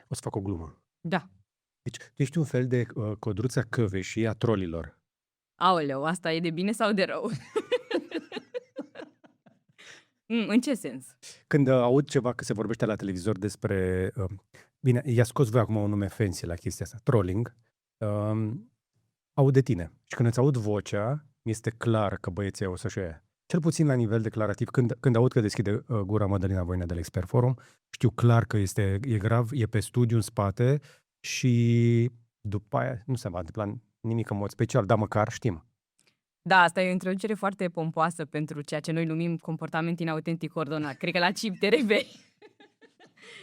O să fac o glumă. Da. Deci, tu ești un fel de Codruța Căveși a trolilor. Aoleu, asta e de bine sau de rău? În ce sens? Când aud ceva că se vorbește la televizor despre... bine, i-a scos voi acum un nume fancy la chestia asta, trolling, aud de tine. Și când îți aud vocea, este clar că băieții o să-și o ia. Cel puțin la nivel declarativ, când aud că deschide gura Mădălina Voinea de la Expert Forum, știu clar că e grav, e pe studiu în spate și după aia nu se va întâmpla nimic în mod special, dar măcar știm. Da, asta e o introducere foarte pompoasă pentru ceea ce noi numim comportament inautentic coordonat. Cred că la CIP te revei.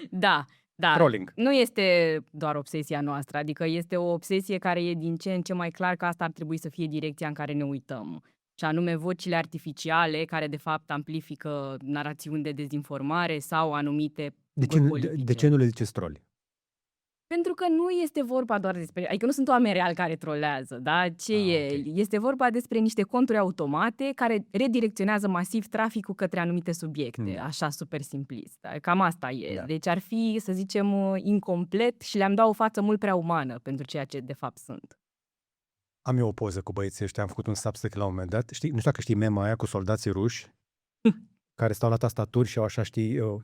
Da. Trolling. Nu este doar obsesia noastră, adică este o obsesie care e din ce în ce mai clar că asta ar trebui să fie direcția în care ne uităm. Și anume vocile artificiale care de fapt amplifică narațiuni de dezinformare sau anumite De ce nu le ziceți troli? Pentru că nu este vorba doar despre... Adică nu sunt oameni reali care trolează, da? Ok. Este vorba despre niște conturi automate care redirecționează masiv traficul către anumite subiecte, așa super simplist. Da? Cam asta e. Da. Deci ar fi, să zicem, incomplet și le-am dat o față mult prea umană pentru ceea ce de fapt sunt. Am eu o poză cu băieții ăștia, am făcut un substack la un moment dat. Nu știu dacă știi mema aia cu soldații ruși care stau la tastaturi și au așa,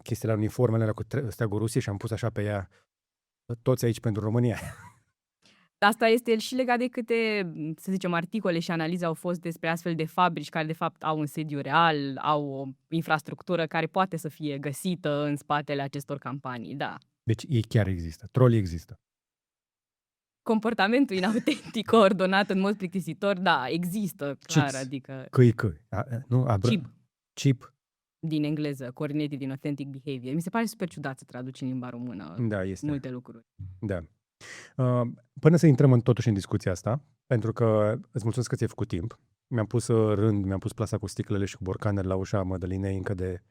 chestiile, uniformele alea cu steagul Rusiei și am pus așa pe ea toți aici pentru România. Asta este și legat de câte, să zicem, articole și analize au fost despre astfel de fabrici care de fapt au un sediu real, au o infrastructură care poate să fie găsită în spatele acestor campanii, da. Deci ei chiar există, trolii există. Comportamentul inautentic coordonat în mod plictisitor, da, există, clar, Chips. adică... Chip. Din engleză, Coordinated Inauthentic Behavior. Mi se pare super ciudat să traduci în limba română multe lucruri. Da. Până să intrăm totuși în discuția asta, pentru că îți mulțumesc că ți-ai făcut timp, mi-am pus plasa cu sticlele și cu borcanele la ușa Mădălinei încă de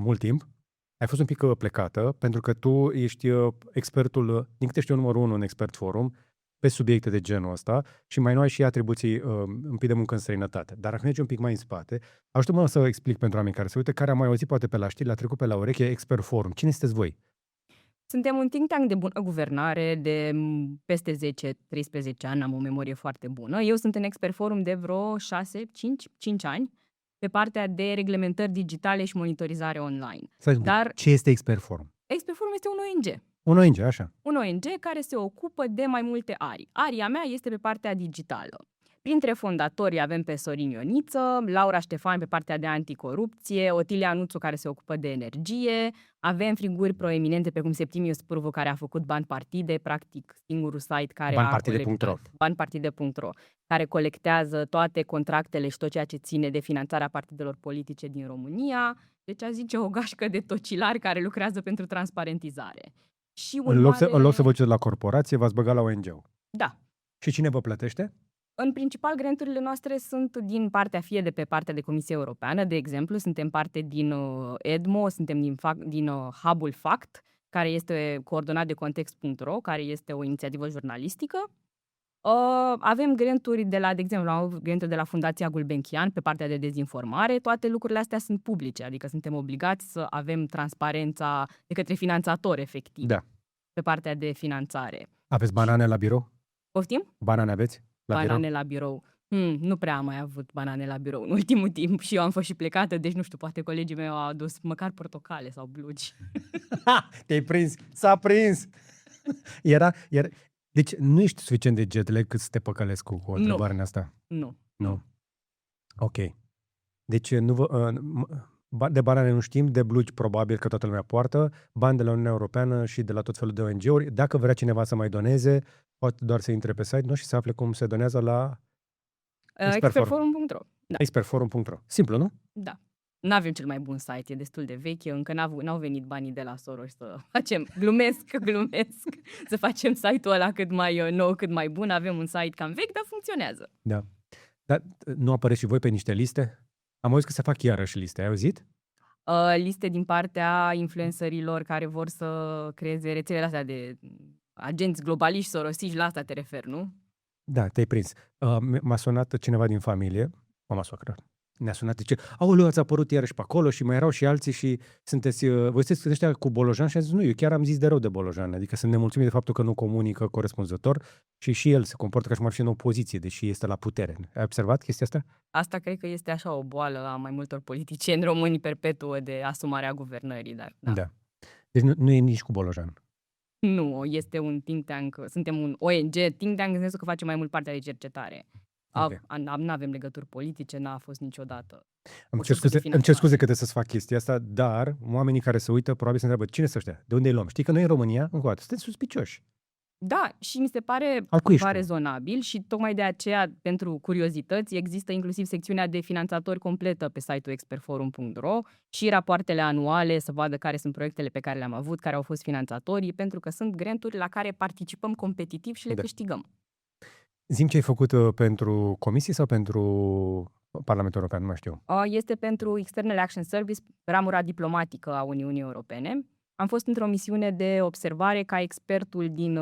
mult timp. Ai fost un pic plecată, pentru că tu ești expertul, din câte știu, numărul 1 în Expert Forum, pe subiecte de genul ăsta și mai nu ai și atribuții un pic de muncă în străinătate. Dar dacă mergi un pic mai în spate, ajută-mă să explic pentru oamenii care se uită, care am mai auzit poate pe la știri, l-a trecut pe la ureche, Expert Forum. Cine sunteți voi? Suntem un think tank de bună guvernare de peste 10-13 ani, am o memorie foarte bună. Eu sunt în Expert Forum de vreo 5 ani, pe partea de reglementări digitale și monitorizare online. Dar ce este Expert Forum? Expert Forum este un ONG. Un ONG, așa. Un ONG care se ocupă de mai multe arii. Aria mea este pe partea digitală. Printre fondatori avem pe Sorin Ioniță, Laura Ștefan pe partea de anticorupție, Otilia Nuțu care se ocupă de energie, avem figuri proeminente precum Septimiu Spurvu care a făcut Bani Partide, practic singurul site care Banpartide.ro, care colectează toate contractele și tot ceea ce ține de finanțarea partidelor politice din România. Deci a zice o gașcă de tocilari care lucrează pentru transparentizare. Și în loc să vă duceți la corporație, v-ați băgat la ONG-ul. Da. Și cine vă plătește? În principal, granturile noastre sunt din partea, fie de pe partea de Comisia Europeană, de exemplu, suntem parte din EDMO, suntem din Hub-ul FACT, care este coordonat de Context.ro, care este o inițiativă jurnalistică. Avem granturi de exemplu, granturi de la Fundația Gulbenkian pe partea de dezinformare. Toate lucrurile astea sunt publice, adică suntem obligați să avem transparența de către finanțator, efectiv, pe partea de finanțare. Aveți banane la birou? Poftim? Banane aveți? La birou. Nu prea am mai avut banane la birou în ultimul timp și eu am fost și plecată, deci nu știu, poate colegii mei au adus măcar portocale sau blugi. Te-ai prins! S-a prins! Deci nu ești suficient de jet lag cât să te păcălesc cu întrebarea asta? Nu. Ok. Deci de banane nu știm, de blugi probabil că toată lumea poartă, bani de la Uniunea Europeană și de la tot felul de ONG-uri. Dacă vrea cineva să mai doneze, poate doar să intre pe site, nu? Și să afle cum se donează la expertforum.ro. Da. Expertforum.ro. Simplu, nu? Da. N-avem cel mai bun site, e destul de vechi, încă n-au venit banii de la Soros să facem, glumesc, să facem site-ul ăla cât mai nou, cât mai bun. Avem un site cam vechi, dar funcționează. Da. Dar nu apăreți și voi pe niște liste? Am auzit că se fac iarăși liste, ai auzit? Liste din partea influencerilor care vor să creeze rețelele astea de agenți globaliști, sorosiși, la asta te referi, nu? Da, te-ai prins. M-a sunat cineva din familie, mama soacră, ne-a sunat, zice, aoleu, ați apărut iarăși pe acolo și mai erau și alții și voi sunteți ăștia cu Bolojan? Și am zis, nu, eu chiar am zis de rău de Bolojan, adică sunt nemulțumit de faptul că nu comunică corespunzător și el se comportă ca și cum ar fi în opoziție, deși este la putere. Ai observat chestia asta? Asta cred că este așa o boală a mai multor politicieni români perpetuă de asumarea guvernării, dar da. Da. Deci nu e nici cu Bolojan. Nu, este un think tank, suntem un ONG, think tank în sensul că facem mai mult partea de cercetare. Ok. Nu avem legături politice, n-a fost niciodată. Îmi O cer sursă de scuze că finanțare. trebuie să-ți fac chestia asta, dar oamenii care se uită probabil se întreabă, cine sunt ăștia? De unde îi luăm? Știi că noi în România, încă o dată, suntem suspicioși. Da, și mi se pare Al cui ești cumva tu? rezonabil și tocmai de aceea, pentru curiozități, există inclusiv secțiunea de finanțatori completă pe site-ul expertforum.ro și rapoartele anuale să vadă care sunt proiectele pe care le-am avut, care au fost finanțatorii, pentru că sunt granturi la care participăm competitiv și le Da. câștigăm. Zi-mi ce ai făcut pentru comisie sau pentru Parlamentul European, nu mai știu. Este pentru External Action Service, ramura diplomatică a Uniunii Europene. Am fost într-o misiune de observare ca expertul din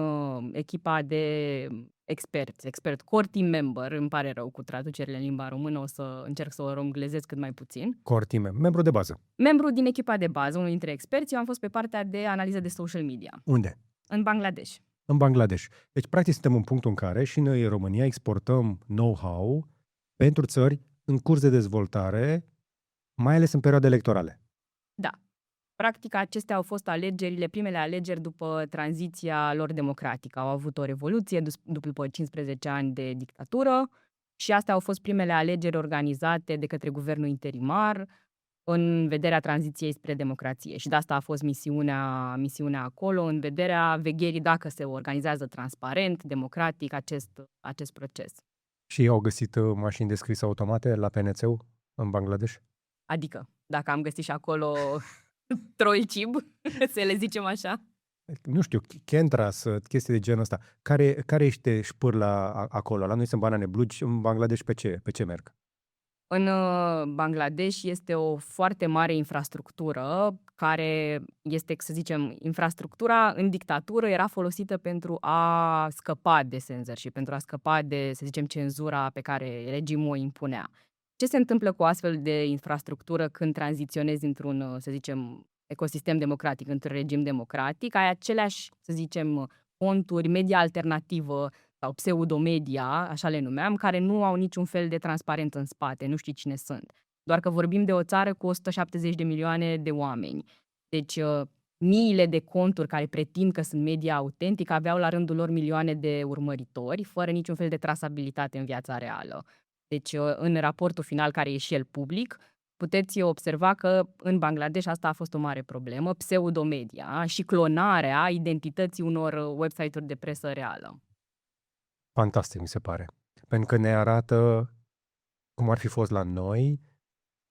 echipa de expert, core team member, îmi pare rău cu traducerile în limba română, o să încerc să o romglezesc cât mai puțin. Core team, membru de bază. Membru din echipa de bază, unul dintre experți, eu am fost pe partea de analiză de social media, Unde? în Bangladesh. În Bangladesh. Deci, practic, suntem în punctul în care și noi, în România, exportăm know-how pentru țări în curs de dezvoltare, mai ales în perioade electorale. Da. Practic, acestea au fost primele alegeri după tranziția lor democratică. Au avut o revoluție după 15 ani de dictatură și astea au fost primele alegeri organizate de către guvernul interimar în vederea tranziției spre democrație. Și de asta a fost misiunea acolo, în vederea vegherii dacă se organizează transparent, democratic acest proces. Și au găsit mașini de scris automate la PNC-ul în Bangladesh? Adică, dacă am găsit și acolo trollcib, să le zicem așa. Nu știu, Kentras, chestii de genul ăsta. Care este șpârla acolo? La noi sunt banane blugi, în Bangladesh pe ce merg? În Bangladesh este o foarte mare infrastructură care este, să zicem, infrastructura în dictatură era folosită pentru a scăpa de censorship, pentru a scăpa de, să zicem, cenzura pe care regimul o impunea. Ce se întâmplă cu astfel de infrastructură când tranziționezi într-un, să zicem, ecosistem democratic, într-un regim democratic? Ai aceleași, să zicem, conturi, media alternativă sau pseudomedia, așa le numeam, care nu au niciun fel de transparență în spate, nu știi cine sunt. Doar că vorbim de o țară cu 170 de milioane de oameni. Deci, miile de conturi care pretind că sunt media autentică aveau la rândul lor milioane de urmăritori, fără niciun fel de trasabilitate în viața reală. Deci, în raportul final, care e și el public, puteți observa că în Bangladesh asta a fost o mare problemă, pseudomedia și clonarea identității unor website-uri de presă reală. Fantastic, mi se pare. Pentru că ne arată cum ar fi fost la noi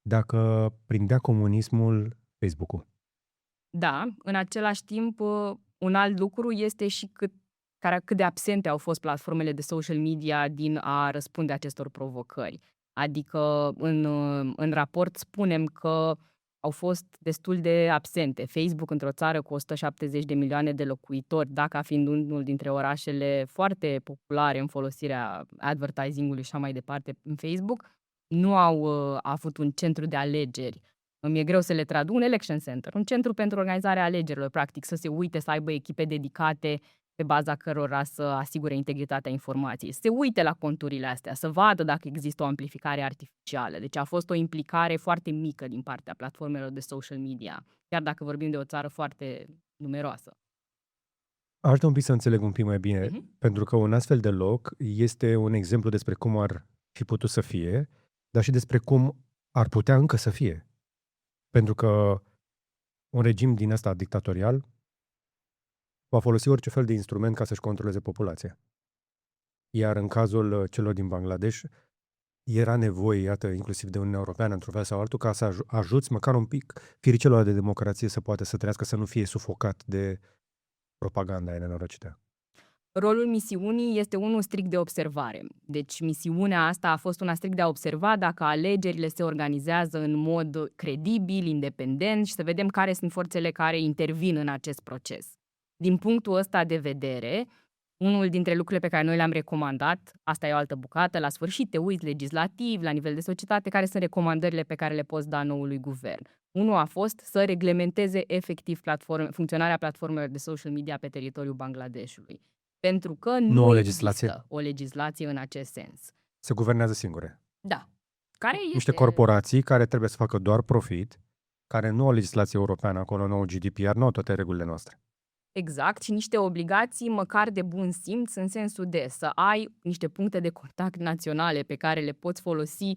dacă prindea comunismul Facebook-ul. Da, în același timp, un alt lucru este și cât de absente au fost platformele de social media din a răspunde acestor provocări. Adică în raport spunem că au fost destul de absente. Facebook, într-o țară cu 170 de milioane de locuitori, Dhaka fiind unul dintre orașele foarte populare în folosirea advertising-ului și așa mai departe în Facebook, nu au avut un centru de alegeri. Mi-e greu să le traduc, un election center, un centru pentru organizarea alegerilor, practic, să se uite, să aibă echipe dedicate pe baza cărora să asigure integritatea informației. Să se uite la conturile astea, să vadă dacă există o amplificare artificială. Deci a fost o implicare foarte mică din partea platformelor de social media, chiar dacă vorbim de o țară foarte numeroasă. Aș dori un pic să înțeleg un pic mai bine, pentru că un astfel de loc este un exemplu despre cum ar fi putut să fie, dar și despre cum ar putea încă să fie. Pentru că un regim din ăsta dictatorial va folosi orice fel de instrument ca să-și controleze populația. Iar în cazul celor din Bangladesh, era nevoie, iată, inclusiv de Uniunea Europeană, într-un fel sau altul, ca să ajuți măcar un pic firicelul de democrație să poată să trăiască, să nu fie sufocat de propaganda aia nenorocită. Rolul misiunii este unul strict de observare. Deci misiunea asta a fost una strict de a observa dacă alegerile se organizează în mod credibil, independent și să vedem care sunt forțele care intervin în acest proces. Din punctul ăsta de vedere, Unul dintre lucrurile pe care noi le-am recomandat, asta e o altă bucată, la sfârșit te uiți legislativ, la nivel de societate, care sunt recomandările pe care le poți da noului guvern. Unul a fost să reglementeze efectiv funcționarea platformelor de social media pe teritoriul Bangladeshului. Pentru că nu o există legislație. o legislație în acest sens. Se guvernează singure. Da. Care Niște este... corporații care trebuie să facă doar profit, care nu au legislație europeană acolo, nu au GDPR, nu au toate regulile noastre. Exact, și niște obligații măcar de bun simț, în sensul de să ai niște puncte de contact naționale pe care le poți folosi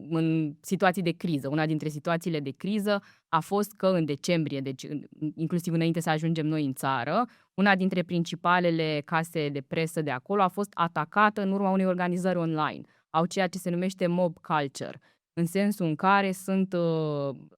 în situații de criză. Una dintre situațiile de criză a fost că în decembrie, deci inclusiv înainte să ajungem noi în țară, una dintre principalele case de presă de acolo a fost atacată în urma unei organizări online. Au ceea ce se numește mob culture, în sensul în care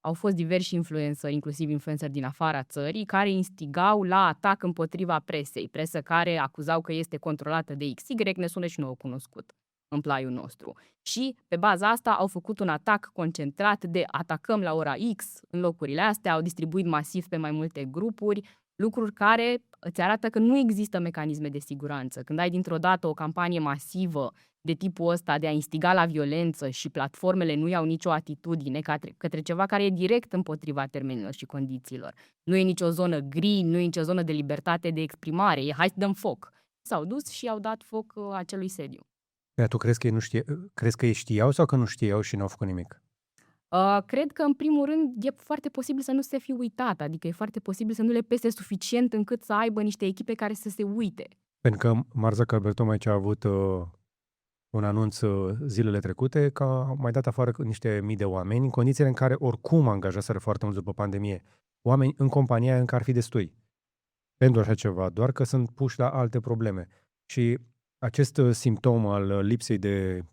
au fost diversi influenceri, inclusiv influenceri din afara țării, care instigau la atac împotriva presei, presă care acuzau că este controlată de XY, ne sună și nouă cunoscut în plaiul nostru. Și pe baza asta au făcut un atac concentrat de atacăm la ora X în locurile astea, au distribuit masiv pe mai multe grupuri, lucruri care îți arată că nu există mecanisme de siguranță. Când ai dintr-o dată o campanie masivă de tipul ăsta de a instiga la violență și platformele nu iau nicio atitudine către ceva care e direct împotriva termenilor și condițiilor. Nu e nicio zonă gri, nu e nicio zonă de libertate de exprimare, e hai să dăm foc. S-au dus și au dat foc acelui sediu. Tu crezi că ei știau sau că nu știau și n-au făcut nimic? Cred că, în primul rând, e foarte posibil să nu se fi uitat, adică e foarte posibil să nu le pese suficient încât să aibă niște echipe care să se uite. Pentru că Mark Zuckerberg tocmai ce a avut un anunț zilele trecute că au mai dat afară niște mii de oameni în condițiile în care oricum angajaseră foarte mulți după pandemie. Oameni în compania aia încă ar fi destui pentru așa ceva, doar că sunt puși la alte probleme. Și acest simptom al lipsei de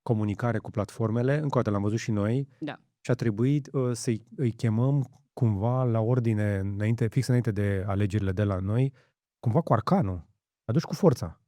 comunicare cu platformele, încă o dată l-am văzut și noi, Da. și a trebuit să-i chemăm cumva la ordine, fix înainte de alegerile de la noi, cumva cu arcanul, aduci cu forța.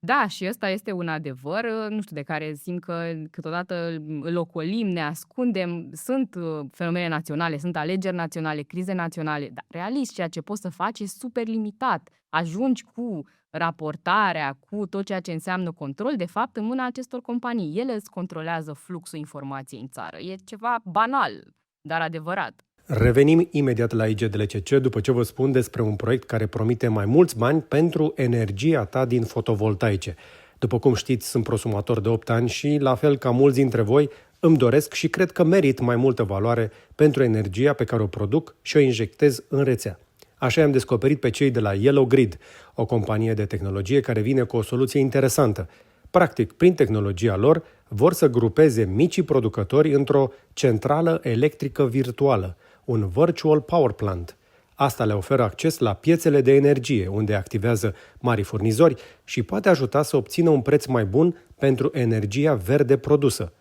Da, și ăsta este un adevăr, nu știu, de care simt că câteodată îl ocolim, ne ascundem. Sunt fenomene naționale, sunt alegeri naționale, crize naționale, dar realist, ceea ce poți să faci e super limitat. Ajungi cu raportarea, cu tot ceea ce înseamnă control, de fapt, în mâna acestor companii. Ele îți controlează fluxul informației în țară. E ceva banal, dar adevărat. Revenim imediat la IGDLCC după ce vă spun despre un proiect care promite mai mulți bani pentru energia ta din fotovoltaice. După cum știți, sunt prosumator de 8 ani și, la fel ca mulți dintre voi, îmi doresc și cred că merit mai multă valoare pentru energia pe care o produc și o injectez în rețea. Așa i-am descoperit pe cei de la Yellow Grid, o companie de tehnologie care vine cu o soluție interesantă. Practic, prin tehnologia lor, vor să grupeze micii producători într-o centrală electrică virtuală, un virtual power plant. Asta le oferă acces la piețele de energie, unde activează mari furnizori și poate ajuta să obțină un preț mai bun pentru energia verde produsă.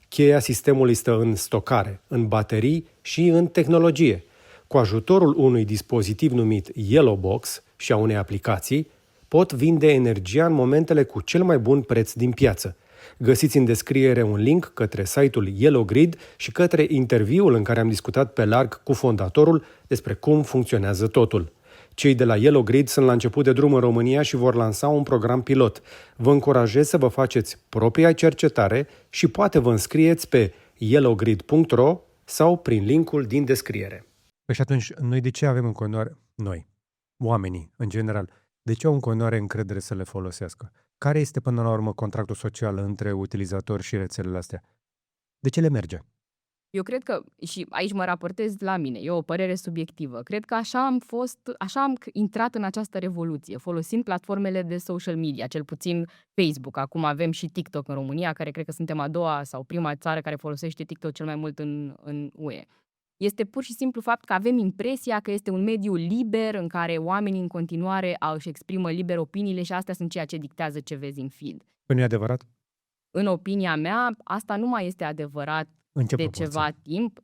Cheia sistemului stă în stocare, în baterii și în tehnologie. Cu ajutorul unui dispozitiv numit Yellow Box și a unei aplicații, pot vinde energia în momentele cu cel mai bun preț din piață. Găsiți în descriere un link către site-ul Yellow Grid și către interviul în care am discutat pe larg cu fondatorul despre cum funcționează totul. Cei de la Yellow Grid sunt la început de drum în România și vor lansa un program pilot. Vă încurajez să vă faceți propria cercetare și poate vă înscrieți pe yellowgrid.ro sau prin linkul din descriere. Păi și atunci, noi de ce avem în continuare, noi, oamenii în general, de ce au în continuare încredere să le folosească? Care este până la urmă contractul social între utilizatori și rețelele astea? De ce le merge? Eu cred că, și aici mă raportez la mine, e o părere subiectivă, cred că așa am intrat în această revoluție, folosind platformele de social media, cel puțin Facebook. Acum avem și TikTok în România, care cred că suntem a doua sau prima țară care folosește TikTok cel mai mult în UE. Este pur și simplu fapt că avem impresia că este un mediu liber în care oamenii în continuare își exprimă liber opiniile și astea sunt ceea ce dictează ce vezi în feed. Păi nu e adevărat? În opinia mea, asta nu mai este adevărat de ceva timp,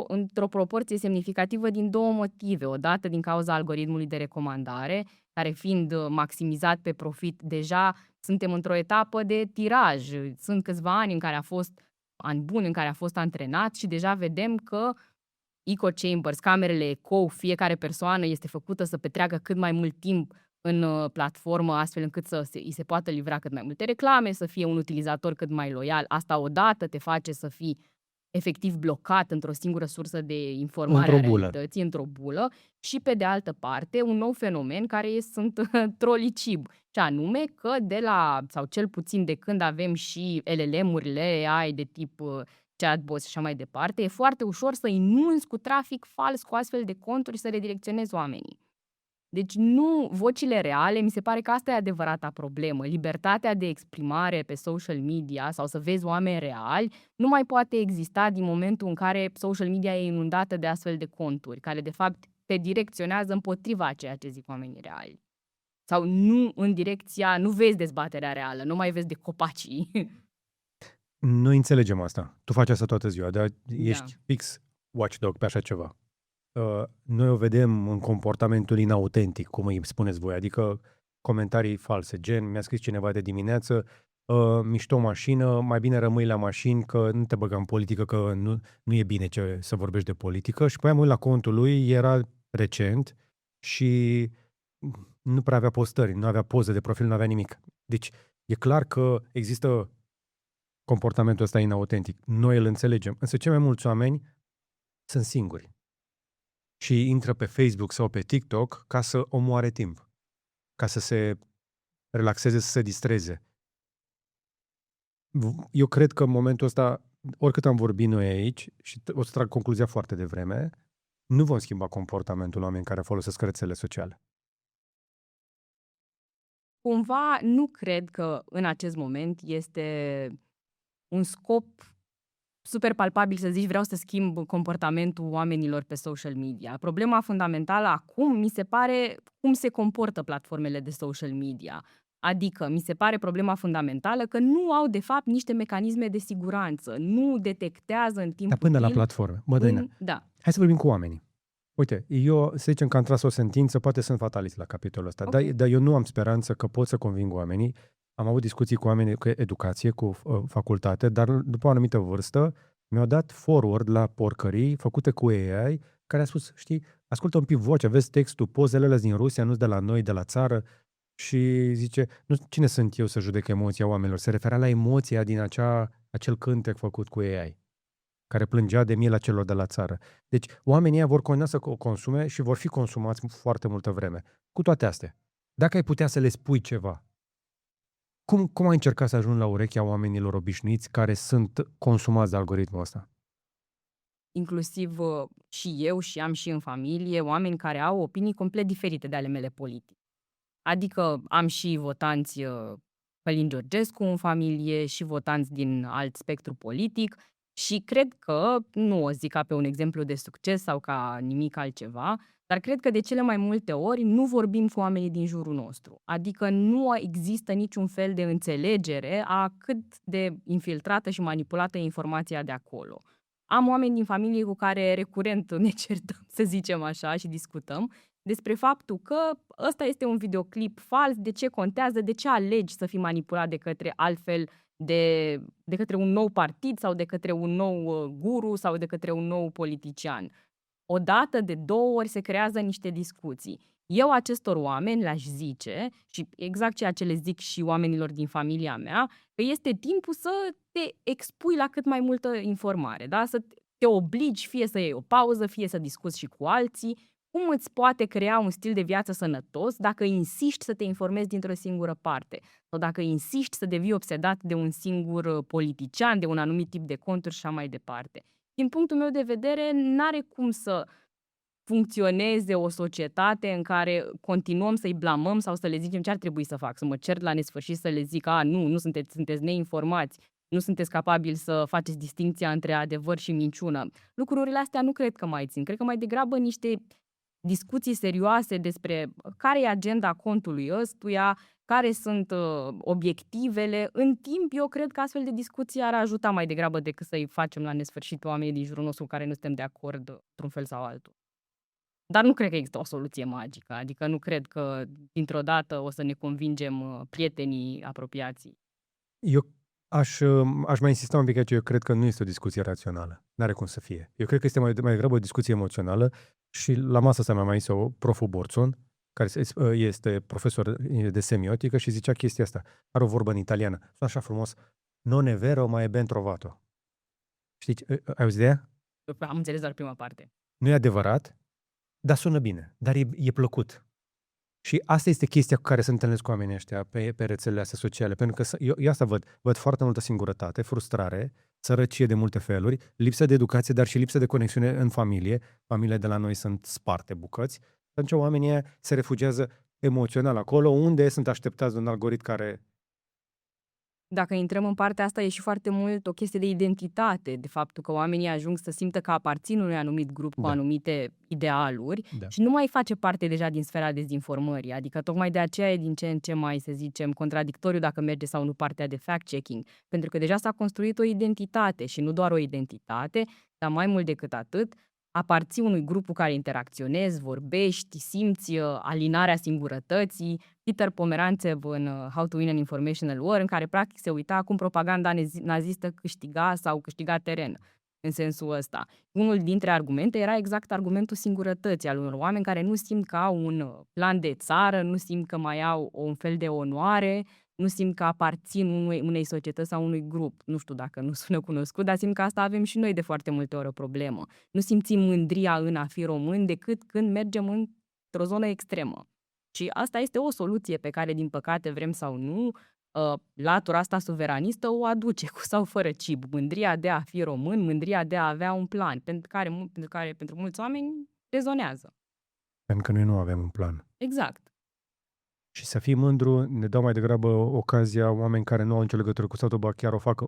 într-o proporție semnificativă din două motive. Odată din cauza algoritmului de recomandare, care fiind maximizat pe profit, deja suntem într-o etapă de tiraj. Sunt câțiva ani ani buni în care a fost antrenat și deja vedem că echo chambers, camerele eco, fiecare persoană este făcută să petreacă cât mai mult timp în platformă, astfel încât îi se poată livra cât mai multe reclame, să fie un utilizator cât mai loial. Asta odată te face să fii efectiv blocat într-o singură sursă de informare a Într-o bulă. realității, într-o bulă, și pe de altă parte un nou fenomen care sunt trolicib, și anume că sau cel puțin de când avem și LLM-urile AI de tip chatbot și așa mai departe, e foarte ușor să inunzi cu trafic fals, cu astfel de conturi, să redirecționezi oamenii. Deci vocile reale, mi se pare că asta e adevărata problemă. Libertatea de exprimare pe social media sau să vezi oameni reali nu mai poate exista din momentul în care social media e inundată de astfel de conturi, care de fapt te direcționează împotriva a ceea ce zic oamenii reali. Sau nu vezi dezbaterea reală, nu mai vezi de copacii. Noi înțelegem asta. Tu faci asta toată ziua, dar ești Da. fix watchdog pe așa ceva. Noi o vedem în comportamentul inautentic, cum îi spuneți voi, adică comentarii false, gen, mi-a scris cineva de dimineață, mișto mașină, mai bine rămâi la mașini, că nu te băga în politică, că nu e bine să vorbești de politică. Și apoi am uit la contul lui, era recent și nu prea avea postări, nu avea poze de profil, nu avea nimic. Deci e clar că există comportamentul ăsta inautentic. Noi îl înțelegem, însă cei mai mulți oameni sunt singuri și intră pe Facebook sau pe TikTok ca să omoare timp, ca să se relaxeze, să se distreze. Eu cred că în momentul ăsta, oricât am vorbit noi aici, și o să trag concluzia foarte devreme, nu vom schimba comportamentul oamenilor care folosesc rețele sociale. Cumva nu cred că în acest moment este un scop super palpabil să zici vreau să schimb comportamentul oamenilor pe social media. Problema fundamentală acum mi se pare cum se comportă platformele de social media. Adică mi se pare problema fundamentală că nu au de fapt niște mecanisme de siguranță, nu detectează în timp Dar până la util platforme, Mădălina, Da. hai să vorbim cu oamenii. Uite, eu să zicem că am tras o sentință, poate sunt fatalist la capitolul ăsta, Ok. dar eu nu am speranță că pot să conving oamenii. Am avut discuții cu oamenii cu educație, cu facultate, dar după o anumită vârstă mi-au dat forward la porcării făcute cu AI, care a spus, știi, ascultă un pic vocea, vezi textul, pozele alea din Rusia, nu de la noi, de la țară, și zice, nu, cine sunt eu să judec emoția oamenilor? Se referea la emoția din acel cântec făcut cu AI, care plângea de mila celor de la țară. Deci oamenii ăia vor continua să o consume și vor fi consumați foarte multă vreme. Cu toate astea, dacă ai putea să le spui ceva, cum ai încercat să ajungi la urechea oamenilor obișnuiți care sunt consumați de algoritmul ăsta? Inclusiv și eu și am și în familie oameni care au opinii complet diferite de ale mele politice. Adică am și votanți Călin Georgescu în familie și votanți din alt spectru politic și cred că, nu o zic ca pe un exemplu de succes sau ca nimic altceva, dar cred că de cele mai multe ori nu vorbim cu oamenii din jurul nostru. Adică nu există niciun fel de înțelegere a cât de infiltrată și manipulată e informația de acolo. Am oameni din familie cu care recurent ne certăm, să zicem așa, și discutăm despre faptul că ăsta este un videoclip fals, de ce contează, de ce alegi să fii manipulat de către altfel, de către un nou partid sau de către un nou guru sau de către un nou politician. Odată, de 2 ori se creează niște discuții. Eu acestor oameni le-aș zice, și exact ceea ce le zic și oamenilor din familia mea, că este timpul să te expui la cât mai multă informare, da? Să te obligi fie să iei o pauză, fie să discuți și cu alții. Cum îți poate crea un stil de viață sănătos dacă insiști să te informezi dintr-o singură parte? Sau dacă insiști să devii obsedat de un singur politician, de un anumit tip de conturi și așa mai departe? Din punctul meu de vedere, n-are cum să funcționeze o societate în care continuăm să-i blamăm sau să le zicem ce ar trebui să fac, să mă cer la nesfârșit să le zic, nu sunteți neinformați, nu sunteți capabili să faceți distincția între adevăr și minciună. Lucrurile astea nu cred că mai țin. Cred că mai degrabă niște discuții serioase despre care e agenda contului ăstuia, care sunt obiectivele. În timp, eu cred că astfel de discuții ar ajuta mai degrabă decât să-i facem la nesfârșit pe oamenii din jurul nostru cu care nu suntem de acord într-un fel sau altul. Dar nu cred că există o soluție magică, adică nu cred că dintr-o dată o să ne convingem prietenii apropiații. Eu aș mai insista un pic aici, eu cred că nu este o discuție rațională. N-are cum să fie. Eu cred că este mai degrabă o discuție emoțională și la masa asta mi-a mai zis-o proful Borțon, care este profesor de semiotică și zicea chestia asta. Are o vorbă în italiană. Sună așa frumos. Non è vero, ma è ben trovato. Știi, ai auzit de ea? Am înțeles doar prima parte. Nu e adevărat, dar sună bine, dar e plăcut. Și asta este chestia cu care se întâlnesc cu oamenii ăștia pe rețelele astea sociale. Pentru că eu asta văd foarte multă singurătate, frustrare, sărăcie de multe feluri, lipsă de educație, dar și lipsă de conexiune în familie. Familiile de la noi sunt sparte bucăți. Atunci oamenii ăia se refugiază emoțional acolo, unde sunt așteptați de un algoritm care... Dacă intrăm în partea asta, e și foarte mult o chestie de identitate, de faptul că oamenii ajung să simtă că aparțin unui anumit grup cu Da. anumite idealuri Da. și nu mai face parte deja din sfera dezinformării. Adică tocmai de aceea e din ce în ce mai, să zicem, contradictoriu dacă merge sau nu partea de fact-checking. Pentru că deja s-a construit o identitate și nu doar o identitate, dar mai mult decât atât, aparții unui grup cu care interacționezi, vorbești, simți alinarea singurătății. Peter Pomerantsev în How to Win an Informational War, în care practic se uita cum propaganda nazistă câștiga teren în sensul ăsta. Unul dintre argumente era exact argumentul singurătății al unor oameni care nu simt că au un plan de țară, nu simt că mai au un fel de onoare, nu simt că aparțin unei societăți sau unui grup. Nu știu dacă nu sună cunoscut, dar simt că asta avem și noi de foarte multe ori o problemă. Nu simțim mândria în a fi român decât când mergem într-o zonă extremă. Și asta este o soluție pe care, din păcate, vrem sau nu, latura asta suveranistă o aduce cu sau fără chip. Mândria de a fi român, mândria de a avea un plan, pentru care pentru mulți oameni rezonează. Pentru că noi nu avem un plan. Exact. Și să fii mândru ne dau mai degrabă ocazia oameni care nu au nicio legătură cu statul, ba chiar o fac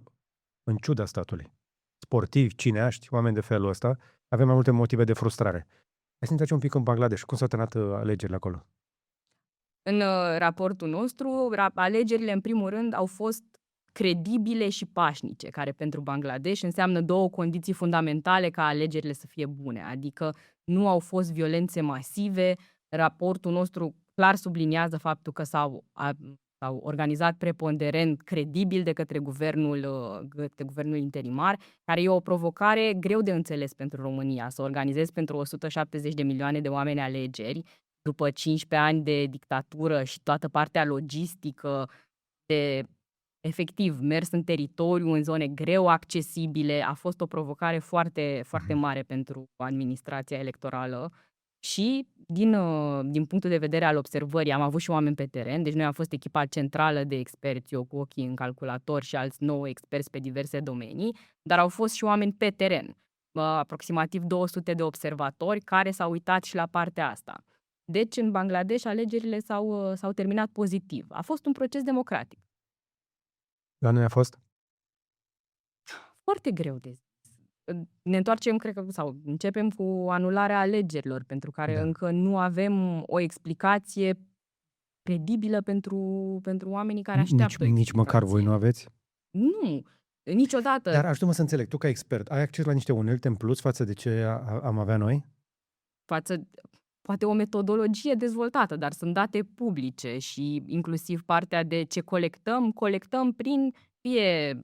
în ciuda statului. Sportivi, cineaști, oameni de felul ăsta, avem mai multe motive de frustrare. Hai să intrați un pic în Bangladesh. Cum s-au terminat alegerile acolo? În raportul nostru, alegerile, în primul rând, au fost credibile și pașnice, care pentru Bangladesh înseamnă două condiții fundamentale ca alegerile să fie bune. Adică nu au fost violențe masive. Raportul nostru clar subliniază faptul că s-au organizat preponderent, credibil de către guvernul interimar, care e o provocare greu de înțeles pentru România, să organizezi pentru 170 de milioane de oameni alegeri, după 15 ani de dictatură și toată partea logistică de, efectiv, mers în teritoriu, în zone greu accesibile, a fost o provocare foarte, foarte mare pentru administrația electorală. Și din punctul de vedere al observării, am avut și oameni pe teren, deci noi am fost echipa centrală de experți, eu cu ochii în calculator și alți 9 experți pe diverse domenii, dar au fost și oameni pe teren, aproximativ 200 de observatori care s-au uitat și la partea asta. Deci, în Bangladesh, alegerile s-au terminat pozitiv. A fost un proces democratic. La noi a fost? Foarte greu de zis. Ne întoarcem, cred că, sau începem cu anularea alegerilor, pentru care încă nu avem o explicație credibilă pentru oamenii care așteaptă. Nici măcar voi nu aveți? Nu, niciodată. Dar ajută-mă să înțeleg, tu ca expert, ai acces la niște unelte în plus față de ce am avea noi? Poate o metodologie dezvoltată, dar sunt date publice și inclusiv partea de ce colectăm prin fie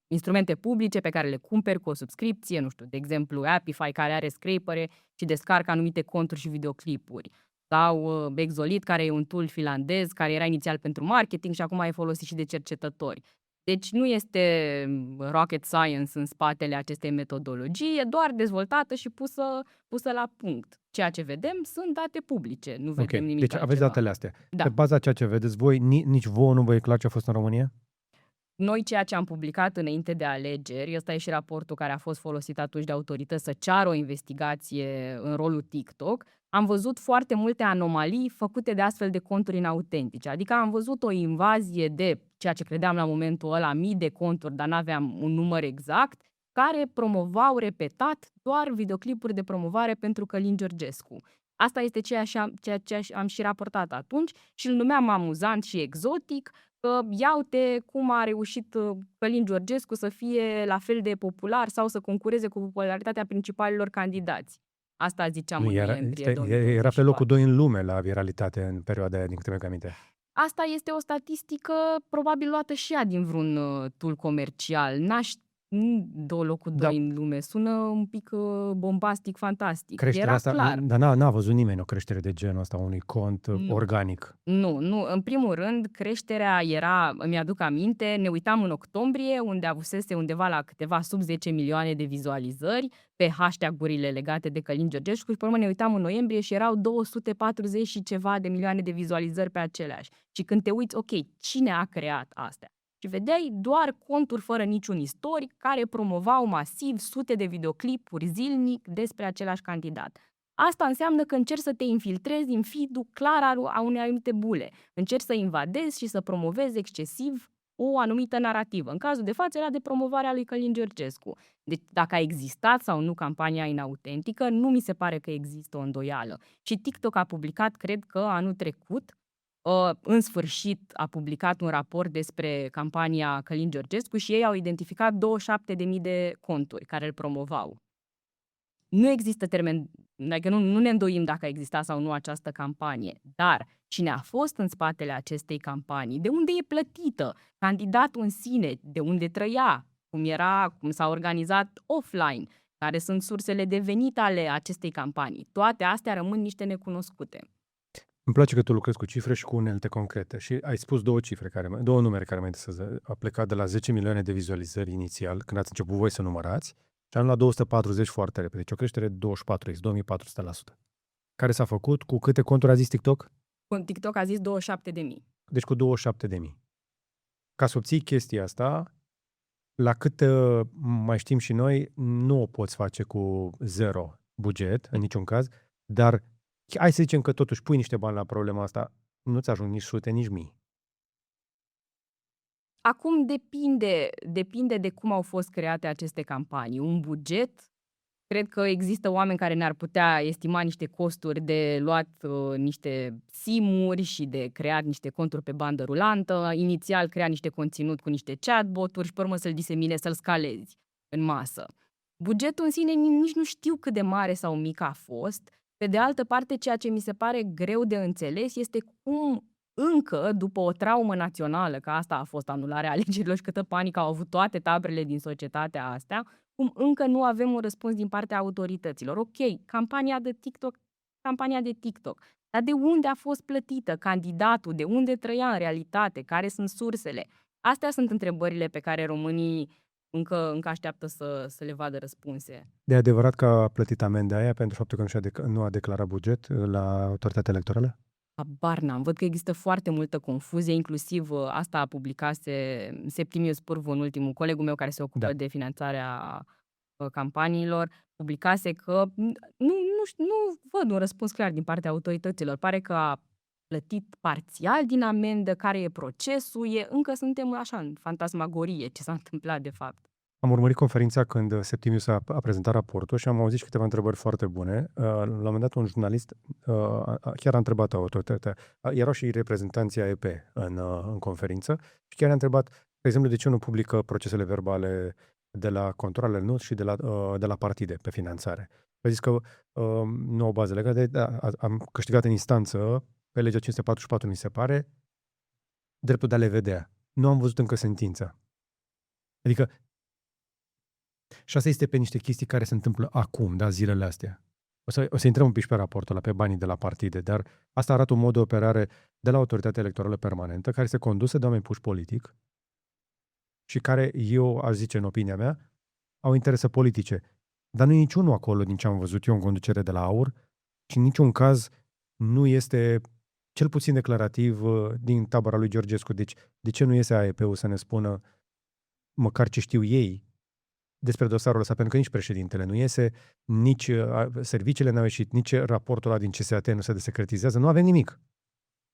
instrumente publice pe care le cumperi cu o subscripție, nu știu, de exemplu Apify, care are scrapere și descarcă anumite conturi și videoclipuri, sau Exolit, care e un tool finlandez care era inițial pentru marketing și acum e folosit și de cercetători. Deci nu este rocket science în spatele acestei metodologii, e doar dezvoltată și pusă la punct. Ceea ce vedem sunt date publice, nu vedem nimic Deci altceva. aveți datele astea. Da. Pe baza ceea ce vedeți voi, nici vouă nu vă e clar ce a fost în România? Noi ceea ce am publicat înainte de alegeri, ăsta e și raportul care a fost folosit atunci de autorități să ceară o investigație în rolul TikTok, am văzut foarte multe anomalii făcute de astfel de conturi inautentice. Adică am văzut o invazie de ceea ce credeam la momentul ăla, mii de conturi, dar n-aveam un număr exact, care promovau repetat doar videoclipuri de promovare pentru Călin Georgescu. Asta este ceea ce am și raportat atunci și îl numeam amuzant și exotic, că ia uite cum a reușit Călin Georgescu să fie la fel de popular sau să concureze cu popularitatea principalilor candidați. Asta ziceam în noiembrie 2024. Era pe locul 2 în lume la viralitate în perioada aia, din câte mi-am aminte. Asta este o statistică probabil luată și ea din vreun tool comercial. 2 locul Da, 2 în lume. Sună un pic bombastic, fantastic. creșterea Era asta, clar. dar n-a văzut nimeni o creștere de genul ăsta a unui cont Nu. organic. Nu. În primul rând, creșterea era, mi-aduc aminte, ne uitam în octombrie, unde avusese undeva la câteva sub 10 milioane de vizualizări pe hashtag-urile legate de Călin Georgescu și pe urmă ne uitam în noiembrie și erau 240 și ceva de milioane de vizualizări pe aceleași. Și când te uiți, ok, cine a creat astea? Și vedeai doar conturi fără niciun istoric care promovau masiv sute de videoclipuri zilnic despre același candidat. Asta înseamnă că încerci să te infiltrezi în feed-ul clar a unei anumite bule. Încerci să invadezi și să promovezi excesiv o anumită narrativă. În cazul de față era de promovarea lui Călin Georgescu. Deci dacă a existat sau nu campania inautentică, nu mi se pare că există o îndoială. Și TikTok a publicat, cred că anul trecut, în sfârșit a publicat un raport despre campania Călin Georgescu și ei au identificat 27.000 de conturi care îl promovau. Nu există termen, adică nu ne îndoim dacă a existat sau nu această campanie, dar cine a fost în spatele acestei campanii, de unde e plătită, candidatul în sine, de unde trăia, cum s-a organizat offline, care sunt sursele de venit ale acestei campanii, toate astea rămân niște necunoscute. Îmi place că tu lucrezi cu cifre și cu unelte concrete și ai spus două numere care mă interesează. A plecat de la 10 milioane de vizualizări inițial, când ați început voi să numărați, și am la 240 foarte repede. Deci o creștere de 24x, 2400%. Care s-a făcut cu câte conturi a zis TikTok? TikTok a zis 27.000. Deci cu 27.000. Ca să obții chestia asta, la cât mai știm și noi, nu o poți face cu zero buget, în niciun caz, dar hai să zicem că totuși pui niște bani la problema asta, nu-ți ajung nici sute, nici mii. Acum depinde de cum au fost create aceste campanii. Un buget, cred că există oameni care ne-ar putea estima niște costuri de luat niște SIM-uri și de creat niște conturi pe bandă rulantă, inițial crea niște conținut cu niște chatbot-uri și pe urmă să-l disemine, să-l scalezi în masă. Bugetul în sine nici nu știu cât de mare sau mic a fost. Pe de altă parte, ceea ce mi se pare greu de înțeles este cum încă, după o traumă națională, că asta a fost anularea alegerilor și câtă panică au avut toate taberele din societatea astea, cum încă nu avem un răspuns din partea autorităților. Ok, campania de TikTok, dar de unde a fost plătită? Candidatul, de unde trăia în realitate? Care sunt sursele? Astea sunt întrebările pe care românii încă așteaptă să le vadă răspunse. De adevărat că a plătit amenda aia pentru faptul că nu a declarat buget la autoritatea electorală? Habar n-am. Văd că există foarte multă confuzie, inclusiv asta a publicase Septimius Pârvu, în ultimul, colegul meu care se ocupă de finanțarea campaniilor, publicase că nu văd un răspuns clar din partea autorităților. Pare că a plătit parțial din amendă, care e procesul, încă suntem așa în fantasmagorie ce s-a întâmplat de fapt. Am urmărit conferința când Septimius a prezentat raportul și am auzit și câteva întrebări foarte bune. La un moment dat un jurnalist chiar a întrebat autoritatea, erau și reprezentanții AEP în conferință și chiar a întrebat, de exemplu, de ce nu publică procesele verbale de la controlele nu și de la partide pe finanțare. A zis că nu au bază legale, am câștigat în instanță pe legea 544, mi se pare, dreptul de a le vedea. Nu am văzut încă sentința. Adică și asta este pe niște chestii care se întâmplă acum, da, zilele astea. O să intrăm un pic pe raportul ăla, pe banii de la partide, dar asta arată un mod de operare de la Autoritatea Electorală Permanentă, care se condusă de oameni puși politic și care, eu aș zice în opinia mea, au interese politice. Dar nu e niciunul acolo, din ce am văzut eu în conducere de la AUR, și în niciun caz nu este, cel puțin declarativ, din tabăra lui Georgescu. Deci, de ce nu iese AEP-ul să ne spună măcar ce știu ei despre dosarul ăsta, pentru că nici președintele nu iese, nici serviciile n-au ieșit, nici raportul ăla din CSAT nu se desecretizează, nu avem nimic.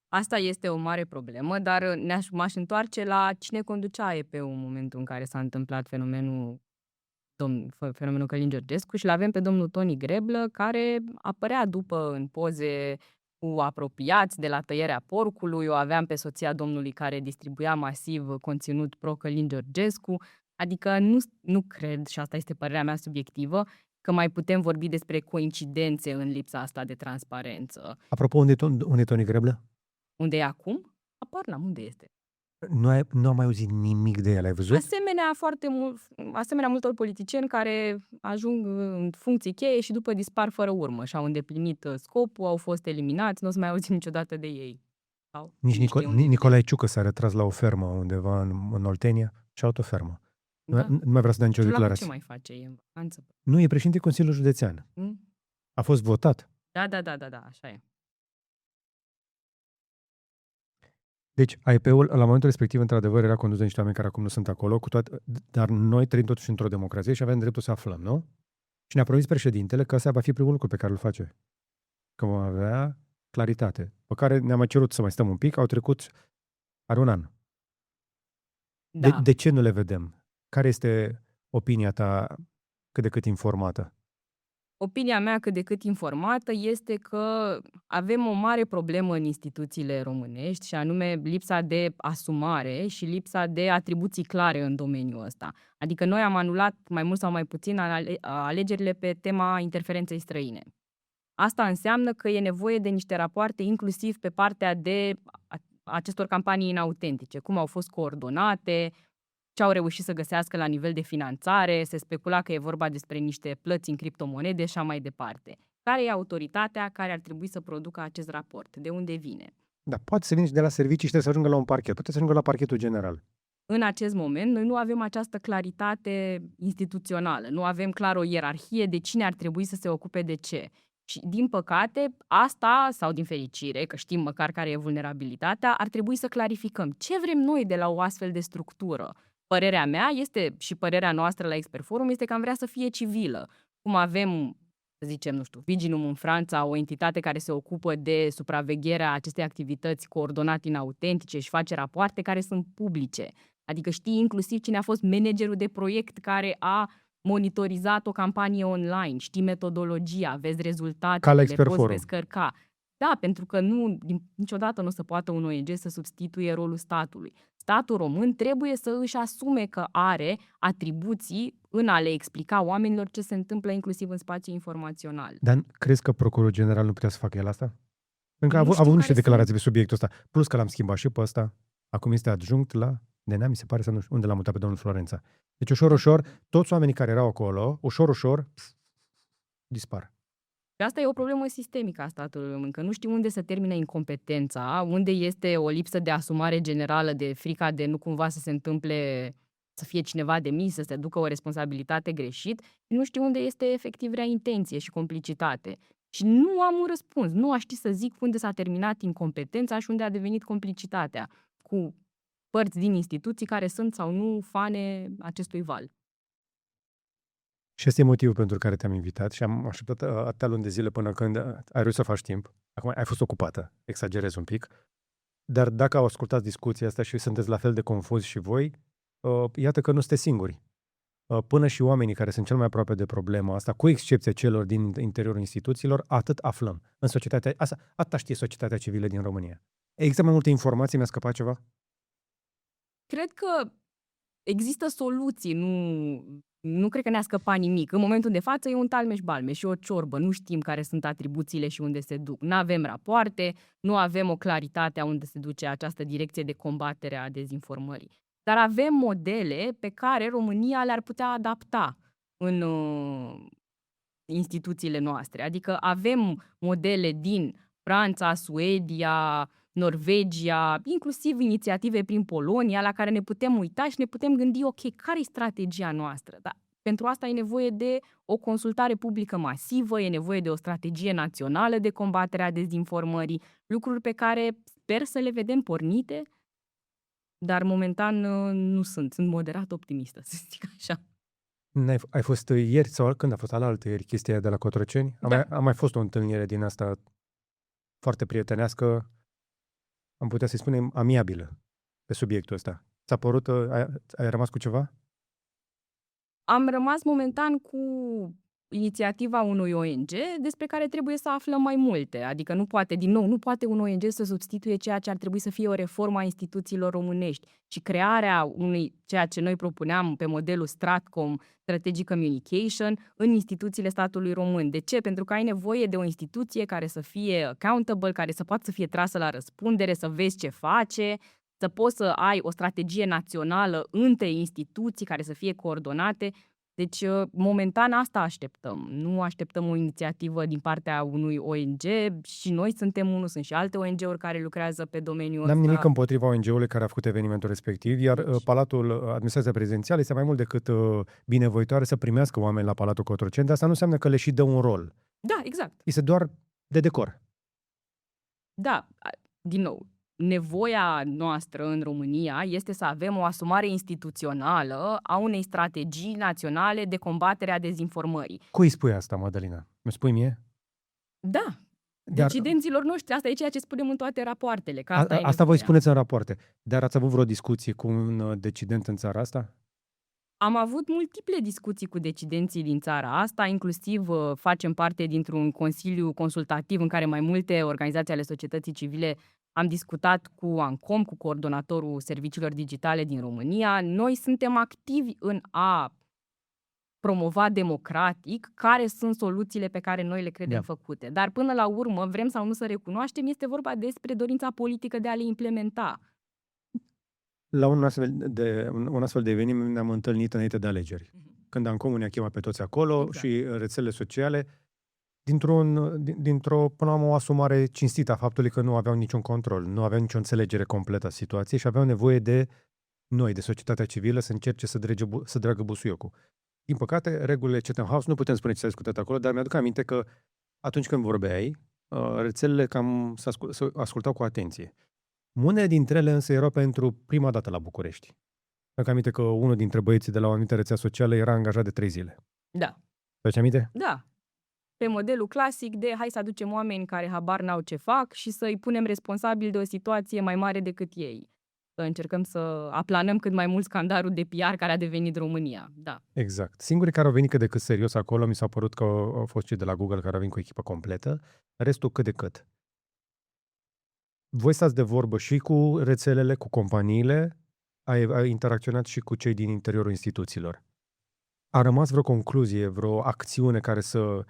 Asta este o mare problemă, dar m-aș întoarce la cine conducea AEP-ul în momentul în care s-a întâmplat fenomenul Călin Georgescu și l-avem pe domnul Toni Greblă, care apărea după în poze cu apropiați de la tăierea porcului, o aveam pe soția domnului care distribuia masiv conținut pro-Călin Georgescu. Adică nu cred, și asta este părerea mea subiectivă, că mai putem vorbi despre coincidențe în lipsa asta de transparență. Apropo, unde e Toni Greblă? Unde e acum? Apar n-am, unde este? Nu am mai auzit nimic de el, ai văzut? Asemenea multor politicieni care ajung în funcții cheie și după dispar fără urmă și au îndeplinit scopul, au fost eliminați, nu o să mai auzi niciodată de ei. Sau Nici nici de unde vine. Nicolae Ciucă s-a retras la o fermă undeva în Oltenia și a avut o fermă. Da. Nu mai vrea să dea nicio Și ăla cu ce declarație. mai face? E în vacanță? Nu, e președinte Consiliului Județean. A fost votat. Da, așa e. Deci, AIP-ul, la momentul respectiv, într-adevăr, era condus de niște oameni care acum nu sunt acolo, dar noi trăim totuși într-o democrație și avem dreptul să aflăm, nu? Și ne-a promis președintele că ăsta va fi primul lucru pe care îl face. Că vom avea claritate. Pe care ne-am mai cerut să mai stăm un pic, au trecut, are un an. Da. De ce nu le vedem? Care este opinia ta cât de cât informată? Opinia mea cât de cât informată este că avem o mare problemă în instituțiile românești și anume lipsa de asumare și lipsa de atribuții clare în domeniul ăsta. Adică noi am anulat mai mult sau mai puțin alegerile pe tema interferenței străine. Asta înseamnă că e nevoie de niște rapoarte inclusiv pe partea de acestor campanii inautentice, cum au fost coordonate, ce au reușit să găsească la nivel de finanțare, se specula că e vorba despre niște plăți în criptomonede și așa mai departe. Care e autoritatea care ar trebui să producă acest raport? De unde vine? Da, poate să vină și de la servicii și trebuie să ajungă la un parchet. Poate să ajungă la parchetul general. În acest moment, noi nu avem această claritate instituțională. Nu avem clar o ierarhie de cine ar trebui să se ocupe de ce. Și, din păcate, asta, sau din fericire, că știm măcar care e vulnerabilitatea, ar trebui să clarificăm ce vrem noi de la o astfel de structură. Părerea mea este, și părerea noastră la Expert Forum, este că am vrea să fie civilă. Cum avem, să zicem, nu știu, Viginum în Franța, o entitate care se ocupă de supravegherea acestei activități coordonate inautentice și face rapoarte care sunt publice. Adică știi inclusiv cine a fost managerul de proiect care a monitorizat o campanie online, știi metodologia, vezi rezultatele, le poți descărca. Da, pentru că niciodată nu se poate un ONG să substituie rolul statului. Statul român trebuie să își asume că are atribuții în a le explica oamenilor ce se întâmplă inclusiv în spațiu informațional. Dar crezi că procurorul general nu putea să facă el asta? Pentru că a avut niște declarații pe subiectul ăsta. Plus că l-am schimbat și pe ăsta. Acum este adjunct la DNA, mi se pare, să nu știu unde l-am mutat pe domnul Florența. Deci ușor, toți oamenii care erau acolo, ușor, dispar. Și asta e o problemă sistemică a statului român, că nu știu unde se termină incompetența, unde este o lipsă de asumare generală, de frica de nu cumva să se întâmple, să fie cineva demis, să se ducă o responsabilitate greșit, și nu știu unde este efectiv rea intenție și complicitate. Și nu am un răspuns, nu aș ști să zic unde s-a terminat incompetența și unde a devenit complicitatea cu părți din instituții care sunt sau nu fane acestui val. Și ăsta e motivul pentru care te-am invitat și am așteptat atâtea luni de zile până când ai reușit să faci timp. Acum ai fost ocupată, exagerez un pic. Dar dacă au ascultat discuția asta și sunteți la fel de confuzi și voi, iată că nu sunteți singuri. Până și oamenii care sunt cel mai aproape de problema asta, cu excepția celor din interiorul instituțiilor, atât aflăm. În societatea asta, atâta știe societatea civilă din România. Există mai multe informații? Mi-a scăpat ceva? Cred că există soluții, nu cred că ne-a scăpat nimic. În momentul de față e un talmeș-balmeș și o ciorbă. Nu știm care sunt atribuțiile și unde se duc. Nu avem rapoarte, nu avem o claritate a unde se duce această direcție de combatere a dezinformării. Dar avem modele pe care România le-ar putea adapta în instituțiile noastre. Adică avem modele din Franța, Suedia, Norvegia, inclusiv inițiative prin Polonia, la care ne putem uita și ne putem gândi, ok, care e strategia noastră? Dar pentru asta e nevoie de o consultare publică masivă, e nevoie de o strategie națională de combatere a dezinformării, lucruri pe care sper să le vedem pornite, dar momentan nu sunt moderat optimistă, să zic așa. Ai fost ieri sau când a fost alaltă ieri chestia de la Cotroceni? Da. A mai fost o întâlnire din asta foarte prietenească, am putea să-i spunem amiabilă, pe subiectul ăsta. Ți-a părut, ai rămas cu ceva? Am rămas momentan cu inițiativa unui ONG despre care trebuie să aflăm mai multe. Adică nu poate un ONG să substituie ceea ce ar trebui să fie o reformă a instituțiilor românești și crearea ceea ce noi propuneam pe modelul Stratcom, Strategic Communication, în instituțiile statului român. De ce? Pentru că ai nevoie de o instituție care să fie accountable, care să poată să fie trasă la răspundere, să vezi ce face, să poți să ai o strategie națională între instituții care să fie coordonate. Deci, momentan asta așteptăm. Nu așteptăm o inițiativă din partea unui ONG și noi suntem unul, sunt și alte ONG-uri care lucrează pe domeniul N-am ăsta. nimic împotriva ONG-ului care a făcut evenimentul respectiv, iar Deci. Palatul, administrația prezidențială este mai mult decât binevoitoare să primească oameni la Palatul Cotroceni, dar asta nu înseamnă că le și dă un rol. Da, exact. Este doar de decor. Da, din nou, nevoia noastră în România este să avem o asumare instituțională a unei strategii naționale de combatere a dezinformării. Cui spui asta, Mădălina? Mi spui mie? Da, Dar decidenților noștri, asta e ceea ce spunem în toate rapoartele. Că asta e asta voi nevoia. spuneți în rapoarte. Dar ați avut vreo discuție cu un decident în țara asta? Am avut multiple discuții cu decidenții din țara asta, inclusiv facem parte dintr-un consiliu consultativ în care mai multe organizații ale societății civile am discutat cu ANCOM, cu coordonatorul serviciilor digitale din România. Noi suntem activi în a promova democratic care sunt soluțiile pe care noi le credem făcute. Dar până la urmă, vrem sau nu să recunoaștem, este vorba despre dorința politică de a le implementa. La un astfel de eveniment ne-am întâlnit înainte de alegeri. Când ANCOM ne-a chemat pe toți acolo Exact. și rețelele sociale, dintr-o, până la urmă, o asumare cinstită a faptului că nu aveau niciun control, nu aveau nicio înțelegere completă a situației și aveau nevoie de noi, de societatea civilă, să încerce să dragă busuiocul. Din păcate, regulile Chatham House, nu putem spune ce s-a discutat acolo, dar mi-aduc aminte că atunci când vorbeai, rețelele cam ascultau cu atenție. Unele dintre ele însă erau pentru prima dată la București. Mi-aduc aminte că unul dintre băieții de la o anumită rețea socială era angajat de 3 zile. Da. Faci aminte? Da. Pe modelul clasic de hai să aducem oameni care habar n-au ce fac și să-i punem responsabili de o situație mai mare decât ei. Să încercăm să aplanăm cât mai mult scandalul de PR care a devenit România. Da. Exact. Singurii care au venit cât de cât serios acolo, mi s-a părut că au fost cei de la Google care au venit cu echipă completă, restul cât de cât. Voi stați de vorbă și cu rețelele, cu companiile, ai interacționat și cu cei din interiorul instituțiilor. A rămas vreo concluzie, vreo acțiune care să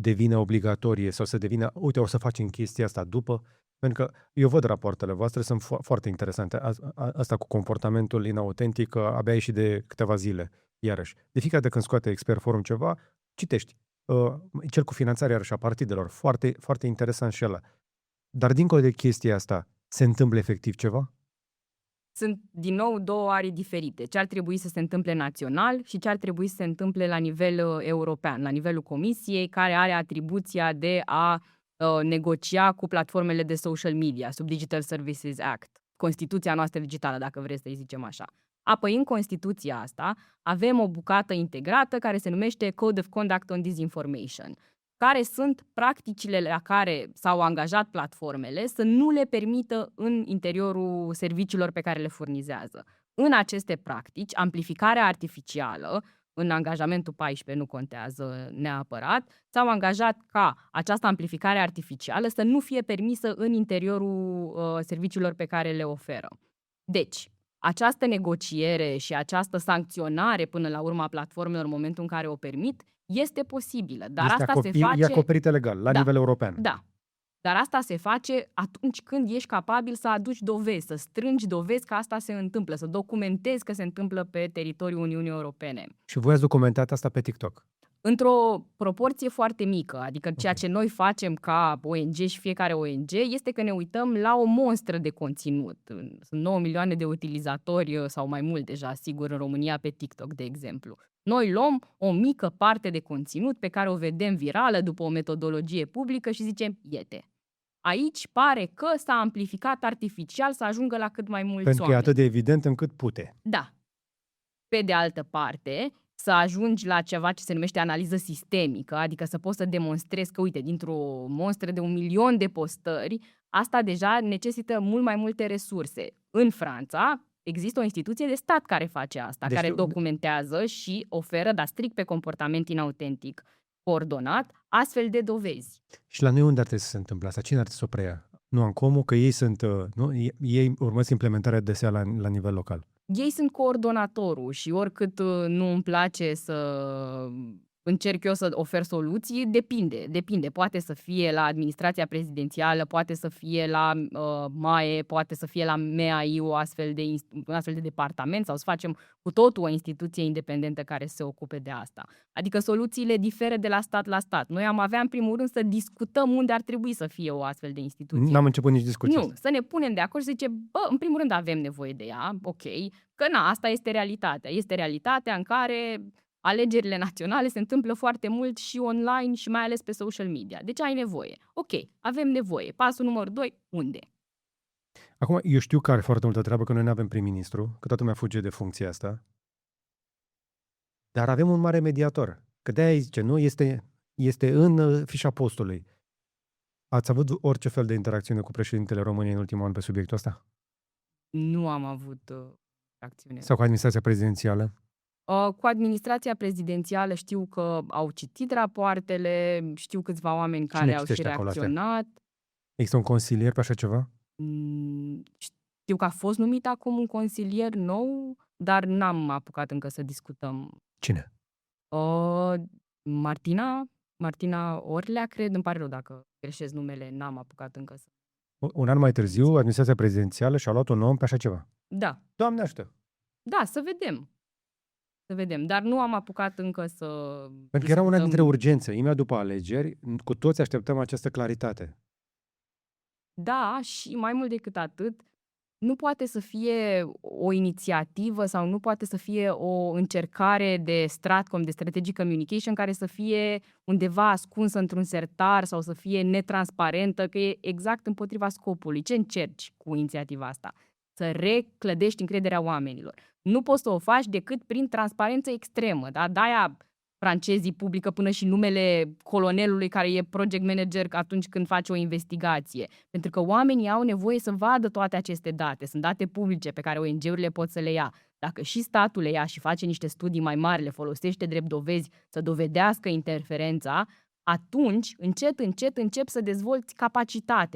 devină obligatorie sau să devină, uite, o să facem chestia asta după? Pentru că eu văd rapoartele voastre, sunt foarte interesante. Asta cu comportamentul inautentic abia a ieșit de câteva zile, iarăși. De fiecare dată când scoate Expert Forum ceva, citești. Cel cu finanțarea iarăși a partidelor, foarte, foarte interesant și ăla. Dar dincolo de chestia asta, se întâmplă efectiv ceva? Sunt, din nou, două arii diferite. Ce ar trebui să se întâmple național și ce ar trebui să se întâmple la nivel european, la nivelul Comisiei, care are atribuția de a negocia cu platformele de social media, sub Digital Services Act, Constituția noastră digitală, dacă vreți să-i zicem așa. Apoi, în Constituția asta, avem o bucată integrată care se numește Code of Conduct on Disinformation, care sunt practicile la care s-au angajat platformele să nu le permită în interiorul serviciilor pe care le furnizează. În aceste practici, amplificarea artificială, în angajamentul 14 nu contează neapărat, s-au angajat ca această amplificare artificială să nu fie permisă în interiorul serviciilor pe care le oferă. Deci, această negociere și această sancționare până la urmă a platformelor în momentul în care o permit este posibilă, dar Este asta se face... E acoperită legal, la nivel european. Da, dar asta se face atunci când ești capabil să aduci dovezi, să strângi dovezi că asta se întâmplă, să documentezi că se întâmplă pe teritoriul Uniunii Europene. Și voi ați documentat asta pe TikTok? Într-o proporție foarte mică, adică ceea ce noi facem ca ONG și fiecare ONG este că ne uităm la o monstră de conținut. Sunt 9 milioane de utilizatori sau mai mult deja, sigur, în România pe TikTok, de exemplu. Noi luăm o mică parte de conținut pe care o vedem virală după o metodologie publică și zicem, iete. Aici pare că s-a amplificat artificial să ajungă la cât mai mulți Pentru că oameni. e atât de evident încât pute. Da. Pe de altă parte, să ajungi la ceva ce se numește analiză sistemică, adică să poți să demonstrezi că, uite, dintr-o monstră de 1 milion de postări, asta deja necesită mult mai multe resurse. În Franța există o instituție de stat care face asta, Deci care documentează și oferă, dar strict pe comportament inautentic, coordonat, astfel de dovezi. Și la noi unde ar trebui să se întâmple asta? Cine ar trebui să o preia? Nu ANCOM-ul, că ei sunt, ei urmăresc implementarea DSA la nivel local. Ei sunt coordonatorul și oricât nu îmi place să încerc eu să ofer soluții, depinde. Poate să fie la administrația prezidențială, poate să fie la MAE, poate să fie la MEAI un astfel de departament sau să facem cu totul o instituție independentă care să se ocupe de asta. Adică soluțiile diferă de la stat la stat. Noi am avea în primul rând să discutăm unde ar trebui să fie o astfel de instituție. N-am început nici discuția Nu, asta. să ne punem de acord și să zicem, în primul rând avem nevoie de ea, ok, că asta este realitatea. Este realitatea în care alegerile naționale se întâmplă foarte mult și online și mai ales pe social media. Deci ai nevoie. Ok, avem nevoie. Pasul numărul 2, unde? Acum, eu știu că are foarte multă treabă, că noi nu avem prim-ministru, că toată lumea fuge de funcția asta. Dar avem un mare mediator. Că de-aia zice, nu? Este în fișa postului. Ați avut orice fel de interacțiune cu președintele României în ultimul an pe subiectul ăsta? Nu am avut acțiune. Sau cu administrația prezidențială? Cu administrația prezidențială știu că au citit rapoartele, știu câțiva oameni Cine care au și citește acolo astea? reacționat. Există un consilier pe așa ceva? Știu că a fost numit acum un consilier nou, dar n-am apucat încă să discutăm. Cine? Martina Orlea, cred, îmi pare rău dacă greșesc numele, n-am apucat încă să... Un an mai târziu, administrația prezidențială și-a luat un om pe așa ceva. Da, Doamne ajută! da, să vedem. Să vedem, dar nu am apucat încă să... Pentru că era una dintre urgențe. Imediat după alegeri, cu toți așteptăm această claritate. Da, și mai mult decât atât, nu poate să fie o inițiativă sau nu poate să fie o încercare de Stratcom, de Strategic Communication, care să fie undeva ascunsă într-un sertar sau să fie netransparentă, că e exact împotriva scopului. Ce încerci cu inițiativa asta? Să reclădești încrederea oamenilor. Nu poți să o faci decât prin transparență extremă. Da? De-aia francezii publică până și numele colonelului care e project manager atunci când face o investigație. Pentru că oamenii au nevoie să vadă toate aceste date. Sunt date publice pe care ONG-urile pot să le ia. Dacă și statul le ia și face niște studii mai mari, le folosește drept dovezi să dovedească interferența, atunci, încet încep să dezvolți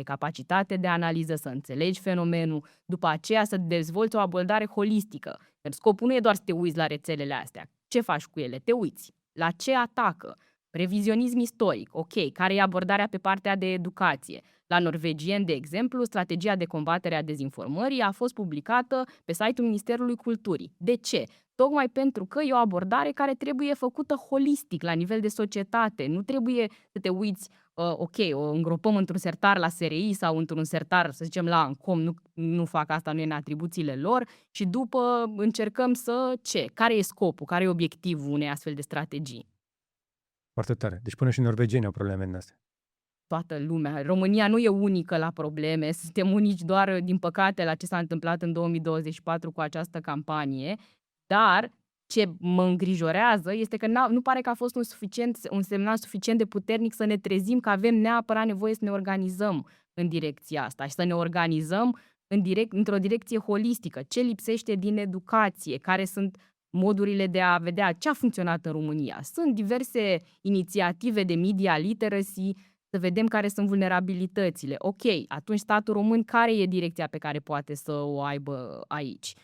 capacitate de analiză, să înțelegi fenomenul, după aceea să dezvolți o abordare holistică. Iar scopul nu e doar să te uiți la rețelele astea. Ce faci cu ele? Te uiți. La ce atacă? Revizionism istoric. Ok, care e abordarea pe partea de educație? La norvegieni, de exemplu, strategia de combatere a dezinformării a fost publicată pe site-ul Ministerului Culturii. De ce? Tocmai pentru că e o abordare care trebuie făcută holistic, la nivel de societate. Nu trebuie să te uiți, o îngropăm într-un sertar la SRI sau într-un sertar, să zicem, la ANCOM, nu fac asta, nu e în atribuțiile lor, și după încercăm să ce? Care e scopul? Care e obiectivul unei astfel de strategii? Foarte tare. Deci până și norvegieni au probleme în astea. Toată lumea. România nu e unică la probleme, suntem unici doar, din păcate, la ce s-a întâmplat în 2024 cu această campanie, dar ce mă îngrijorează este că nu pare că a fost un semnal suficient de puternic să ne trezim că avem neapărat nevoie să ne organizăm în direcția asta și să ne organizăm într-o direcție holistică. Ce lipsește din educație? Care sunt modurile de a vedea ce a funcționat în România? Sunt diverse inițiative de media literacy, să vedem care sunt vulnerabilitățile. Ok, atunci statul român care e direcția pe care poate să o aibă aici?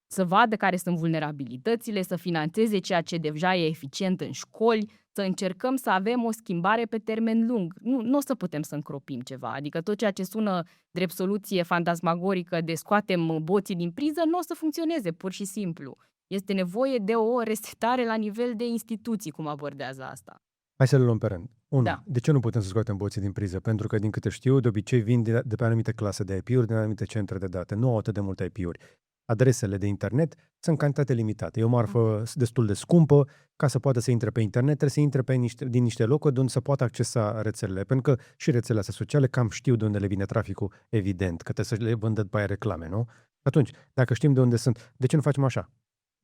Să vadă care sunt vulnerabilitățile, să finanțeze ceea ce deja e eficient în școli, să încercăm să avem o schimbare pe termen lung. Nu o să putem să încropim ceva. Adică tot ceea ce sună drept soluție fantasmagorică de scoatem boții din priză, nu o să funcționeze, pur și simplu. Este nevoie de o resetare la nivel de instituții, cum abordează asta. Hai să le luăm pe rând. 1. Da. De ce nu putem să scoatem boții din priză? Pentru că, din câte știu, de obicei vin de pe anumite clase de IP-uri, de anumite centre de date. Nu au atât de multe IP-uri. Adresele de internet sunt în cantitate limitată. E o marfă destul de scumpă. Ca să poată să intre pe internet, trebuie să intre din niște locuri de unde să poată accesa rețelele. Pentru că și rețelele astea sociale cam știu de unde le vine traficul, evident, că trebuie să le vândă după aia reclame, nu? Atunci, dacă știm de unde sunt, de ce nu facem așa?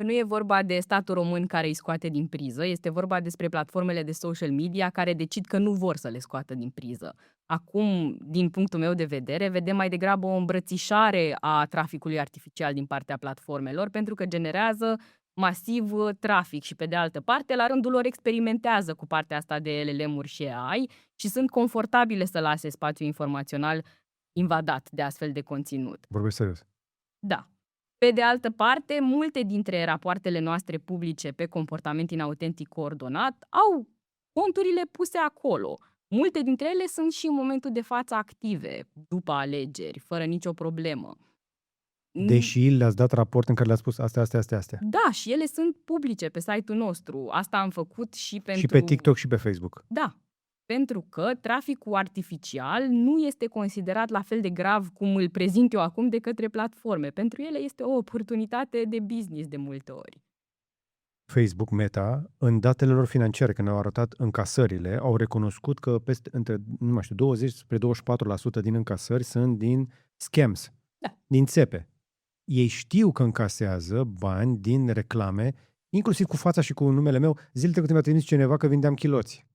Nu e vorba de statul român care îi scoate din priză, este vorba despre platformele de social media care decid că nu vor să le scoată din priză. Acum, din punctul meu de vedere, vedem mai degrabă o îmbrățișare a traficului artificial din partea platformelor, pentru că generează masiv trafic și, pe de altă parte, la rândul lor experimentează cu partea asta de LLM-uri și AI și sunt confortabile să lase spațiul informațional invadat de astfel de conținut. Vorbești serios? Da. Pe de altă parte, multe dintre rapoartele noastre publice pe comportament inautentic coordonat au conturile puse acolo. Multe dintre ele sunt și în momentul de față active, după alegeri, fără nicio problemă. Deși le-ați dat raport în care le-ați spus astea. Da, și ele sunt publice pe site-ul nostru. Asta am făcut și pentru... Și pe TikTok și pe Facebook. Da, pentru că traficul artificial nu este considerat la fel de grav cum îl prezint eu acum de către platforme. Pentru ele este o oportunitate de business de multe ori. Facebook, Meta, în datele lor financiare, când au arătat încasările, au recunoscut că între 20 spre 24% din încasări sunt din scams, din țepe. Ei știu că încasează bani din reclame, inclusiv cu fața și cu numele meu. Zilele trecute mi-a trimis cineva că vindeam chiloți.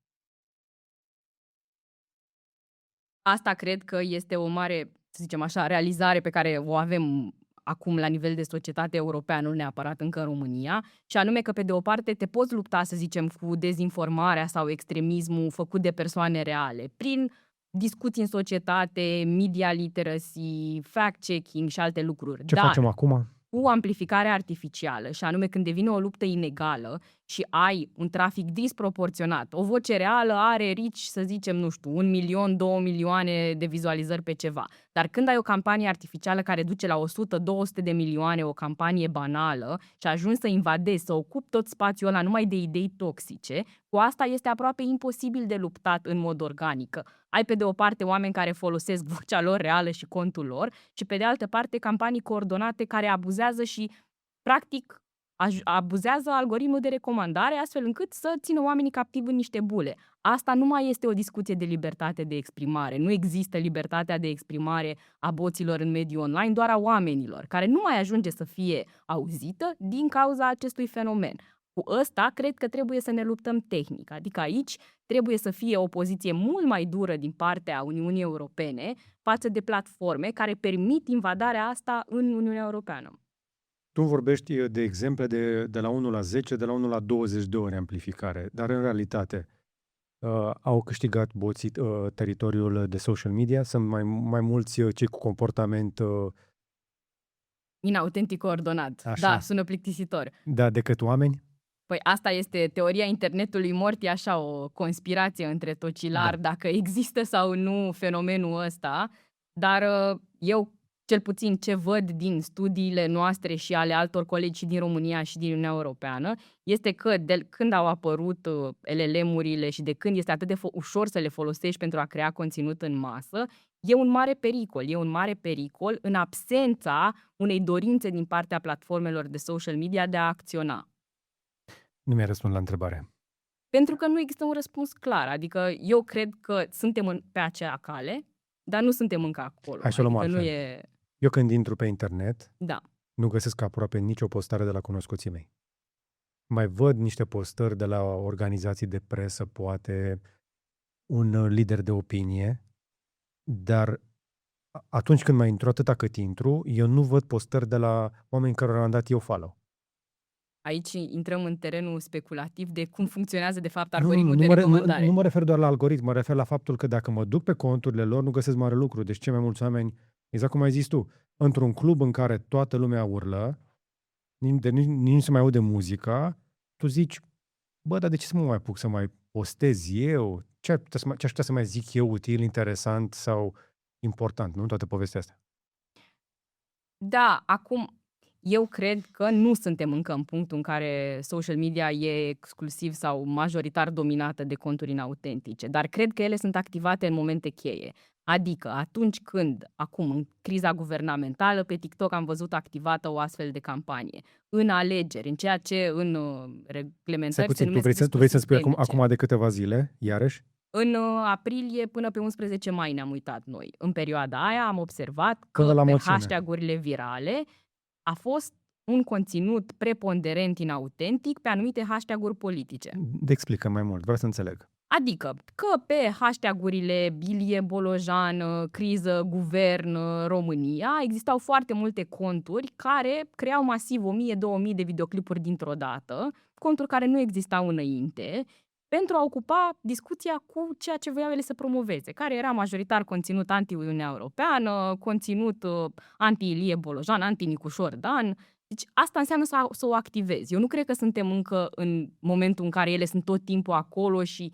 Asta cred că este o mare, să zicem așa, realizare pe care o avem acum la nivel de societate europeană, nu neapărat încă în România, și anume că pe de o parte te poți lupta, să zicem, cu dezinformarea sau extremismul făcut de persoane reale, prin discuții în societate, media literacy, fact-checking și alte lucruri. Ce facem acum? Cu amplificare artificială, și anume când devine o luptă inegală și ai un trafic disproporționat. O voce reală are rici, să zicem, nu știu, 1 milion, 2 milioane de vizualizări pe ceva. Dar când ai o campanie artificială care duce la 100-200 de milioane, o campanie banală, și ajungi să invadezi, să ocupi tot spațiul ăla numai de idei toxice, cu asta este aproape imposibil de luptat în mod organic. Ai pe de o parte oameni care folosesc vocea lor reală și contul lor și pe de altă parte campanii coordonate care abuzează și practic abuzează algoritmul de recomandare astfel încât să țină oamenii captivi în niște bule. Asta nu mai este o discuție de libertate de exprimare. Nu există libertatea de exprimare a boților în mediul online, doar a oamenilor, care nu mai ajunge să fie auzită din cauza acestui fenomen. Cu ăsta cred că trebuie să ne luptăm tehnic, adică aici trebuie să fie o poziție mult mai dură din partea Uniunii Europene față de platforme care permit invadarea asta în Uniunea Europeană. Tu vorbești de exemple de la 1 la 10, de la 1 la 20 de ori amplificare, dar în realitate au câștigat boții teritoriul de social media? Sunt mai mulți cei cu comportament inautentic coordonat. Așa. Da, sună plictisitor. Da, decât oameni? Păi asta este teoria internetului mort, e așa o conspirație între tocilari, dacă există sau nu fenomenul ăsta, dar eu cel puțin ce văd din studiile noastre și ale altor colegi din România și din Uniunea Europeană, este că de când au apărut LLM-urile și de când este atât de ușor să le folosești pentru a crea conținut în masă, e un mare pericol. E un mare pericol în absența unei dorințe din partea platformelor de social media de a acționa. Nu mi-ai răspuns la întrebare. Pentru că nu există un răspuns clar. Adică eu cred că suntem pe acea cale, dar nu suntem încă acolo. Hai să o luăm adică altfel. nu e... Eu când intru pe internet, Da. nu găsesc aproape nicio postare de la cunoscuții mei. Mai văd niște postări de la organizații de presă, poate un lider de opinie, dar atunci când mai intru, atâta cât intru, eu nu văd postări de la oameni care am dat eu follow. Aici intrăm în terenul speculativ de cum funcționează de fapt algoritmul de recomandare. Nu mă refer doar la algoritm, mă refer la faptul că dacă mă duc pe conturile lor, nu găsesc mare lucru. Deci cei mai mulți oameni, exact cum ai zis tu, într-un club în care toată lumea urlă, nici nu se mai aude muzica, tu zici, bă, dar de ce să mă mai apuc să mai postez eu? Ce aș putea să mai zic eu util, interesant sau important, nu? Toată povestea asta. Da, acum eu cred că nu suntem încă în punctul în care social media e exclusiv sau majoritar dominată de conturi inautentice, dar cred că ele sunt activate în momente cheie. Adică atunci când, acum, în criza guvernamentală, pe TikTok am văzut activată o astfel de campanie. În alegeri, în ceea ce în reglementări se numesc tu vrei să spui acum de câteva zile, iarăși? În aprilie până pe 11 mai ne-am uitat noi. În perioada aia am observat că pe hashtag-urile virale a fost un conținut preponderent inautentic pe anumite hashtag-uri politice. Explică mai mult, vreau să înțeleg. Adică că pe hashtag-urile Ilie Bolojan, criză, guvern, România, existau foarte multe conturi care creau masiv 1000-2000 de videoclipuri dintr-o dată, conturi care nu existau înainte, pentru a ocupa discuția cu ceea ce voiau ele să promoveze, care era majoritar conținut anti-Uniunea Europeană, conținut anti-Ilie Bolojan, anti-Nicușor Dan. Deci asta înseamnă să o activezi. Eu nu cred că suntem încă în momentul în care ele sunt tot timpul acolo și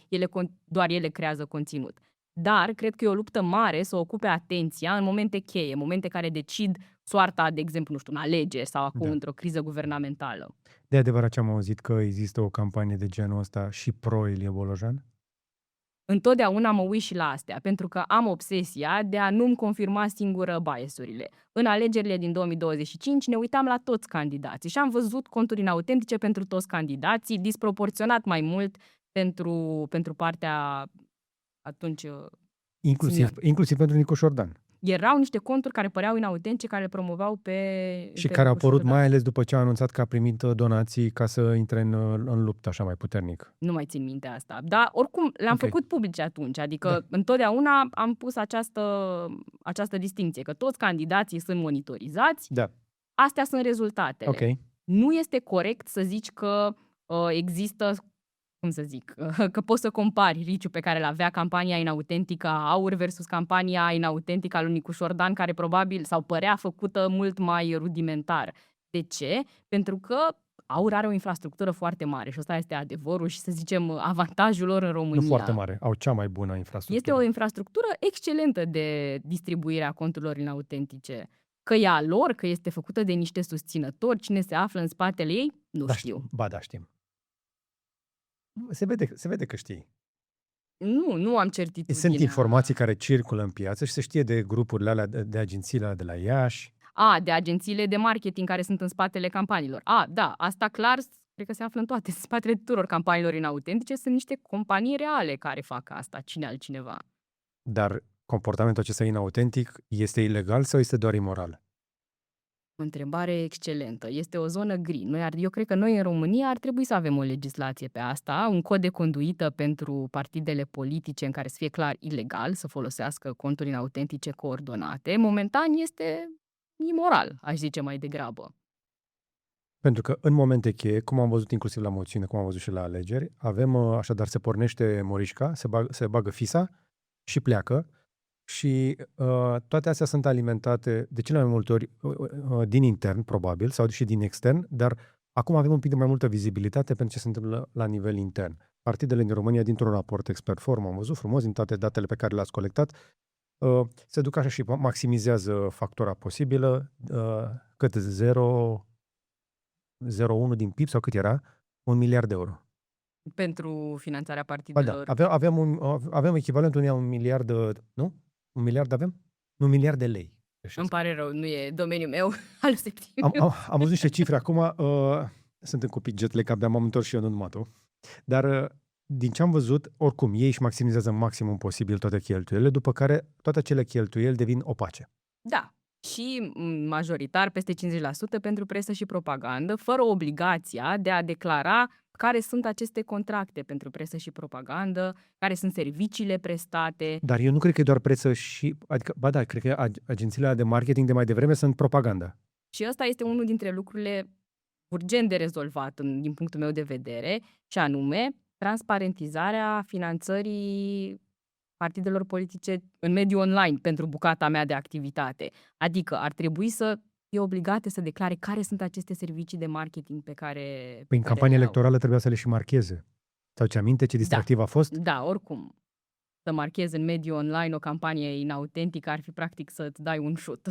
doar ele creează conținut. Dar cred că e o luptă mare să ocupe atenția în momente cheie, momente care decid soarta, de exemplu, nu știu, în alegeri sau acum într-o criză guvernamentală. De adevărat ce am auzit că există o campanie de genul ăsta și pro-Ilie Bolojan? Întotdeauna mă uit și la astea, pentru că am obsesia de a nu-mi confirma singură biasurile. În alegerile din 2025 ne uitam la toți candidații și am văzut conturi inautentice pentru toți candidații, disproporționat mai mult pentru partea atunci Inclusiv pentru Nicușor Dan. Erau niște conturi care păreau inautentice, care le promovau pe Și care au apărut mai ales după ce a anunțat că a primit donații ca să intre în luptă așa mai puternic. Nu mai țin minte asta. Dar oricum le-am făcut publice atunci. Adică întotdeauna am pus această distinție, că toți candidații sunt monitorizați. Da. Astea sunt rezultatele. Okay. Nu este corect să zici că există, cum să zic, că poți să compari riciul pe care l-avea campania inautentică a AUR versus campania inautentică a lui Nicușor Dan, care probabil sau părea făcută mult mai rudimentar. De ce? Pentru că AUR are o infrastructură foarte mare și ăsta este adevărul și, să zicem, avantajul lor în România. Nu foarte mare, au cea mai bună infrastructură. Este o infrastructură excelentă de distribuire a conturilor inautentice. Că e a lor, că este făcută de niște susținători, cine se află în spatele ei, nu știu. Ba da, știm. Se vede că știi. Nu am certitudinea. Sunt informații care circulă în piață și se știe de grupurile alea, de agențiile alea de la Iași. De agențiile de marketing care sunt în spatele campaniilor. Da, asta clar, cred că se află în toate. În spatele tuturor campaniilor inautentice sunt niște companii reale care fac asta, cine altcineva. Dar comportamentul acesta inautentic este ilegal sau este doar imoral? O întrebare excelentă. Este o zonă gri. Eu cred că noi în România ar trebui să avem o legislație pe asta, un cod de conduită pentru partidele politice în care să fie clar ilegal să folosească conturi inautentice coordonate. Momentan este imoral, aș zice mai degrabă. Pentru că în momente cheie, cum am văzut inclusiv la moțiune, cum am văzut și la alegeri, avem așadar se pornește morișca, se bagă fisa și pleacă. Și toate astea sunt alimentate de cele mai multe ori din intern, probabil, sau și din extern, dar acum avem un pic de mai multă vizibilitate pentru ce se întâmplă la nivel intern. Partidele din România, dintr-un raport expert forum, am văzut frumos din toate datele pe care le-ați colectat, se duc așa și maximizează factura posibilă, cât 0,01 din PIB sau cât era? 1 miliard de euro. Pentru finanțarea partidelor. Da, avem echivalentul unui 1 miliard, nu? 1 miliard avem? 1 miliard de lei. Îmi pare rău, nu e domeniul meu al septimiu. Am văzut niște cifre acum, sunt în copii jet lag, abia m-am întors și eu, nu numai tu. Dar din ce am văzut, oricum, ei își maximizează maximum posibil toate cheltuielile, după care toate acele cheltuieli devin opace. Da. Și majoritar, peste 50% pentru presă și propagandă, fără obligația de a declara care sunt aceste contracte pentru presă și propagandă, care sunt serviciile prestate. Dar eu nu cred că e doar presă și... Adică, ba da, cred că agențiile de marketing de mai devreme sunt propaganda. Și ăsta este unul dintre lucrurile urgent de rezolvat din punctul meu de vedere, și anume transparentizarea finanțării partidelor politice în mediul online pentru bucata mea de activitate. Adică ar trebui să fie obligate să declare care sunt aceste servicii de marketing pe care... Păi în campania electorală trebuia să le și marcheze. Sau ce aminte ce distractiv a fost? Da, oricum. Să marchezi în mediul online o campanie inautentică ar fi practic să-ți dai un șut.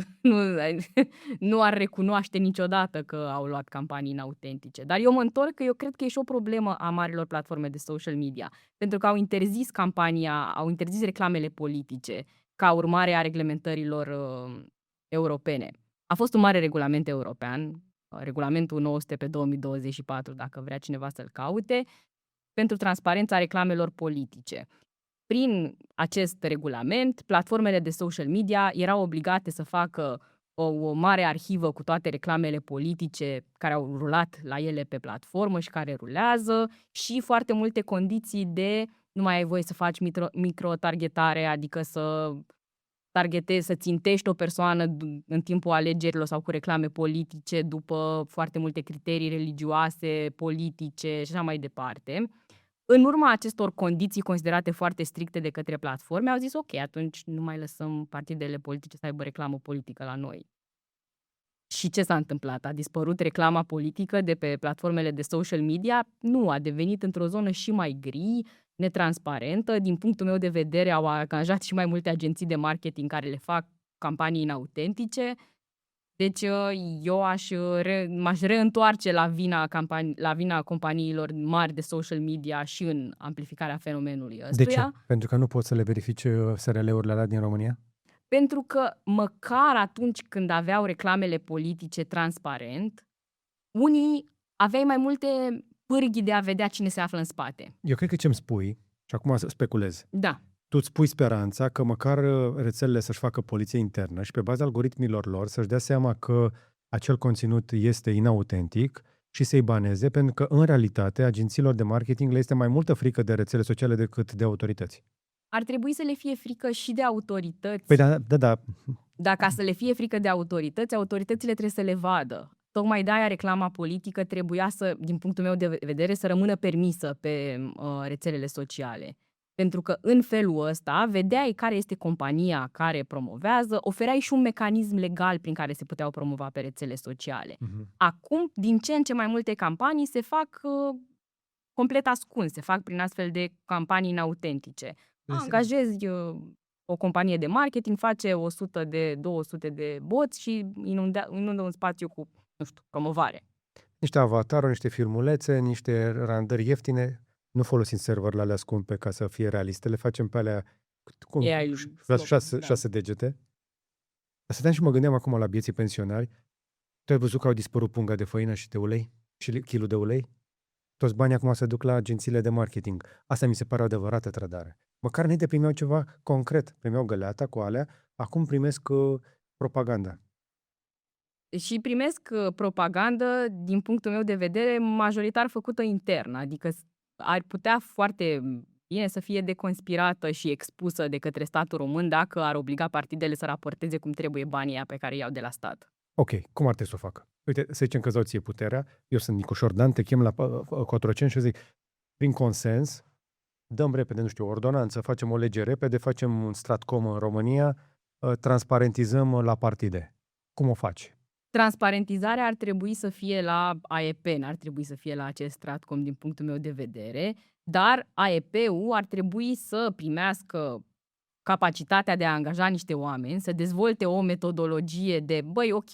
Nu ar recunoaște niciodată că au luat campanii inautentice. Dar eu mă întorc că eu cred că e și o problemă a marilor platforme de social media. Pentru că au interzis au interzis reclamele politice ca urmare a reglementărilor europene. A fost un mare regulament european, regulamentul 900 pe 2024, dacă vrea cineva să-l caute, pentru transparența reclamelor politice. Prin acest regulament, platformele de social media erau obligate să facă o mare arhivă cu toate reclamele politice care au rulat la ele pe platformă și care rulează și foarte multe condiții de nu mai ai voie să faci micro-targetare, adică să țintești o persoană în timpul alegerilor sau cu reclame politice după foarte multe criterii religioase, politice și așa mai departe. În urma acestor condiții considerate foarte stricte de către platforme, au zis ok, atunci nu mai lăsăm partidele politice să aibă reclamă politică la noi. Și ce s-a întâmplat? A dispărut reclama politică de pe platformele de social media? Nu, a devenit într-o zonă și mai gri, netransparentă. Din punctul meu de vedere, au angajat și mai multe agenții de marketing care le fac campanii inautentice. Deci eu m-aș reîntoarce la vina companiilor mari de social media și în amplificarea fenomenului De ce? ăstuia. Pentru că nu poți să le verifice SRL-urile alea din România? Pentru că măcar atunci când aveau reclamele politice transparent, unii aveai mai multe pârghii de a vedea cine se află în spate. Eu cred că ce-mi spui, și acum să speculez, Da. tu îți pui speranța că măcar rețelele să-și facă poliție internă și pe baza algoritmilor lor să-și dea seama că acel conținut este inautentic și să-i baneze, pentru că în realitate agențiilor de marketing le este mai multă frică de rețele sociale decât de autorități. Ar trebui să le fie frică și de autorități. Păi da. Dar ca să le fie frică de autorități, autoritățile trebuie să le vadă. Tocmai de-aia reclama politică trebuia să, din punctul meu de vedere, să rămână permisă pe rețelele sociale. Pentru că în felul ăsta vedeai care este compania care promovează, ofereai și un mecanism legal prin care se puteau promova pe rețele sociale. Acum, din ce în ce mai multe campanii se fac complet ascunse, se fac prin astfel de campanii inautentice. Angajezi o companie de marketing, face 100 de 200 de boți și inundă un spațiu cu, nu știu, promovare. Niște avataruri, niște filmulețe, niște randări ieftine. Nu folosim serverele alea scumpe ca să fie realiste, le facem pe alea cu șase degete. Dar stăteam și mă gândeam acum la bieții pensionari. Tu ai văzut că au dispărut punga de făină și de ulei? Și kilul de ulei? Toți banii acum se duc la agențiile de marketing. Asta mi se pare o adevărată trădare. Măcar înainte primeau ceva concret. Primeau găleata cu alea, acum primesc propaganda. Și primesc propagandă, din punctul meu de vedere, majoritar făcută intern. Adică ar putea foarte bine să fie deconspirată și expusă de către statul român dacă ar obliga partidele să raporteze cum trebuie banii pe care îi iau de la stat. Ok, cum ar trebui să o facă? Uite, să zicem că îți dau ție puterea, eu sunt Nicușor Dan, te chem la Cotroceni și zic, prin consens, dăm repede, nu știu, o ordonanță, facem o lege repede, facem un stratcom în România, transparentizăm la partide. Cum o faci? Transparentizarea ar trebui să fie la AEP, n-ar trebui să fie la acest stratcom din punctul meu de vedere, dar AEP-ul ar trebui să primească capacitatea de a angaja niște oameni, să dezvolte o metodologie de, băi, ok,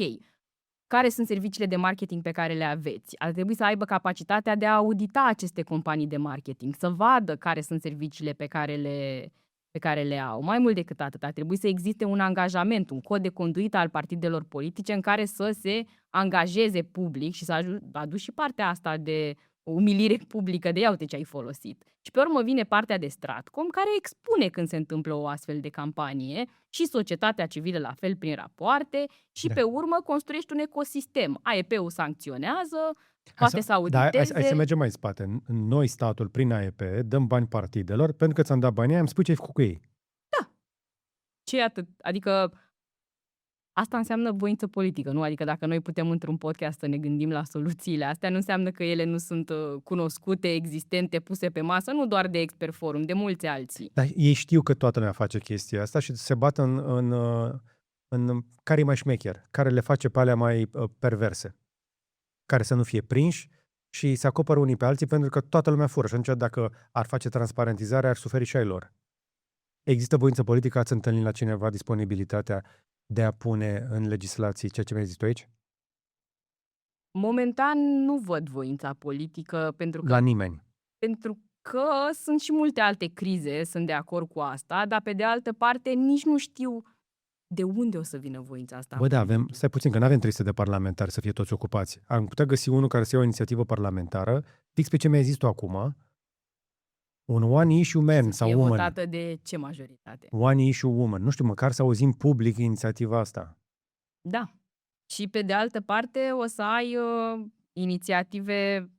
care sunt serviciile de marketing pe care le aveți? Ar trebui să aibă capacitatea de a audita aceste companii de marketing, să vadă care sunt serviciile pe care le au. Mai mult decât atât, ar trebui să existe un angajament, un cod de conduită al partidelor politice în care să se angajeze public și să aduci și partea asta de umilire publică de ia uite ce ai folosit. Și pe urmă vine partea de stratcom care expune când se întâmplă o astfel de campanie și societatea civilă la fel prin rapoarte și pe urmă construiești un ecosistem. AEP-ul sancționează, poate să auditeze. Hai să mergem mai în spate. Noi, statul, prin AEP, dăm bani partidelor pentru că ți-am dat banii, îmi spui ce ai făcut cu ei. Da. Ce atât? Adică asta înseamnă voință politică, nu? Adică dacă noi putem într-un podcast să ne gândim la soluțiile astea, nu înseamnă că ele nu sunt cunoscute, existente, puse pe masă, nu doar de Expert Forum, de mulți alții. Dar ei știu că toată lumea face chestia asta și se bat în care e mai șmecher, care le face pe alea mai perverse, care să nu fie prinși și se acoperă unii pe alții pentru că toată lumea fură. Și atunci dacă ar face transparentizarea, ar suferi și ai lor. Există voință politică? Ați întâlnit la cineva disponibilitatea de a pune în legislații ceea ce mi-ai zis tu aici? Momentan nu văd voința politică pentru că... La nimeni. Pentru că sunt și multe alte crize, sunt de acord cu asta, dar pe de altă parte nici nu știu de unde o să vină voința asta. Bă, da, stai puțin, că nu avem 300 de parlamentari să fie toți ocupați. Am putea găsi unul care să ia o inițiativă parlamentară, fix pe ce mi-ai zis tu acum, un one issue man sau woman. Votată de ce majoritate? One issue woman. Nu știu, măcar să auzim public inițiativa asta. Da. Și pe de altă parte o să ai inițiative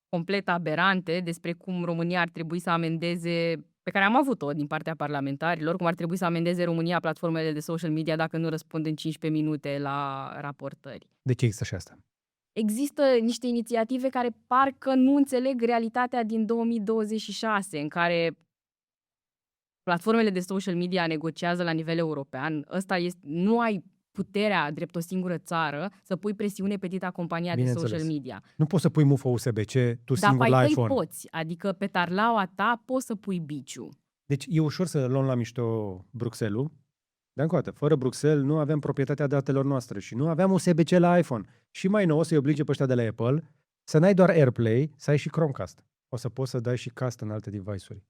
complet aberante despre cum România ar trebui să amendeze, pe care am avut-o din partea parlamentarilor, cum ar trebui să amendeze România platformele de social media dacă nu răspund în 15 minute la raportări. De ce există și asta? există niște inițiative care parcă nu înțeleg realitatea din 2026, în care platformele de social media negociază la nivel european. Nu ai puterea, drept o singură țară, să pui presiune pe dita compania de social Bineînțeles. media. Nu poți să pui mufă USB-C tu Dar singur pe la ai tăi iPhone. poți, adică pe tarlaua ta poți să pui biciu. Deci e ușor să luăm la mișto Bruxelles-ul, dar încă o dată, fără Bruxelles nu avem proprietatea datelor noastre și nu aveam USB-C la iPhone. Și mai nou o să-i oblige pe ăștia de la Apple să n-ai doar AirPlay, să ai și Chromecast. O să poți să dai și cast în alte device-uri.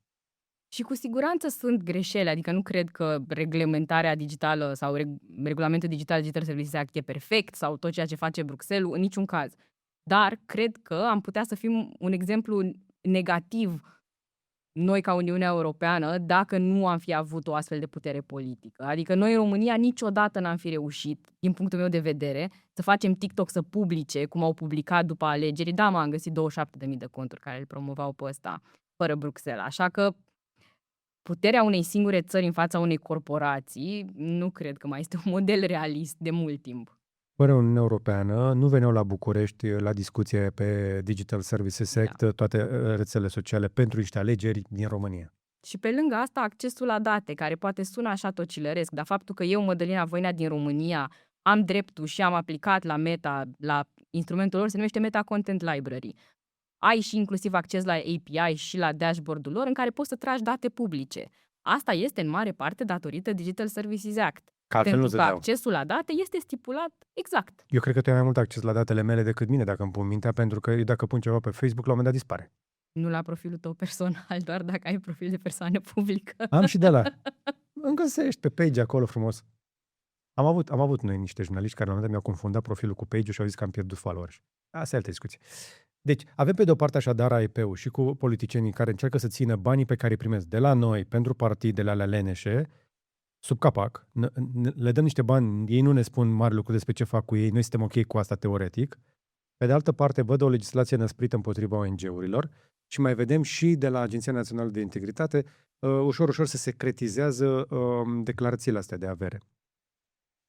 Și cu siguranță sunt greșeli, adică nu cred că reglementarea digitală sau regulamentul Digital Services Act e perfect sau tot ceea ce face Bruxelles, în niciun caz. Dar cred că am putea să fim un exemplu negativ noi ca Uniunea Europeană dacă nu am fi avut o astfel de putere politică. Adică noi în România niciodată n-am fi reușit, din punctul meu de vedere, să facem TikTok să publice, cum au publicat după alegeri. Da, am găsit 27.000 de conturi care îl promovau pe ăsta, fără Bruxelles. Așa că puterea unei singure țări în fața unei corporații nu cred că mai este un model realist de mult timp. Fără Uniunea Europeană nu veneau la București la discuție pe Digital Services Act toate rețelele sociale pentru niște alegeri din România. Și pe lângă asta, accesul la date, care poate suna așa tocilăresc, dar faptul că eu, Mădălina Voinea din România, am dreptul și am aplicat la Meta, la instrumentul lor, se numește Meta Content Library. Ai și inclusiv acces la API și la dashboard-ul lor în care poți să tragi date publice. Asta este în mare parte datorită Digital Services Act. Că altfel Pentru nu că dădeau. accesul la date este stipulat exact. Eu cred că tu ai mai mult acces la datele mele decât mine, dacă îmi pun mintea, pentru că eu dacă pun ceva pe Facebook, la un moment dat dispare. Nu la profilul tău personal, doar dacă ai profil de persoană publică. Am și de la. Îmi găsești pe page acolo frumos. Am avut noi niște jurnaliști care la un moment dat mi-au confundat profilul cu page-ul și au zis că am pierdut followers. Asta e altă discuție. Deci, avem pe de o parte așadar AIP-ul și cu politicienii care încearcă să țină banii pe care îi primesc de la noi pentru partidele alea leneșe, sub capac, le dăm niște bani, ei nu ne spun mari lucruri despre ce fac cu ei, noi suntem ok cu asta teoretic. Pe de altă parte, văd o legislație năsprită împotriva ONG-urilor și mai vedem și de la Agenția Națională de Integritate, ușor se secretizează declarațiile astea de avere.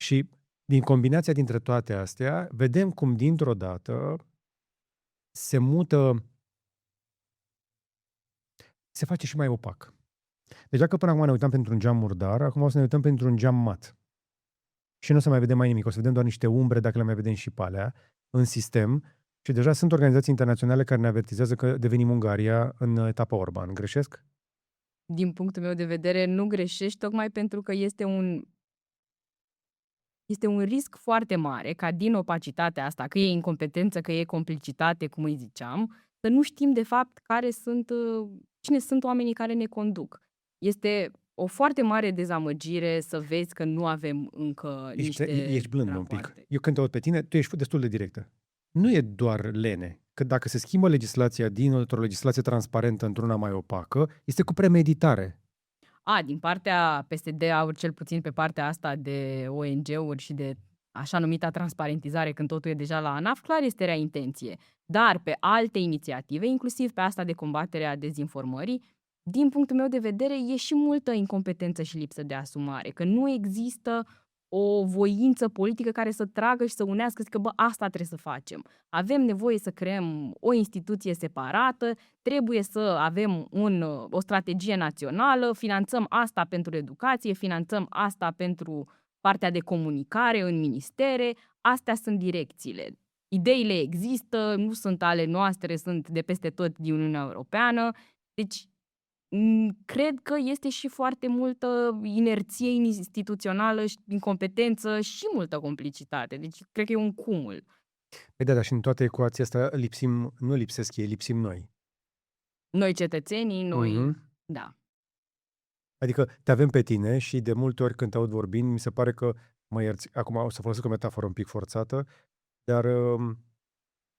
Și din combinația dintre toate astea, vedem cum dintr-o dată se mută, se face și mai opac. Deci dacă până acum ne uitam pentru un geam murdar, acum o să ne uităm pentru un geam mat. Și nu o să mai vedem mai nimic, o să vedem doar niște umbre, dacă le mai vedem și pe alea, în sistem. Și deja sunt organizații internaționale care ne avertizează că devenim Ungaria în etapa Orban. Greșesc? Din punctul meu de vedere, nu greșești, tocmai pentru că este un risc foarte mare ca din opacitatea asta, că e incompetență, că e complicitate, cum îi ziceam, să nu știm de fapt cine sunt oamenii care ne conduc. Este o foarte mare dezamăgire să vezi că nu avem încă niște Ești blând un rapoarte. pic. Eu când te aud pe tine, tu ești destul de directă. Nu e doar lene. Că dacă se schimbă legislația dintr-o legislație transparentă într-una mai opacă, este cu premeditare. Din partea PSD, cel puțin pe partea asta de ONG-uri și de așa numita transparentizare când totul e deja la ANAF, clar este rea intenție. Dar pe alte inițiative, inclusiv pe asta de combatere a dezinformării, din punctul meu de vedere, e și multă incompetență și lipsă de asumare, că nu există o voință politică care să tragă și să unească, zică, asta trebuie să facem. Avem nevoie să creăm o instituție separată, trebuie să avem o strategie națională, finanțăm asta pentru educație, finanțăm asta pentru partea de comunicare în ministere, astea sunt direcțiile. Ideile există, nu sunt ale noastre, sunt de peste tot din Uniunea Europeană, deci cred că este și foarte multă inerție instituțională, incompetență și multă complicitate. Deci cred că e un cumul. Păi da, dar și în toată ecuația asta nu lipsesc ei, lipsim noi. Noi cetățenii, noi... Da. Adică te avem pe tine și de multe ori când te aud vorbind, mi se pare că, mă ierți, acum o să folosesc o metaforă un pic forțată, dar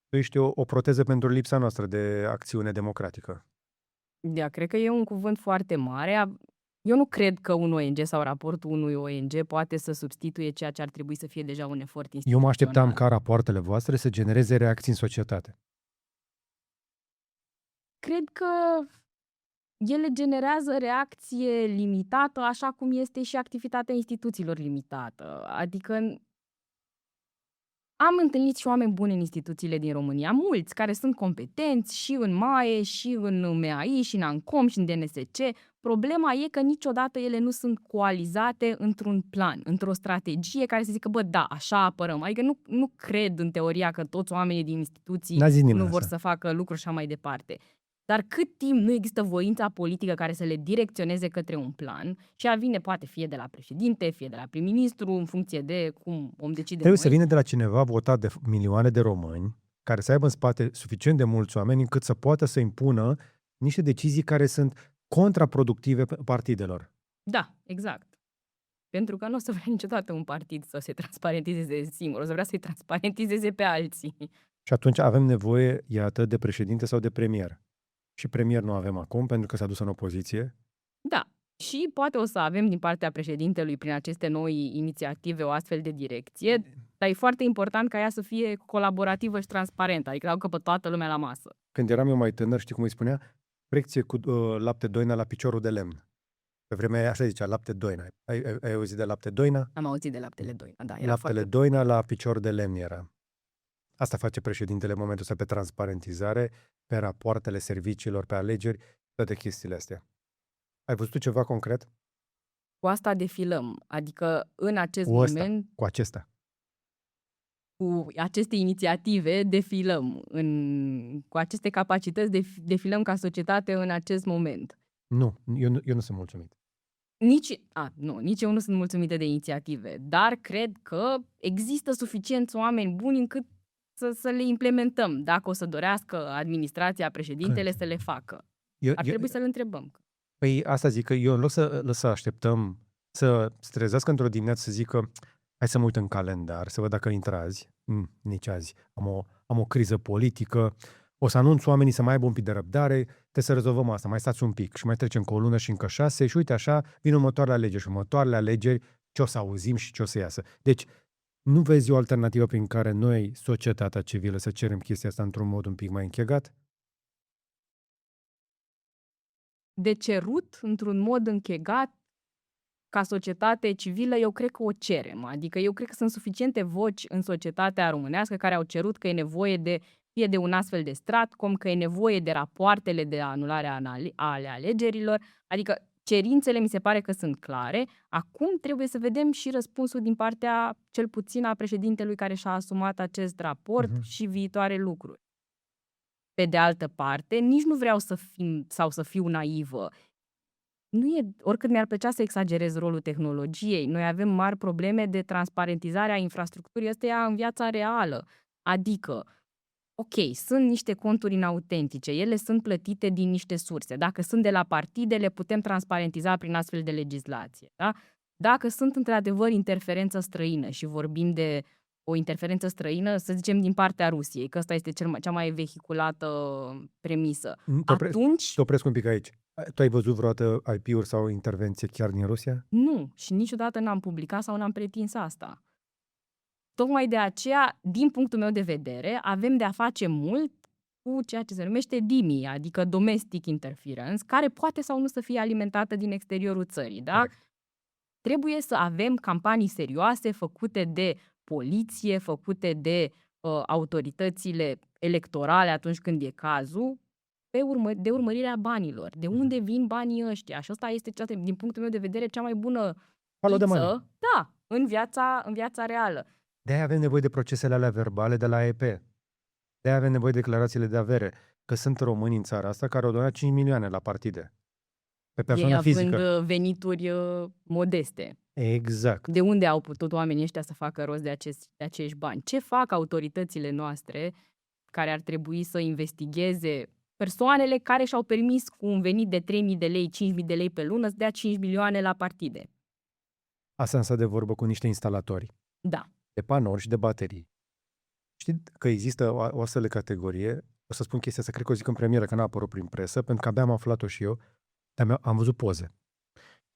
tu ești o proteză pentru lipsa noastră de acțiune democratică. Da, cred că e un cuvânt foarte mare. Eu nu cred că un ONG sau raportul unui ONG poate să substituie ceea ce ar trebui să fie deja un efort instituțional. Eu mă așteptam ca rapoartele voastre să genereze reacții în societate. Cred că ele generează reacție limitată, așa cum este și activitatea instituțiilor limitată. Adică Am întâlnit și oameni buni în instituțiile din România, mulți care sunt competenți și în MAE, și în MAI, și în ANCOM, și în DNSC. Problema e că niciodată ele nu sunt coalizate într-un plan, într-o strategie care să zică, bă, da, așa apărăm. Adică nu cred în teoria că toți oamenii din instituții N-a zis nu nimeni vor asta. să facă lucruri și așa mai departe. Dar cât timp nu există voința politică care să le direcționeze către un plan, și ea vine, poate fie de la președinte, fie de la prim-ministru, în funcție de cum om decide Trebuie să noi. vină de la cineva votat de milioane de români, care să aibă în spate suficient de mulți oameni încât să poată să impună niște decizii care sunt contraproductive partidelor. Da, exact. Pentru că nu o să vrea niciodată un partid să se transparentizeze singur, o să vrea să-i transparentizeze pe alții. Și atunci avem nevoie, iată, de președinte sau de premier. Și premier nu avem acum, pentru că s-a dus în opoziție. Da, și poate o să avem din partea președintelui prin aceste noi inițiative o astfel de direcție, dar e foarte important ca ea să fie colaborativă și transparentă, adică au pe toată lumea la masă. Când eram eu mai tânăr, știi cum îi spunea? Frecție cu lapte doina la piciorul de lemn. Pe vremea aia așa zicea, lapte doina. Ai auzit de lapte doina? Am auzit de laptele doina, da, era Laptele foarte... doina la picior de lemn era. Asta face președintele în momentul ăsta pe transparentizare, pe rapoartele serviciilor, pe alegeri, toate chestiile astea. Ai văzut ceva concret? Cu asta defilăm, adică în acest Cu ăsta, moment, cu acesta. cu aceste inițiative defilăm, cu aceste capacități defilăm ca societate în acest moment. Nu, eu nu sunt mulțumit. Nici eu nu sunt mulțumită de inițiative, dar cred că există suficienți oameni buni încât să le implementăm, dacă o să dorească administrația, președintele să le facă. Ar trebui să-l întrebăm. Păi asta zic, că eu în loc să așteptăm să se trezească într-o dimineață să zică hai să mă uit în calendar, să văd dacă intră azi. Nici azi. Am o criză politică, o să anunț oamenii să mai aibă un pic de răbdare, trebuie să rezolvăm asta, mai stați un pic și mai trecem cu o lună și încă 6 și uite așa vin următoarele alegeri și următoarele alegeri ce o să auzim și ce o să iasă. Deci nu vezi o alternativă prin care noi, societatea civilă, să cerem chestia asta într-un mod un pic mai închegat? De cerut, într-un mod închegat, ca societate civilă, eu cred că o cerem. Adică eu cred că sunt suficiente voci în societatea românească care au cerut că e nevoie fie de un astfel de stratcom, că e nevoie de rapoartele de anulare ale alegerilor. Adică cerințele mi se pare că sunt clare. Acum trebuie să vedem și răspunsul din partea, cel puțin, a președintelui care și-a asumat acest raport și viitoare lucruri. Pe de altă parte, nici nu vreau să fiu naivă. Oricât mi-ar plăcea să exagerez rolul tehnologiei, noi avem mari probleme de transparentizare a infrastructurii ăsteia în viața reală. Adică, ok, sunt niște conturi inautentice, ele sunt plătite din niște surse. Dacă sunt de la partide, le putem transparentiza prin astfel de legislație. Da? Dacă sunt într-adevăr interferență străină și vorbim de o interferență străină, să zicem din partea Rusiei, că ăsta este cea mai vehiculată premisă. Atunci... Te opresc un pic aici. Tu ai văzut vreodată IP-uri sau intervenție chiar din Rusia? Nu, și niciodată n-am publicat sau n-am pretins asta. Tocmai de aceea, din punctul meu de vedere, avem de a face mult cu ceea ce se numește DIMI, adică Domestic Interference, care poate sau nu să fie alimentată din exteriorul țării. Da? Trebuie să avem campanii serioase făcute de poliție, făcute de autoritățile electorale atunci când e cazul, de urmărirea banilor. De unde vin banii ăștia? Și asta este, din punctul meu de vedere, cea mai bună piță, da, în viața reală. De-aia avem nevoie de procesele alea verbale de la EP. De-aia avem nevoie de declarațiile de avere. Că sunt români în țara asta care au donat 5 milioane la partide. Pe persoană fizică. Având venituri modeste. Exact. De unde au putut oamenii ăștia să facă rost de acești bani? Ce fac autoritățile noastre care ar trebui să investigheze persoanele care și-au permis cu un venit de 3.000 de lei, 5.000 de lei pe lună să dea 5 milioane la partide? Asta însă de vorbă cu niște instalatori. Da. De panouri și de baterii. Știi că există o astfel de categorie, o să spun chestia asta, cred că o zic în premieră, că n-a apărut prin presă, pentru că abia am aflat-o și eu, dar am văzut poze.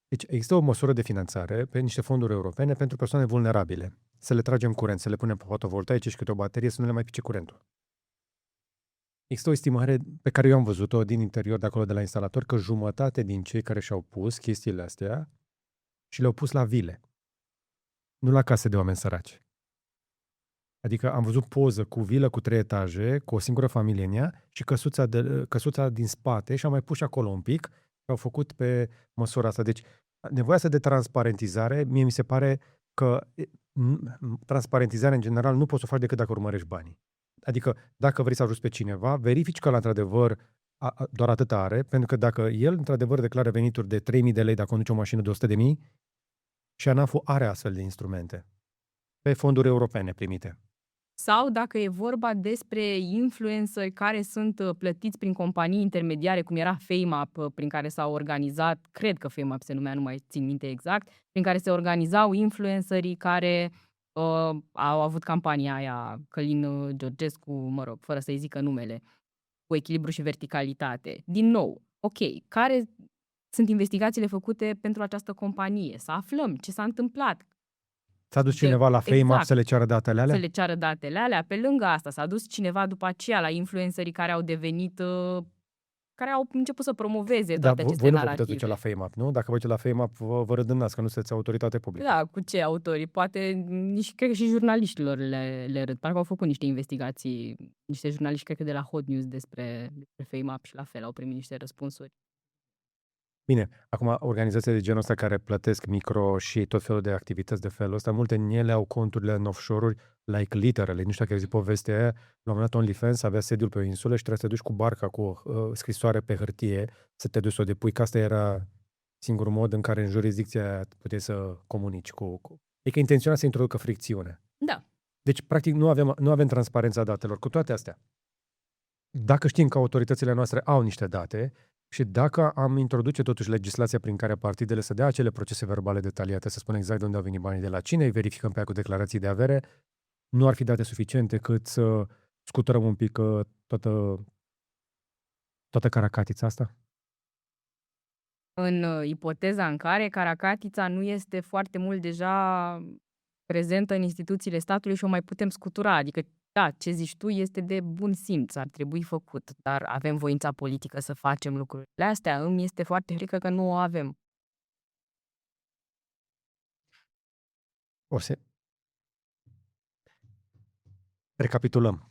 Deci există o măsură de finanțare pe niște fonduri europene pentru persoane vulnerabile. Să le tragem curent, să le punem pe fotovoltaice și câte o baterie să nu le mai pice curentul. Există o estimare pe care eu am văzut-o din interior de acolo de la instalator, că jumătate din cei care și-au pus chestiile astea și le-au pus la vile. Nu la case de oameni săraci. Adică am văzut poză cu vilă cu 3 etaje, cu o singură familie în ea și căsuța din spate și am mai pus și acolo un pic și au făcut pe măsura asta. Deci nevoia asta de transparentizare, mie mi se pare că transparentizarea în general nu poți să o faci decât dacă urmărești banii. Adică dacă vrei să ajuți pe cineva, verifici că la într-adevăr doar atât are, pentru că dacă el într-adevăr declară venituri de 3.000 de lei dacă conduce o mașină de 100.000 și ANAF-ul are astfel de instrumente pe fonduri europene primite. Sau dacă e vorba despre influenceri care sunt plătiți prin companii intermediare, cum era FameUp, prin care s-au organizat, cred că FameUp se numea, nu mai țin minte exact, prin care se organizau influencerii care au avut campania aia, Călin Georgescu, mă rog, fără să-i zică numele, cu echilibru și verticalitate. Din nou, ok, care sunt investigațiile făcute pentru această companie? Să aflăm ce s-a întâmplat. S-a dus cineva la FameUp exact, să le ceară datele alea? să le ceară datele alea. Pe lângă asta s-a dus cineva după aceea la influencerii care au devenit, care au început să promoveze Da, toate aceste voi nu vă narative. puteți duce la FameUp, nu? Dacă vă duceți la FameUp, vă râdânați că nu sunteți autoritate publică. Da, cu ce autorii? Poate nici, cred că și jurnaliștilor le râd. Parcă au făcut niște investigații, niște jurnaliști, cred că de la Hot News despre FameUp și la fel au primit niște răspunsuri. Bine, acum organizații de genul ăsta care plătesc micro și tot felul de activități de felul ăsta, multe din ele au conturile în offshore-uri, like literally, nu știu dacă ai zis povestea aia, la un moment dat OnlyFans avea sediul pe o insulă și trebuie să te duci cu barca cu o scrisoare pe hârtie, să te duci să o depui, că asta era singurul mod în care în jurisdicția aia puteai să comunici cu... Adică intenționa să introducă fricțiune. Da. Deci, practic, nu avem transparența datelor. Cu toate astea, dacă știm că autoritățile noastre au niște date și dacă am introduce totuși legislația prin care partidele să dea acele procese verbale detaliate, să spună exact de unde au venit banii de la cine, îi verificăm pe aia cu declarații de avere, nu ar fi date suficiente cât să scuturăm un pic toată caracatița asta? În ipoteza în care caracatița nu este foarte mult deja prezentă în instituțiile statului și o mai putem scutura. Adică, da, ce zici tu este de bun simț, ar trebui făcut, dar avem voința politică să facem lucrurile astea? Îmi este foarte frică că nu o avem. Recapitulăm.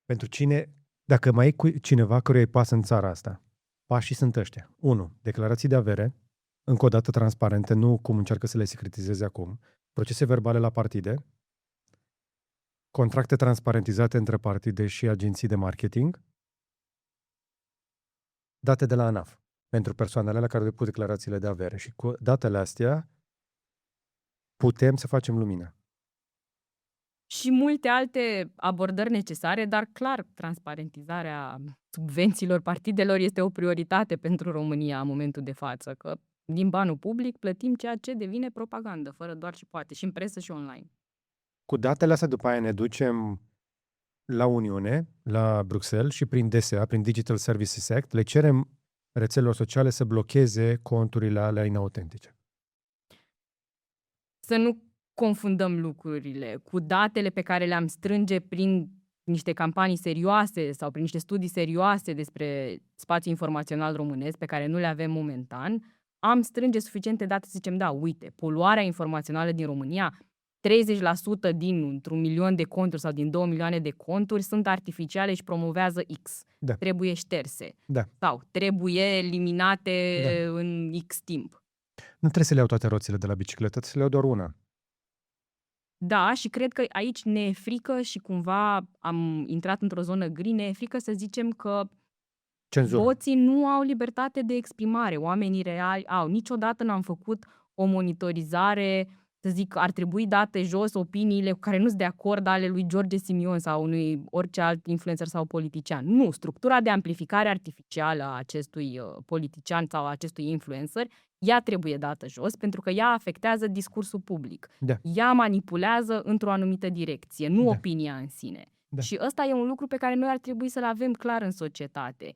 Pentru cine, dacă mai e cineva căruia îi pasă în țara asta, pașii sunt ăștia. 1. Declarații de avere, încă o dată transparente, nu cum încearcă să le secretizeze acum, procese verbale la partide, contracte transparentizate între partide și agenții de marketing, date de la ANAF pentru persoanele la care depus declarațiile de avere. Și cu datele astea putem să facem lumină. Și multe alte abordări necesare, dar clar, transparentizarea subvențiilor partidelor este o prioritate pentru România în momentul de față, că din banul public plătim ceea ce devine propagandă, fără doar și poate, și în presă și online. Cu datele astea după aia ne ducem la Uniune, la Bruxelles și prin DSA, prin Digital Services Act, le cerem rețelelor sociale să blocheze conturile alea inautentice. Să nu confundăm lucrurile cu datele pe care le-am strânge prin niște campanii serioase sau prin niște studii serioase despre spațiul informațional românesc pe care nu le avem momentan. Am strânge suficiente date să zicem, da, uite, poluarea informațională din România, 30% dintr-un milion de conturi sau din 2 milioane de conturi sunt artificiale și promovează X. Da. Trebuie șterse. Da. Sau trebuie eliminate în X timp. Nu trebuie să le iau toate roțile de la bicicletă, trebuie să le iau doar una. Da, și cred că aici ne e frică și cumva am intrat într-o zonă gri, ne e frică să zicem că Cenzură. voții nu au libertate de exprimare, oamenii reali au. Niciodată n-am făcut o monitorizare, să zic, ar trebui date jos opiniile cu care nu sunt de acord ale lui George Simion sau unui orice alt influencer sau politician. Nu, structura de amplificare artificială a acestui politician sau a acestui influencer, ea trebuie dată jos pentru că ea afectează discursul public. Da. Ea manipulează într-o anumită direcție, nu opinia în sine. Da. Și ăsta e un lucru pe care noi ar trebui să-l avem clar în societate.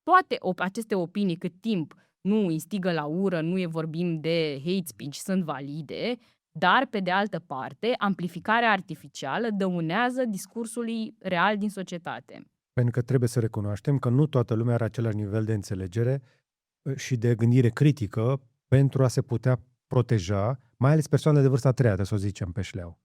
Toate aceste opinii, cât timp nu instigă la ură, nu vorbim de hate speech, sunt valide, dar, pe de altă parte, amplificarea artificială dăunează discursului real din societate. Pentru că trebuie să recunoaștem că nu toată lumea are același nivel de înțelegere și de gândire critică pentru a se putea proteja, mai ales persoanele de vârsta a treia, să o zicem pe șleau.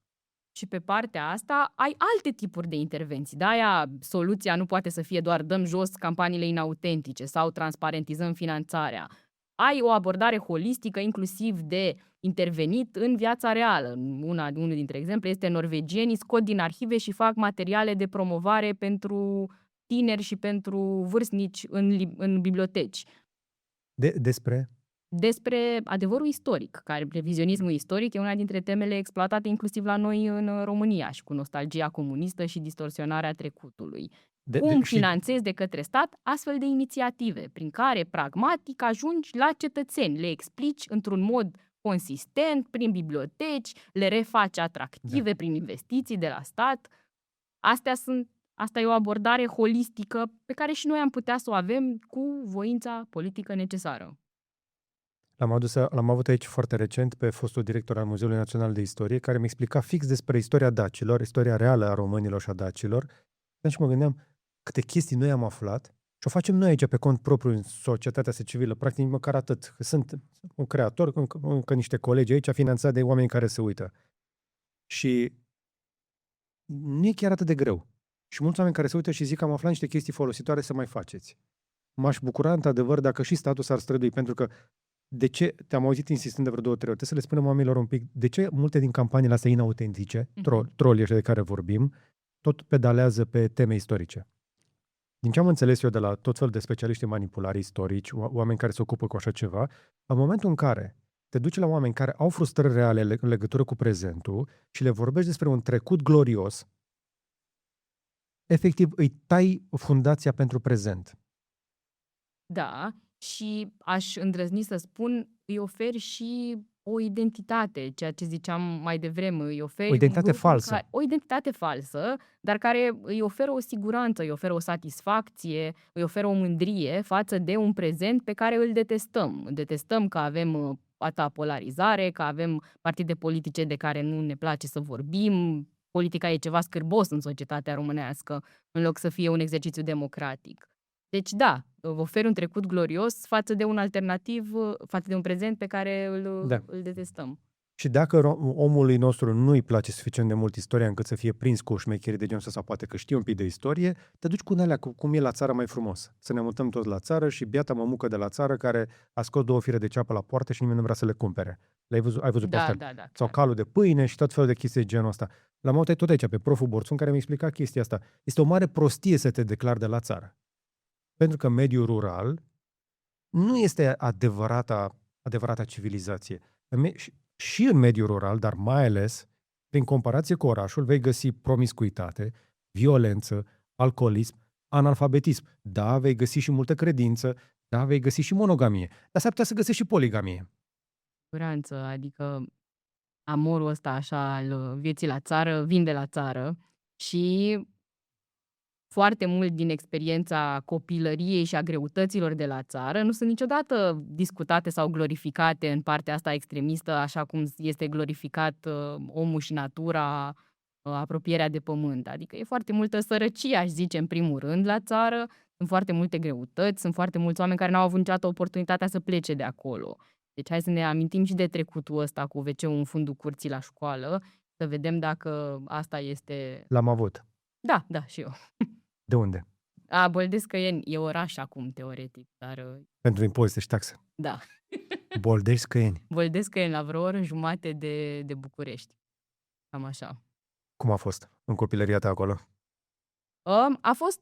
Și pe partea asta ai alte tipuri de intervenții. De-aia soluția nu poate să fie doar dăm jos campaniile inautentice sau transparentizăm finanțarea. Ai o abordare holistică, inclusiv de intervenit în viața reală. Unul dintre exemple este norvegienii scot din arhive și fac materiale de promovare pentru tineri și pentru vârstnici în biblioteci. Despre adevărul istoric, care revizionismul istoric e una dintre temele exploatate inclusiv la noi în România și cu nostalgia comunistă și distorsionarea trecutului. Cum finanțezi de către stat astfel de inițiative prin care pragmatic ajungi la cetățeni, le explici într-un mod consistent prin biblioteci, le refaci atractive prin investiții de la stat. Asta e o abordare holistică pe care și noi am putea să o avem cu voința politică necesară. L-am avut aici foarte recent pe fostul director al Muzeului Național de Istorie, care mi explica fix despre istoria dacilor, istoria reală a românilor și a dacilor. Și mă gândeam câte chestii noi am aflat și o facem noi aici pe cont propriu în societatea civilă, practic măcar atât. Sunt un creator, încă niște colegi aici finanțați de oameni care se uită. Și nu e chiar atât de greu. Și mulți oameni care se uită și zic că am aflat niște chestii folositoare să mai faceți. M-aș bucura, într-adevăr, dacă și statul s-ar strădui, pentru că de ce, te-am auzit insistând de vreo 2-3 ori, trebuie să le spunem oamenilor un pic, de ce multe din campaniile astea inautentice, trolii ăștia de care vorbim, tot pedalează pe teme istorice. Din ce am înțeles eu de la tot felul de specialiști în manipulare istorici, oameni care se ocupă cu așa ceva, în momentul în care te duci la oameni care au frustrări reale în legătură cu prezentul și le vorbești despre un trecut glorios, efectiv îi tai fundația pentru prezent. Da, și aș îndrăzni să spun, îi oferi și o identitate, ceea ce ziceam mai devreme, îi oferi o identitate falsă. O identitate falsă, dar care îi oferă o siguranță, îi oferă o satisfacție, îi oferă o mândrie față de un prezent pe care îl detestăm. Detestăm că avem atâta polarizare, că avem partide politice de care nu ne place să vorbim, politica e ceva scârbos în societatea românească, în loc să fie un exercițiu democratic. Deci da, oferi un trecut glorios față de un alternativ, față de un prezent pe care îl detestăm. Și dacă omului nostru nu îi place suficient de mult istoria încât să fie prins cu o șmecherie de genul ăsta sau poate că știe un pic de istorie, te duci cu alea, cum e la țară mai frumos. Să ne mutăm toți la țară și biata mămucă de la țară care a scos 2 fire de ceapă la poartă și nimeni nu vrea să le cumpere. Ai văzut pe asta? Da, sau calul de pâine și tot felul de chestii de genul ăsta. L-am auzit tot aici pe proful Borțun care mi-a explicat chestia asta. Este o mare prostie să te declari de la țară. Pentru că mediul rural nu este adevărata civilizație. Și în mediul rural, dar mai ales, prin comparație cu orașul, vei găsi promiscuitate, violență, alcoolism, analfabetism. Da, vei găsi și multă credință, da, vei găsi și monogamie, dar s-ar putea să găsești și poligamie. Siguranță, adică amorul ăsta așa al vieții la țară vin de la țară și foarte mult din experiența copilăriei și a greutăților de la țară nu sunt niciodată discutate sau glorificate în partea asta extremistă, așa cum este glorificat omul și natura, apropierea de pământ. Adică e foarte multă sărăcie, aș zice, în primul rând, la țară. Sunt foarte multe greutăți, sunt foarte mulți oameni care n-au avut niciodată oportunitatea să plece de acolo. Deci hai să ne amintim și de trecutul ăsta cu WC-ul în fundul curții la școală, să vedem dacă asta este... L-am avut. Da, și eu. De unde? Boldesc-Căieni e oraș acum, teoretic, dar... Pentru impozite și taxe. Da. Boldesc-Căieni. Boldesc-Căieni, la vreo oră jumate de București. Cam așa. Cum a fost în copilăria ta acolo?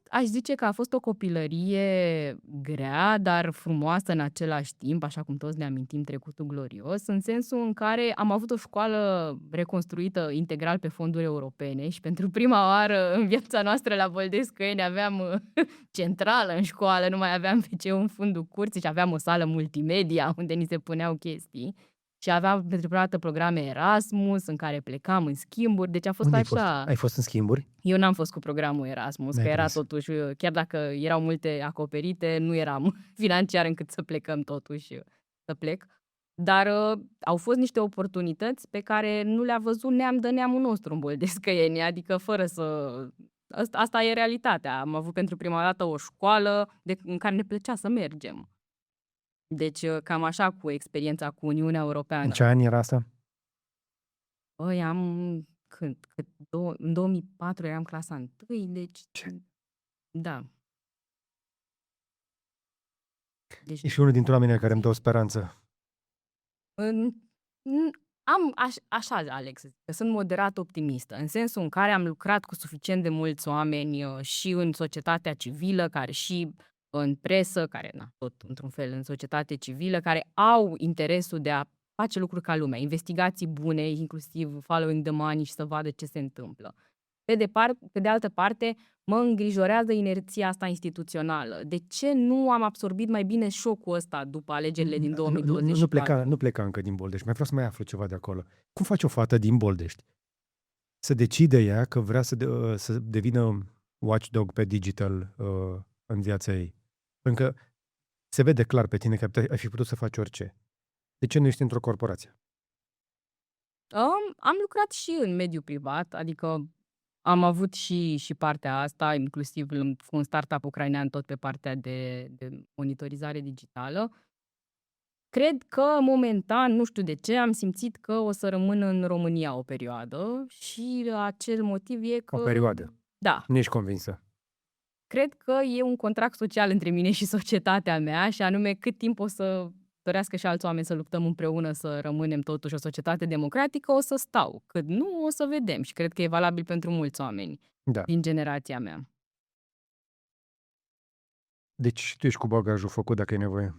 Aș zice că a fost o copilărie grea, dar frumoasă în același timp, așa cum toți ne amintim trecutul glorios, în sensul în care am avut o școală reconstruită integral pe fonduri europene și pentru prima oară în viața noastră la Boldesc-Căieni aveam centrală în școală, nu mai aveam WC-ul în fundul curții și aveam o sală multimedia unde ni se puneau chestii. Și aveam pentru prima dată programe Erasmus în care plecam în schimburi, deci a fost așa... Ai fost în schimburi? Eu n-am fost cu programul Erasmus, că era totuși, chiar dacă erau multe acoperite, nu eram financiar încât să plecăm totuși, să plec. Dar au fost niște oportunități pe care nu le-a văzut neam de neamul nostru în Boldesc-Căieni, adică fără să... Asta e realitatea. Am avut pentru prima dată o școală în care ne plăcea să mergem. Deci, cam așa cu experiența cu Uniunea Europeană. În ce an era asta? În 2004 eram clasa 1, deci Ce? da. Deci Ești unul dintre oamenii care îmi dă o speranță. În așa, Alex, să zic, că sunt moderat optimistă, în sensul în care am lucrat cu suficient de mulți oameni, și în societatea civilă, care și în presă, care, tot într-un fel în societate civilă, care au interesul de a face lucruri ca lumea, investigații bune, inclusiv following the money și să vadă ce se întâmplă. Pe de altă parte, mă îngrijorează inerția asta instituțională. De ce nu am absorbit mai bine șocul ăsta după alegerile din 2024? Nu pleca încă din Boldești. Mai vreau să mai aflu ceva de acolo. Cum face o fată din Boldești să decide ea că vrea să devină watchdog pe digital în viața ei? Pentru că se vede clar pe tine că ai fi putut să faci orice. De ce nu ești într-o corporație? Am lucrat și în mediul privat, adică am avut și partea asta, inclusiv cu un startup ucrainean tot pe partea de monitorizare digitală. Cred că momentan, nu știu de ce, am simțit că o să rămân în România o perioadă și acel motiv e că... O perioadă. Da. Nu ești convinsă. Cred că e un contract social între mine și societatea mea și anume cât timp o să dorească și alți oameni să luptăm împreună să rămânem totuși o societate democratică, o să stau. Cât nu, o să vedem și cred că e valabil pentru mulți oameni din generația mea. Deci tu ești cu bagajul făcut dacă e nevoie.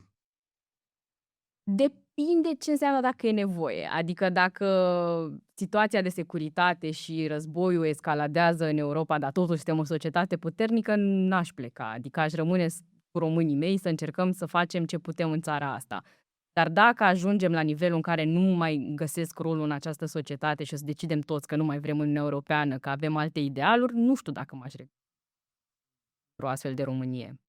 Depinde ce înseamnă dacă e nevoie. Adică dacă situația de securitate și războiul escaladează în Europa, dar totuși suntem o societate puternică, n-aș pleca. Adică aș rămâne cu românii mei să încercăm să facem ce putem în țara asta. Dar dacă ajungem la nivelul în care nu mai găsesc rolul în această societate și o să decidem toți că nu mai vrem Uniunea Europeană, că avem alte idealuri, nu știu dacă m-aș o astfel de Românie.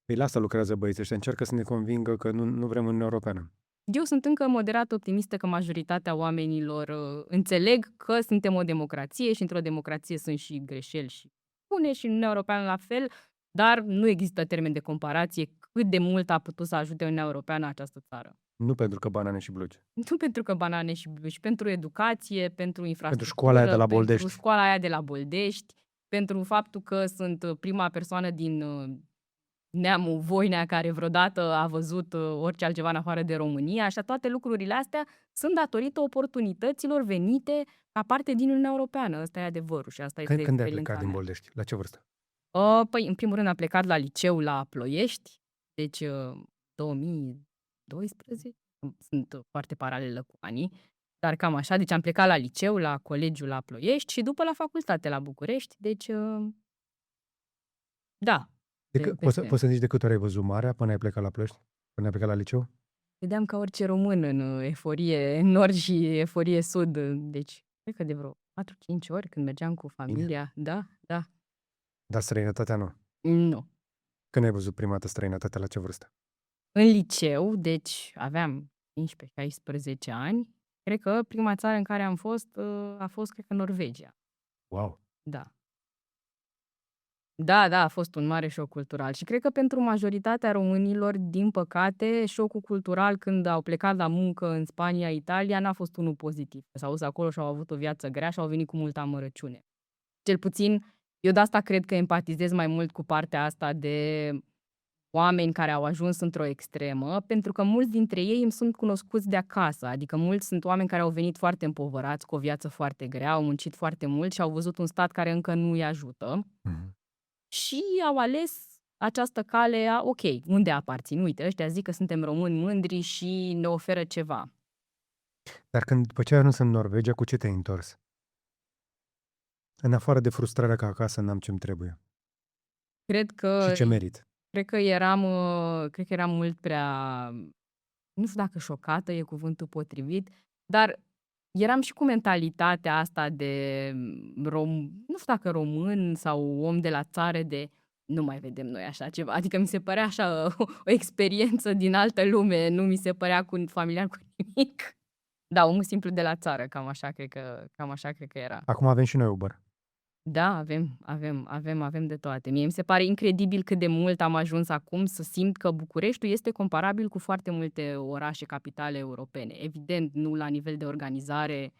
Păi la asta lucrează băieții ăștia, încearcă să ne convingă că nu vrem Uniunea Europeană. Eu sunt încă moderat optimistă că majoritatea oamenilor înțeleg că suntem o democrație și într-o democrație sunt și greșeli și bune și în Uniunea Europeană la fel, dar nu există termen de comparație cât de mult a putut să ajute Uniunea Europeană această țară. Nu pentru că banane și blugi. Nu pentru că banane și blugi, pentru educație, pentru infrastructură, pentru școala aia de la Boldești. Pentru școala aia de la Boldești, pentru faptul că sunt prima persoană din neamul Voinea care vreodată a văzut orice altceva în afară de România. Așa toate lucrurile astea sunt datorită oportunităților venite ca parte din Uniunea Europeană. Ăsta e adevărul și asta este Când ai experiența plecat din mea. Boldești? La ce vârstă? Păi, în primul rând am plecat la liceu la Ploiești, deci 2012, sunt foarte paralelă cu anii, dar cam așa, deci am plecat la liceu, la colegiul la Ploiești și după la facultate la București, deci da. Poți să zici de câte ori ai văzut marea până ai plecat la Ploiești? Până ai plecat la liceu? Vedeam ca orice român în eforie nord și eforie sud, deci cred că de vreo 4-5 ori când mergeam cu familia. Bine. Da. Dar străinătatea nu? Nu. Când ai văzut prima dată străinătatea, la ce vârstă? În liceu, deci aveam 15-16 ani. Cred că prima țară în care am fost a fost, cred că, Norvegia. Wow! Da. Da, a fost un mare șoc cultural și cred că pentru majoritatea românilor, din păcate, șocul cultural când au plecat la muncă în Spania, Italia, n-a fost unul pozitiv. S-au dus acolo și au avut o viață grea și au venit cu multă amărăciune. Cel puțin, eu de asta cred că empatizez mai mult cu partea asta de oameni care au ajuns într-o extremă, pentru că mulți dintre ei îmi sunt cunoscuți de acasă, adică mulți sunt oameni care au venit foarte împovărați, cu o viață foarte grea, au muncit foarte mult și au văzut un stat care încă nu îi ajută. Și au ales această cale a, ok, unde aparțin? Uite, ăștia zic că suntem români mândri și ne oferă ceva. Dar după ce ai ajuns în Norvegia, cu ce te-ai întors? În afară de frustrarea că acasă n-am ce-mi trebuie. Cred că... Și ce merit? Cred că eram mult prea... Nu știu dacă șocată e cuvântul potrivit, dar eram și cu mentalitatea asta de nu știu dacă român sau om de la țară de nu mai vedem noi așa ceva. Adică mi se părea așa o experiență din altă lume, nu mi se părea familiar cu nimic. Da, omul simplu de la țară, cam așa cred că era. Acum avem și noi Uber. Da, avem de toate. Mie mi se pare incredibil cât de mult am ajuns acum să simt că Bucureștiul este comparabil cu foarte multe orașe capitale europene. Evident, nu la nivel de organizare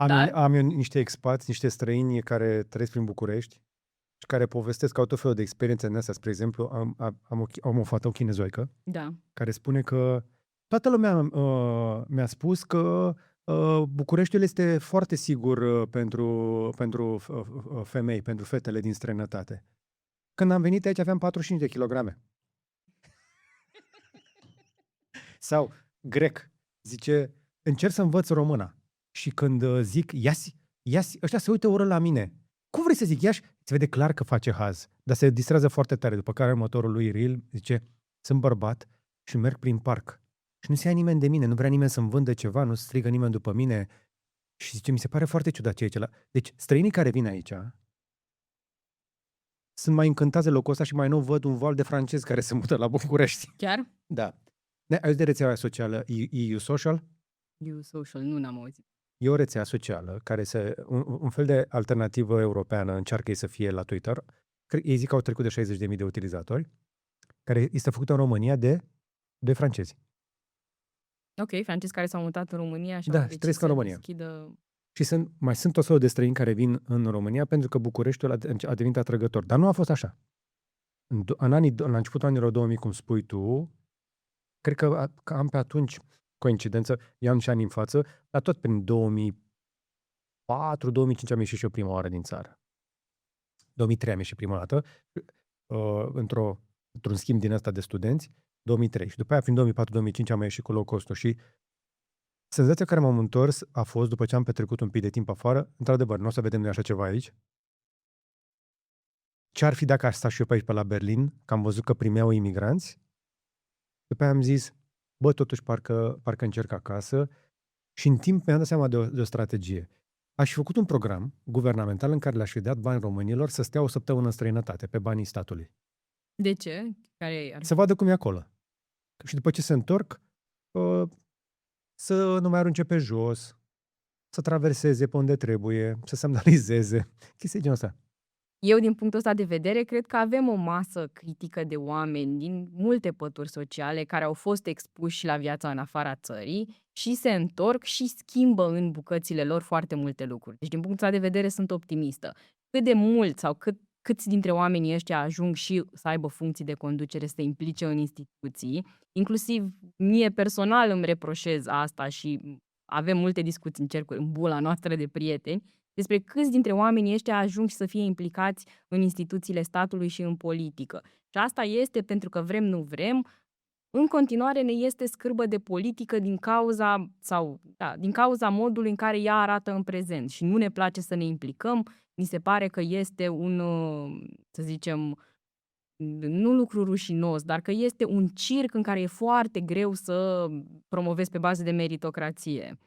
Dar Am eu niște expați, niște străini care trăiesc prin București și care povestesc că au tot felul de experiențe în astea. Spre exemplu, am o fată, o chinezoică, da. care spune că toată lumea mi-a spus că Bucureștiul este foarte sigur pentru femei, pentru fetele din străinătate. Când am venit aici aveam 45 de kilograme. Sau grec, zice, încerc să învăț româna. Și când zic, iasi, ăștia se uită urât la mine. Cum vrei să zic iași? Se vede clar că face haz, dar se distrează foarte tare. După care următorul lui Reel zice, sunt bărbat și merg prin parc. Și nu se ia nimeni de mine, nu vrea nimeni să-mi vândă ceva, nu strigă nimeni după mine. Și zice, mi se pare foarte ciudat ce e acela. Deci, străinii care vin aici sunt mai încântați de locul ăsta și mai nou văd un val de francezi care se mută la București. Chiar? Da. Ai de rețeaua socială EU Social? You Social, nu n-am auzit. E o rețea socială care un fel de alternativă europeană încearcă ei să fie la Twitter. Ei zic că au trecut de 60.000 de utilizatori, care este făcută în România de francezi. Ok, francezi care s-au mutat în România și Da, au și decis trăiesc în să România. deschidă... Și mai sunt tot felul de străini care vin în România pentru că Bucureștiul a devenit atrăgător. Dar nu a fost așa. La începutul anilor 2000, cum spui tu, cred că am pe atunci coincidență, eu am și ani în față, dar tot prin 2004-2005 am ieșit și eu prima oară din țară. 2003 am ieșit prima dată, într-un schimb din ăsta de studenți, 2003. Și după aia, prin 2004-2005 am ieșit cu low cost-ul și senzația care m-am întors a fost, după ce am petrecut un pic de timp afară, într-adevăr, nu o să vedem noi așa ceva aici. Ce ar fi dacă aș sta și eu pe aici, pe la Berlin, că am văzut că primeau imigranți? După aia am zis, bă, totuși parcă încerc acasă și în timp mi-am dat seama de o strategie. Aș fi făcut un program guvernamental în care le-aș fi dat bani românilor să stea o săptămână în străinătate, pe banii statului. De ce? Care ar... Să vadă cum e acolo. Și după ce se întorc, să nu mai arunce pe jos, să traverseze pe unde trebuie, să semnalizeze, chestii genul ăsta. Eu, din punctul ăsta de vedere, cred că avem o masă critică de oameni din multe pături sociale care au fost expuși la viața în afara țării și se întorc și schimbă în bucățile lor foarte multe lucruri. Deci, din punctul ăsta de vedere, sunt optimistă. Cât de mult sau câți dintre oamenii ăștia ajung și să aibă funcții de conducere, să se implice în instituții, inclusiv mie personal îmi reproșez asta și avem multe discuții în cercuri, în bula noastră de prieteni, despre câți dintre oamenii ăștia ajung să fie implicați în instituțiile statului și în politică. Și asta este pentru că vrem, nu vrem, în continuare ne este scârbă de politică din cauza modului în care ea arată în prezent și nu ne place să ne implicăm. Mi se pare că este un, să zicem, nu lucru rușinos, dar că este un circ în care e foarte greu să promovezi pe bază de meritocrație.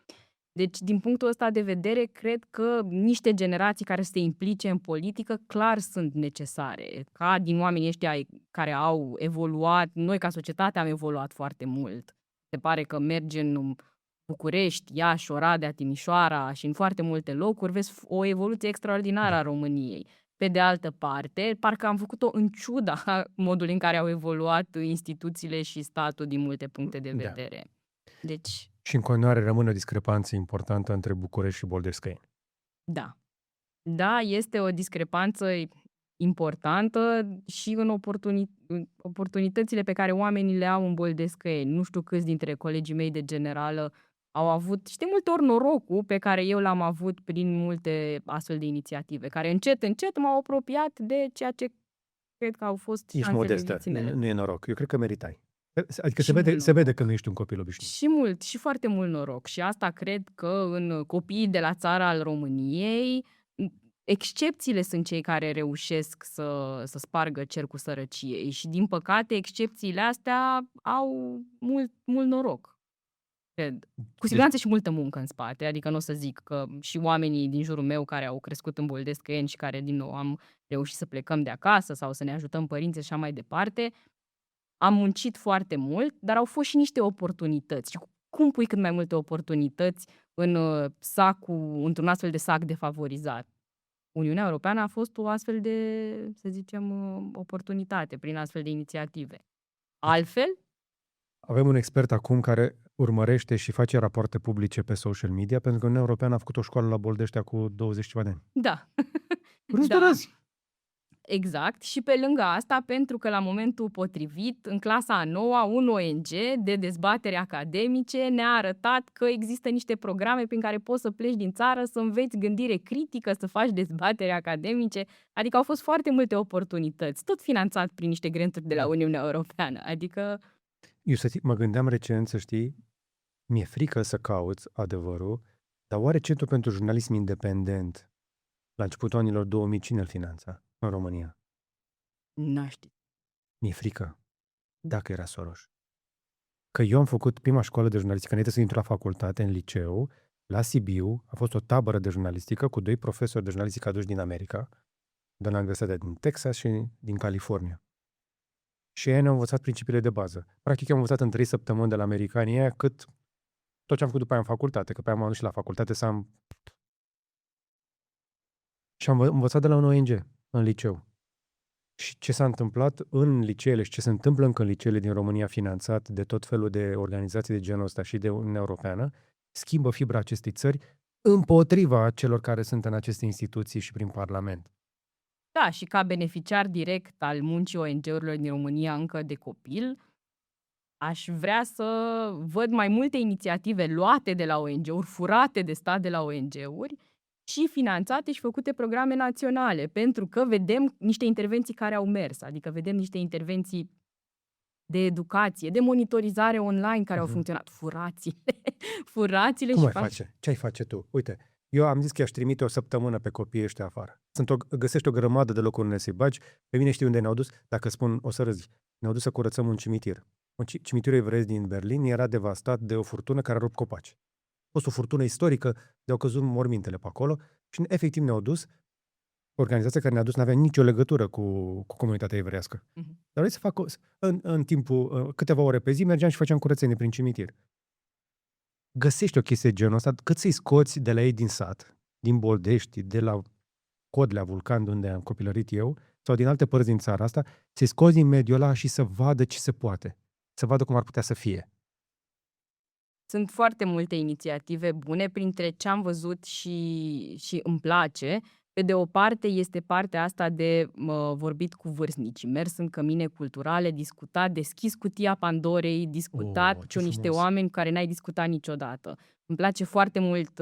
Deci, din punctul ăsta de vedere, cred că niște generații care se implice în politică clar sunt necesare. Ca din oamenii ăștia care au evoluat, noi ca societate am evoluat foarte mult. Se pare că mergi în București, Iași, Oradea, Timișoara și în foarte multe locuri, vezi o evoluție extraordinară a României. Pe de altă parte, parcă am făcut-o în ciuda modului în care au evoluat instituțiile și statul din multe puncte de vedere. Deci... Și în continuare rămâne o discrepanță importantă între București și Boldăscăini. Da. Da, este o discrepanță importantă și în oportunitățile pe care oamenii le au în Boldăscăini. Nu știu câți dintre colegii mei de generală au avut, și de multe ori norocul pe care eu l-am avut prin multe astfel de inițiative, care încet m-au apropiat de ceea ce cred că au fost șansele vieții mele. Nu e noroc. Eu cred că meritai. Adică se vede că nu ești un copil obișnuit. Și foarte mult noroc. Și asta cred că în copiii de la țara al României, excepțiile sunt cei care reușesc să spargă cercul sărăciei. Și din păcate, excepțiile astea au mult noroc. Cred. Cu siguranță și multă muncă în spate. Adică nu o să zic că și oamenii din jurul meu care au crescut în Boldăscăini și care din nou am reușit să plecăm de acasă sau să ne ajutăm părinții și așa mai departe, am muncit foarte mult, dar au fost și niște oportunități. Și cum pui cât mai multe oportunități într-un astfel de sac defavorizat? Uniunea Europeană a fost o astfel de, să zicem, oportunitate prin astfel de inițiative. Altfel, Avem un expert acum care urmărește și face rapoarte publice pe social media, pentru că Uniunea Europeană a făcut o școală la Boldeștea cu 20 ceva de ani. Da. Râzi de Da. râzi! Exact. Și pe lângă asta, pentru că la momentul potrivit, în clasa a 9-a, un ONG de dezbatere academice ne-a arătat că există niște programe prin care poți să pleci din țară, să înveți gândire critică, să faci dezbatere academice. Adică au fost foarte multe oportunități, tot finanțat prin niște granturi de la Uniunea Europeană. Adică, Eu mă gândeam recent, să știi, mi-e frică să cauți adevărul, dar oare Centrul pentru Jurnalism Independent la începutul anilor 2000 cine îl finanța în România? nu știu. Mi-e frică dacă era Soros. Că eu am făcut prima școală de jurnalistică înainte să intru la facultate, în liceu, la Sibiu, a fost o tabără de jurnalistică cu 2 profesori de jurnalistică aduși din America, de la Universitatea din Texas și din California. Și ei ne-au învățat principiile de bază. Practic, eu am învățat în 3 săptămâni de la americanii aia cât tot ce am făcut după aia în facultate, că pe aia m-am dus și la facultate și am învățat de la un ONG în liceu. Și ce s-a întâmplat în liceele și ce se întâmplă încă în liceele din România finanțat de tot felul de organizații de genul ăsta și de Uniunea Europeană, schimbă fibra acestei țări împotriva celor care sunt în aceste instituții și prin Parlament. Da, și ca beneficiar direct al muncii ONG-urilor din România încă de copil, aș vrea să văd mai multe inițiative luate de la ONG-uri, furate de stat de la ONG-uri și finanțate și făcute programe naționale, pentru că vedem niște intervenții care au mers, adică vedem niște intervenții de educație, de monitorizare online care au funcționat. Furațiile Cum și ai face? Ce ai face tu? Uite, eu am zis că i-aș trimite o săptămână pe copiii ăștia afară. Găsești o grămadă de locuri unde să-i bagi. Pe mine știi unde ne-au dus? Dacă spun, o să râzi. Ne-au dus să curățăm un cimitir. Cimitirul evreiesc din Berlin era devastat de o furtună care a rupt copaci. A fost o furtună istorică, de-au căzut mormintele pe acolo și efectiv ne-au dus. Organizația care ne-a dus n-avea nicio legătură cu comunitatea evreiască. Dar vrei să fac în timpul, câteva ore pe zi, mergeam și făceam curățenie prin cimitir. Găsești o chestie genul ăsta, cât să-i scoți de la ei din sat, din Boldești, de la Codlea, Vulcan, de unde am copilărit eu, sau din alte părți din țara asta, să-i scoți din mediul ăla și să vadă ce se poate. Să vadă cum ar putea să fie. Sunt foarte multe inițiative bune, printre ce am văzut și îmi place. Pe de o parte este partea asta de vorbit cu vârstnicii, mers în cămine culturale, discutat, deschis cutia Pandorei, discutat ce cu niște frumos. oameni cu care n-ai discutat niciodată. Îmi place foarte mult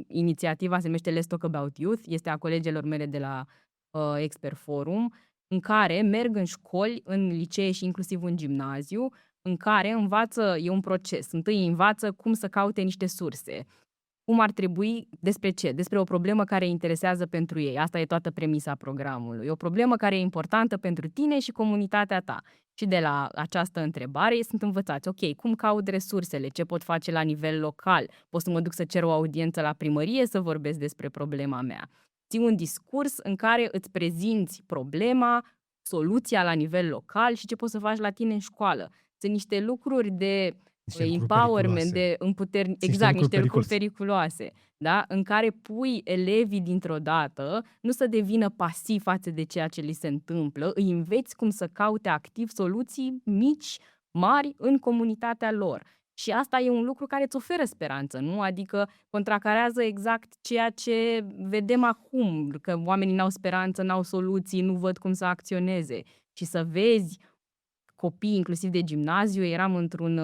inițiativa, se numește Let's Talk About Youth, este a colegelor mele de la Expert Forum, în care merg în școli, în licee și inclusiv în gimnaziu, în care învață, e un proces. Întâi învață cum să caute niște surse, cum ar trebui, despre ce? Despre o problemă care îi interesează pentru ei. Asta e toată premisa programului. O problemă care e importantă pentru tine și comunitatea ta. Și de la această întrebare sunt învățați, ok, cum caut resursele, ce pot face la nivel local, pot să mă duc să cer o audiență la primărie să vorbesc despre problema mea. Ții un discurs în care îți prezinți problema, soluția la nivel local și ce poți să faci la tine în școală. Sunt niște lucruri de empowerment, de exact, niște lucruri periculoase, da? În care pui elevii dintr-o dată, nu să devină pasivi față de ceea ce li se întâmplă, îi înveți cum să caute activ soluții mici, mari în comunitatea lor. Și asta e un lucru care îți oferă speranță, nu? Adică contracarează exact ceea ce vedem acum, că oamenii n-au speranță, n-au soluții, nu văd cum să acționeze. Și să vezi copii, inclusiv de gimnaziu, eram într-un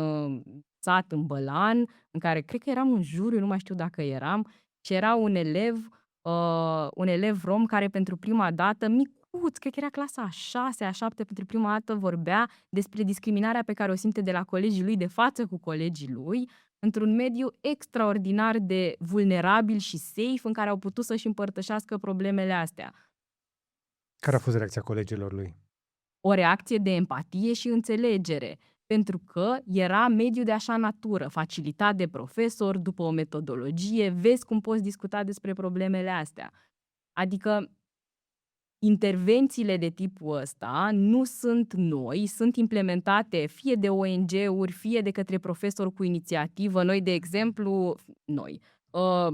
sat în Bălan, în care cred că eram în juriu, nu mai știu dacă eram, și era un elev rom care pentru prima dată, micuț, cred că era clasa a 6, a 7, pentru prima dată vorbea despre discriminarea pe care o simte de la colegii lui, de față cu colegii lui, într-un mediu extraordinar de vulnerabil și safe, în care au putut să-și împărtășească problemele astea. Care a fost reacția colegilor lui? O reacție de empatie și înțelegere, pentru că era mediu de așa natură, facilitat de profesor, după o metodologie, vezi cum poți discuta despre problemele astea. Adică intervențiile de tipul ăsta nu sunt noi, sunt implementate fie de ONG-uri, fie de către profesori cu inițiativă. Noi, de exemplu,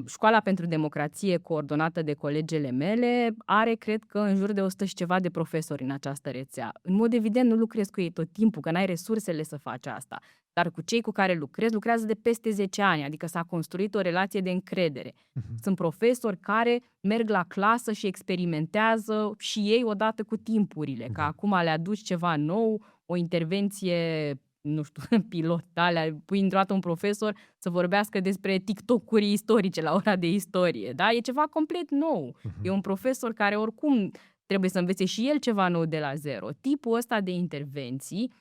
Școala pentru Democrație, coordonată de colegele mele, are, cred că, în jur de 100 și ceva de profesori în această rețea. În mod evident, nu lucrezi cu ei tot timpul, că n-ai resursele să faci asta. Dar cu cei cu care lucrezi, lucrează de peste 10 ani, adică s-a construit o relație de încredere. Mhm. Sunt profesori care merg la clasă și experimentează și ei odată cu timpurile, că Da. acum le aduci ceva nou, o intervenție, nu știu, pilot, alea, pui într-o dată un profesor să vorbească despre TikTok-uri istorice la ora de istorie, da? E ceva complet nou. E un profesor care oricum trebuie să învețe și el ceva nou de la zero. Tipul ăsta de intervenții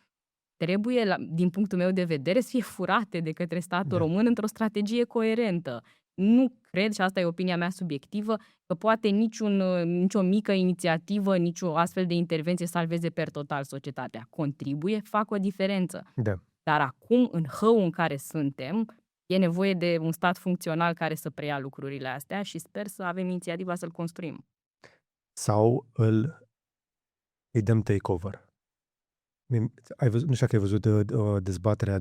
trebuie, din punctul meu de vedere, să fie furate de către statul Da. român într-o strategie coerentă. Nu cred, și asta e opinia mea subiectivă, că poate nicio mică inițiativă, nicio astfel de intervenție salveze per total societatea. Contribuie, fac o diferență. Da. Dar acum, în hău în care suntem, e nevoie de un stat funcțional care să preia lucrurile astea și sper să avem inițiativa să-l construim. Sau îi dăm takeover. Nu știu dacă ai văzut dezbaterea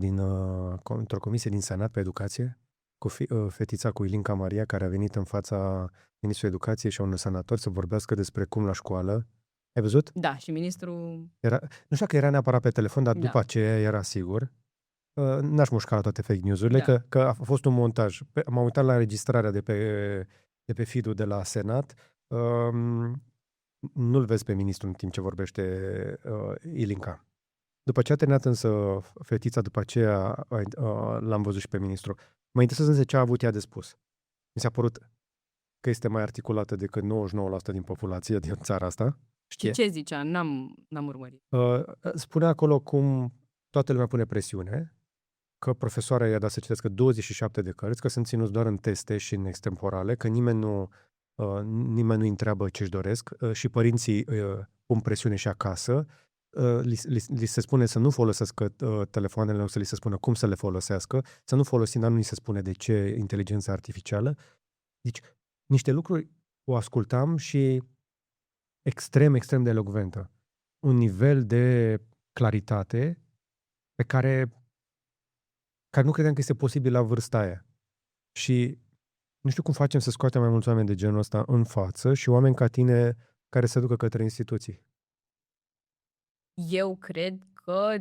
într-o comisie din Senat pe educație, cu fetița cu Ilinca Maria, care a venit în fața ministrului educației și a unor senatori să vorbească despre cum la școală. Ai văzut? Da, și ministrul... Nu știu că era neapărat pe telefon, dar Da. după aceea era sigur. N-aș mușca la toate fake news-urile, Da. că a fost un montaj. M-am uitat la înregistrarea de pe feed-ul de la Senat. Nu-l vezi pe ministru în timp ce vorbește Ilinca. După ce a terminat însă fetița, după aceea l-am văzut și pe ministru. Mă interesează însă ce a avut ea de spus. Mi s-a părut că este mai articulată decât 99% din populație din țara asta. Și ce zicea? N-am urmărit. Spunea acolo cum toată lumea pune presiune, că profesoara i-a dat să citească 27 de cărți, că sunt ținuți doar în teste și în extemporale, că nimeni nu întreabă ce-și doresc și părinții pun presiune și acasă. Li se spune să nu folosească telefoanele, nu să li se spună cum să le folosească, să nu folosim, dar nu li se spune de ce inteligența artificială. Deci, niște lucruri o ascultam și extrem, extrem de elocventă. Un nivel de claritate pe care nu credeam că este posibil la vârsta aia. Și nu știu cum facem să scoatem mai mulți oameni de genul ăsta în față și oameni ca tine care se ducă către instituții. Eu cred că,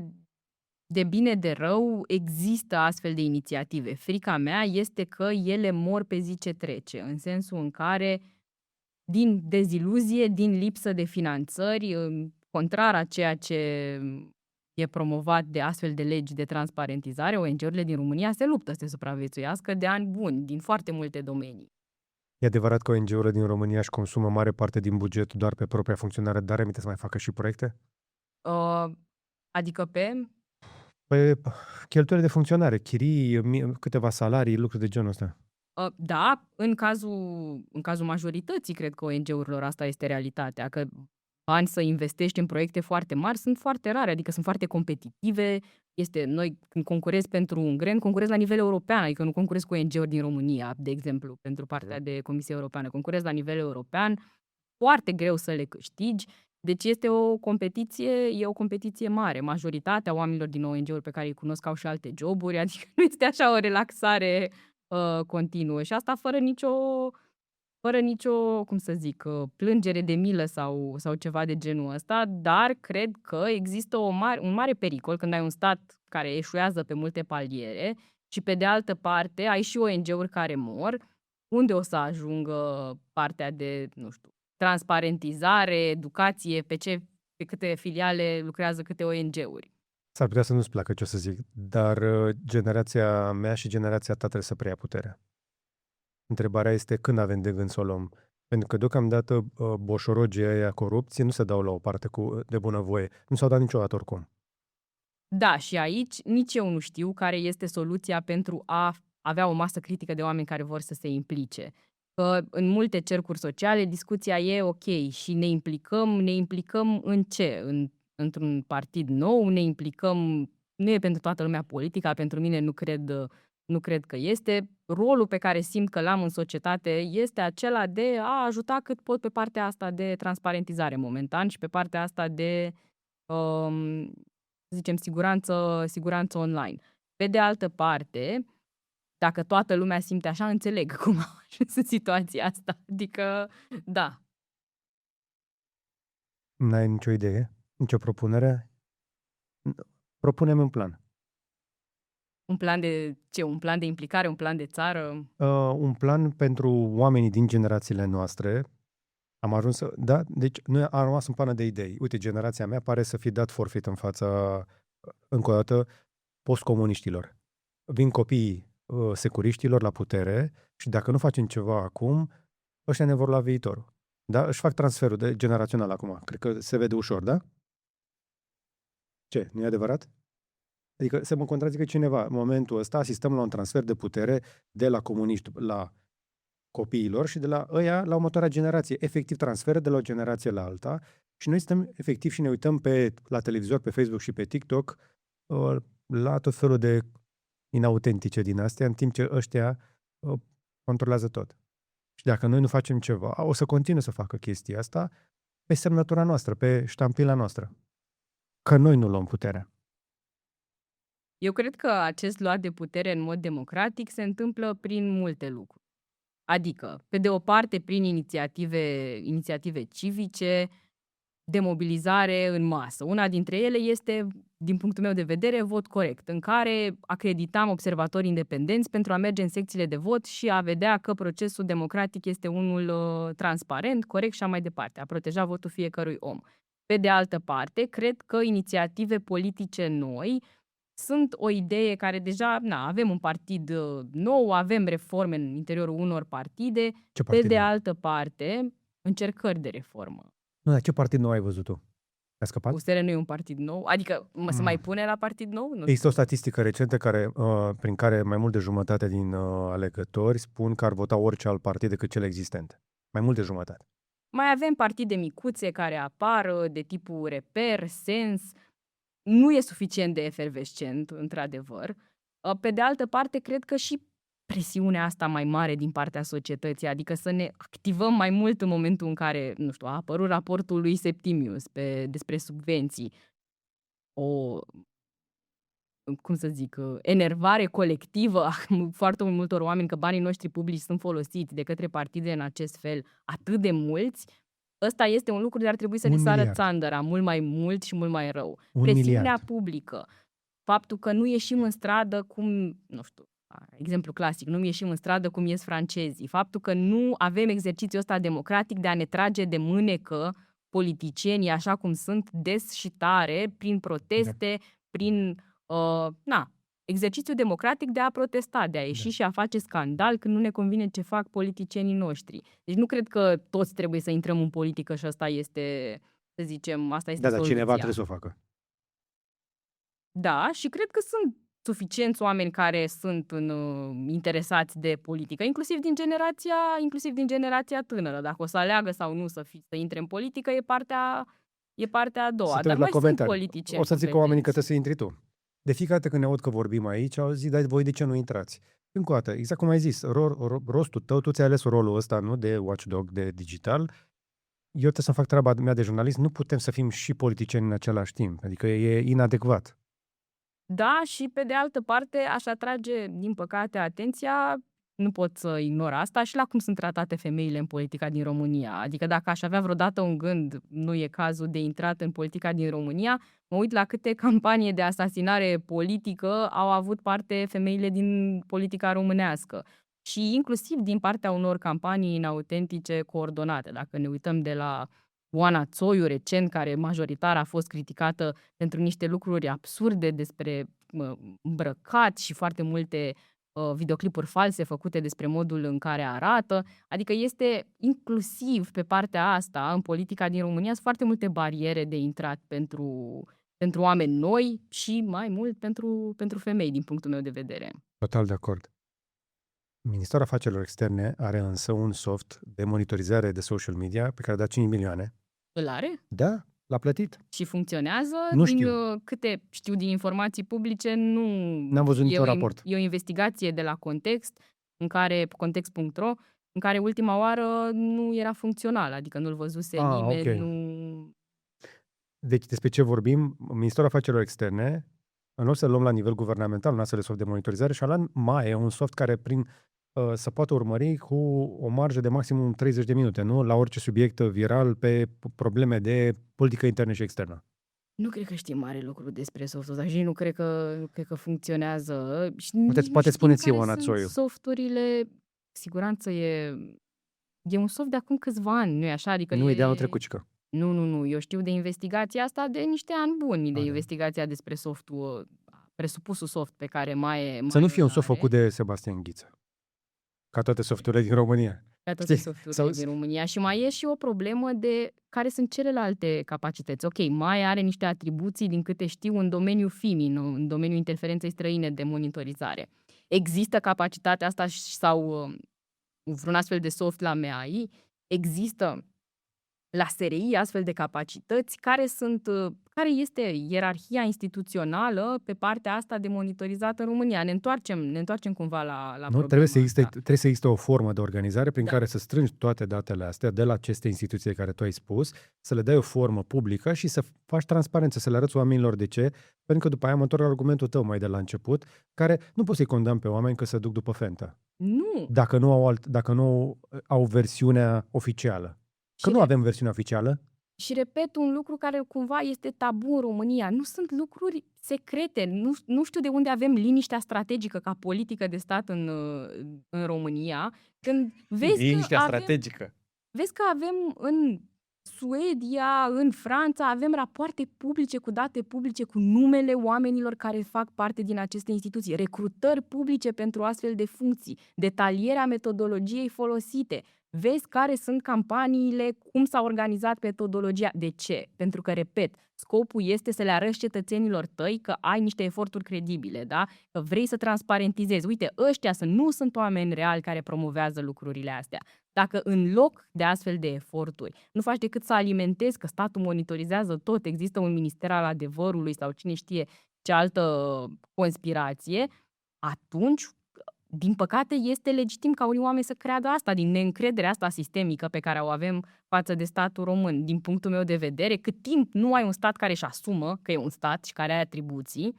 de bine de rău, există astfel de inițiative. Frica mea este că ele mor pe zi ce trece, în sensul în care, din deziluzie, din lipsă de finanțări, contrar a ceea ce e promovat de astfel de legi de transparentizare, ONG-urile din România se luptă să se supraviețuiască de ani buni, din foarte multe domenii. E adevărat că ONG-urile din România își consumă mare parte din buget doar pe propria funcționare, dar emite să mai facă și proiecte? Adică pe... Pe cheltuieli de funcționare, chirii, câteva salarii, lucruri de genul ăsta. Da, în cazul majorității, cred că ONG-urilor asta este realitatea, că bani să investești în proiecte foarte mari sunt foarte rare, adică sunt foarte competitive. Noi, când concurezi pentru un grant, concurezi la nivel european, adică nu concurezi cu ONG-uri din România, de exemplu, pentru partea de Comisia Europeană. Concurezi la nivel european, foarte greu să le câștigi, deci e o competiție mare. Majoritatea oamenilor din ONG-uri pe care îi cunosc au și alte joburi, adică nu este așa o relaxare continuă și asta fără nicio, cum să zic, plângere de milă sau ceva de genul ăsta, dar cred că există un mare pericol când ai un stat care eșuează pe multe paliere și pe de altă parte ai și ONG-uri care mor, unde o să ajungă partea de, nu știu, transparentizare, educație, pe câte filiale lucrează câte ONG-uri. S-ar putea să nu-ți placă ce o să zic, dar generația mea și generația ta trebuie să preia puterea. Întrebarea este când avem de gând să o luăm. Pentru că deocamdată boșorogii ăia corupți nu se dau la o parte de bunăvoie. Nu s-au dat niciodată oricum. Da, și aici nici eu nu știu care este soluția pentru a avea o masă critică de oameni care vor să se implice. Că în multe cercuri sociale discuția e ok și ne implicăm în ce? Într-un partid nou, ne implicăm, nu e pentru toată lumea politica, pentru mine nu cred că este. Rolul pe care simt că l-am în societate este acela de a ajuta cât pot pe partea asta de transparentizare momentan și pe partea asta de, să zicem, siguranță online. Pe de altă parte, dacă toată lumea simte așa, înțeleg cum au ajuns în situația asta. Adică, da. N-ai nicio idee? Nicio propunere? Propunem un plan. Un plan de ce? Un plan de implicare, un plan de țară? Un plan pentru oamenii din generațiile noastre. Am ajuns să... Da? Deci noi am rămas în pană de idei. Uite, generația mea pare să fi dat forfeit în fața, încă o dată, postcomuniștilor. Vin copiii securiștilor la putere și dacă nu facem ceva acum, ăștia ne vor la viitor. Da? Își fac transferul de generațional acum. Cred că se vede ușor, da? Ce? Nu e adevărat? Adică se mă contrazice cineva. În momentul ăsta asistăm la un transfer de putere de la comuniști la copiilor și de la ăia la următoarea generație. Efectiv transferă de la o generație la alta și noi stăm efectiv și ne uităm la televizor, pe Facebook și pe TikTok la tot felul de inautentice din astea, în timp ce ăștia controlează tot. Și dacă noi nu facem ceva, o să continue să facă chestia asta pe semnătura noastră, pe ștampila noastră. Că noi nu luăm puterea. Eu cred că acest luat de putere în mod democratic se întâmplă prin multe lucruri. Adică, pe de o parte, prin inițiative civice, de mobilizare în masă. Una dintre ele este, din punctul meu de vedere, Vot Corect, în care acreditam observatori independenți pentru a merge în secțiile de vot și a vedea că procesul democratic este unul transparent, corect și așa mai departe, a proteja votul fiecărui om. Pe de altă parte, cred că inițiative politice noi sunt o idee care deja, avem un partid nou, avem reforme în interiorul unor partide, Ce pe partid de nou? altă parte, încercări de reformă. Nu, dar ce partid nou ai văzut tu? A scăpat? USR nu e un partid nou? Adică se mai pune la partid nou? Nu Există o statistică recentă prin care mai mult de jumătate din alegători spun că ar vota orice alt partid decât cel existent. Mai mult de jumătate. Mai avem partide micuțe care apar de tipul Reper, Sens. Nu e suficient de efervescent, într-adevăr. Pe de altă parte, cred că și presiunea asta mai mare din partea societății, adică să ne activăm mai mult în momentul în care, a apărut raportul lui Septimius despre subvenții. Enervare colectivă a foarte multor oameni că banii noștri publici sunt folosiți de către partide în acest fel atât de mulți. Ăsta este un lucru de ar trebui să ne sară țandăra mult mai mult și mult mai rău. Presiunea publică, faptul că nu ieșim în stradă cum, exemplu clasic, nu ieșim în stradă cum ies francezii, faptul că nu avem exercițiul ăsta democratic de a ne trage de mânecă politicienii așa cum sunt des și tare, prin proteste, prin exercițiul democratic de a protesta, de a ieși și a face scandal când nu ne convine ce fac politicienii noștri. Deci nu cred că toți trebuie să intrăm în politică și asta este, să zicem, asta este soluția. Dar cineva trebuie să o facă. Da, și cred că sunt suficienți oameni care sunt interesați de politică, inclusiv din generația tânără. Dacă o să aleagă sau nu să intre în politică, e partea a doua. Dar mai sunt politicieni. O să zic oamenii că trebuie să intri tu. De fiecare dată când ne aud că vorbim aici, au zis, dar voi de ce nu intrați? Încă o dată, exact cum ai zis, rostul tău, tu ți-ai ales rolul ăsta, nu, de watchdog, de digital. Eu trebuie să fac treaba mea de jurnalist, nu putem să fim și politicieni în același timp. Adică e inadecvat. Da, și pe de altă parte aș atrage, din păcate, atenția, nu pot să ignor asta, și la cum sunt tratate femeile în politica din România. Adică dacă aș avea vreodată un gând, nu e cazul de intrat în politica din România, mă uit la câte campanii de asasinare politică au avut parte femeile din politica românească. Și inclusiv din partea unor campanii inautentice coordonate. Dacă ne uităm de la Oana Țoiu, recent, care majoritar a fost criticată pentru niște lucruri absurde despre îmbrăcat și foarte multe videoclipuri false făcute despre modul în care arată. Adică este inclusiv pe partea asta, în politica din România, sunt foarte multe bariere de intrat pentru oameni noi și mai mult pentru femei, din punctul meu de vedere. Total de acord. Ministerul Afacerilor Externe are însă un soft de monitorizare de social media pe care a dat 5 milioane. Îl are? Da, l-a plătit. Și funcționează? Nu știu. Câte știu din informații publice, N-am văzut niciun raport. E o investigație de la context.ro, în care ultima oară nu era funcțional, adică nu-l văzuse nimeni. Okay. Deci despre ce vorbim? Ministerul Afacerilor Externe În loc să luăm la nivel guvernamental un astfel de soft de monitorizare, Shalan mai e un soft care să poată urmări cu o marjă de maximum 30 de minute, nu? La orice subiect viral pe probleme de politică internă și externă. Nu cred că știm mare lucru despre softul ăsta și nu cred că funcționează și nici Puteți, nu poate știm spuneți care Ioana sunt Țoiu. softurile. Siguranță e un soft de acum câțiva ani, nu e așa? Adică Nu e de anul e... trecut, cică. Nu. Eu știu de investigația asta de niște ani buni, de Are. investigația despre softul, presupusul soft pe care Să nu fie un îl soft are. făcut de Sebastian Ghiță. Ca toate softurile din România. Ca toate Știi? softurile din România. Și mai e și o problemă de care sunt celelalte capacități. Ok, mai are niște atribuții, din câte știu, în domeniul FIMI, în domeniul interferenței străine de monitorizare. Există capacitatea asta sau vreun astfel de soft la MEAI? Există la SRI astfel de capacități? Care este ierarhia instituțională pe partea asta de monitorizat în România? Ne întoarcem cumva la Nu, problema trebuie să existe o formă de organizare prin Da. care să strângi toate datele astea de la aceste instituții care tu ai spus, să le dai o formă publică și să faci transparență, să le arăți oamenilor de ce, pentru că după aia mă întorc la argumentul tău mai de la început, care nu poți să-i condamn pe oameni că se duc după Fenta. Nu. Dacă nu au versiunea oficială. Că nu avem versiunea oficială. Și repet un lucru care cumva este tabu în România. Nu sunt lucruri secrete. Nu știu de unde avem liniștea strategică ca politică de stat în România. Când vezi strategică. Vezi că avem în Suedia, în Franța, avem rapoarte publice cu date publice, cu numele oamenilor care fac parte din aceste instituții, recrutări publice pentru astfel de funcții, detalierea metodologiei folosite. Vezi care sunt campaniile, cum s-a organizat metodologia. De ce? Pentru că, repet, scopul este să le arăți cetățenilor tăi că ai niște eforturi credibile, da? Că vrei să transparentizezi. Uite, ăștia nu sunt oameni reali care promovează lucrurile astea. Dacă în loc de astfel de eforturi nu faci decât să alimentezi că statul monitorizează tot, există un minister al adevărului sau cine știe ce altă conspirație, atunci, din păcate, este legitim ca unii oameni să creadă asta, din neîncrederea asta sistemică pe care o avem față de statul român. Din punctul meu de vedere, cât timp nu ai un stat care își asumă că e un stat și care are atribuții,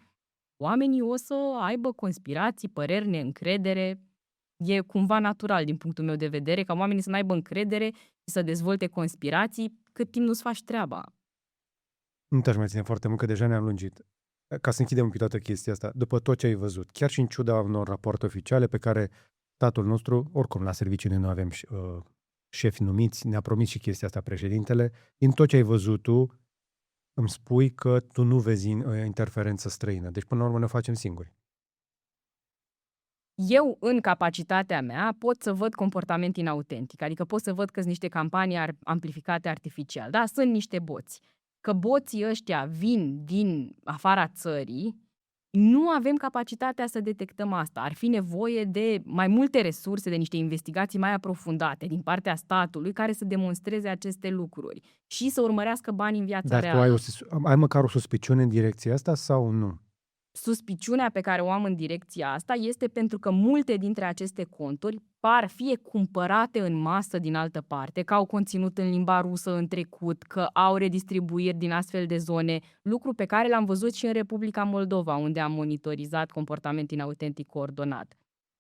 oamenii o să aibă conspirații, păreri, neîncredere. E cumva natural din punctul meu de vedere ca oamenii să n-aibă încredere și să dezvolte conspirații cât timp nu-ți faci treaba. Nu te-aș mai ține foarte mult, că deja ne-am lungit. Ca să închidem un pic toată chestia asta, după tot ce ai văzut, chiar și în ciuda unor rapoarte oficiale pe care statul nostru, oricum la serviciu noi nu avem șefi numiți, ne-a promis și chestia asta președintele, din tot ce ai văzut tu, îmi spui că tu nu vezi interferență străină. Deci până la urmă ne facem singuri. Eu, în capacitatea mea, pot să văd comportament inautentic, adică pot să văd că sunt niște campanii amplificate artificial. Da, sunt niște boți. Că boții ăștia vin din afara țării, nu avem capacitatea să detectăm asta. Ar fi nevoie de mai multe resurse, de niște investigații mai aprofundate din partea statului care să demonstreze aceste lucruri și să urmărească banii în viața reală. Dar tu ai măcar o suspiciune în direcția asta sau nu? Suspiciunea pe care o am în direcția asta este pentru că multe dintre aceste conturi par fie cumpărate în masă din altă parte, că au conținut în limba rusă în trecut, că au redistribuiri din astfel de zone, lucru pe care l-am văzut și în Republica Moldova, unde am monitorizat comportament inautentic coordonat.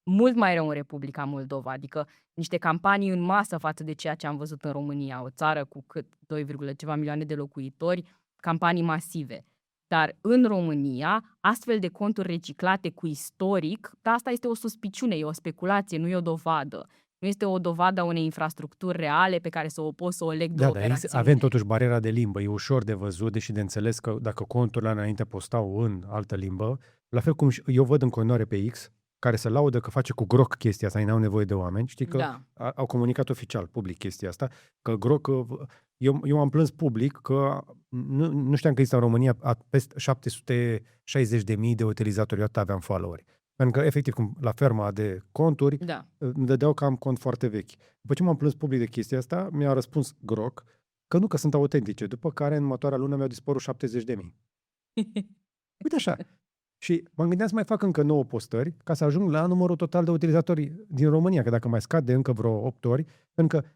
Mult mai rău în Republica Moldova, adică niște campanii în masă față de ceea ce am văzut în România, o țară cu cât 2, ceva milioane de locuitori, campanii masive. Dar în România, astfel de conturi reciclate cu istoric, asta este o suspiciune, e o speculație, nu e o dovadă. Nu este o dovadă a unei infrastructuri reale pe care poți să o leg de operațiune. Avem totuși bariera de limbă, e ușor de văzut, deși de înțeles că dacă conturile înainte postau în altă limbă, la fel cum eu văd în continuare pe X, care se laudă că face cu Grok chestia asta, n-au nevoie de oameni, știi că au comunicat oficial, public chestia asta, că Grok, eu am plâns public că nu știam că există în România peste 760.000 de utilizatori, eu atât aveam followeri. Pentru că, efectiv, la ferma de conturi, îmi dădeau că am cont foarte vechi. După ce m-am plâns public de chestia asta, mi-a răspuns Grok că sunt autentice, după care în următoarea lună mi-au dispărut 70.000. Uite așa. Și mă gândeam să mai fac încă 9 postări ca să ajung la numărul total de utilizatori din România, că dacă mai scad de încă vreo 8 ori, pentru că,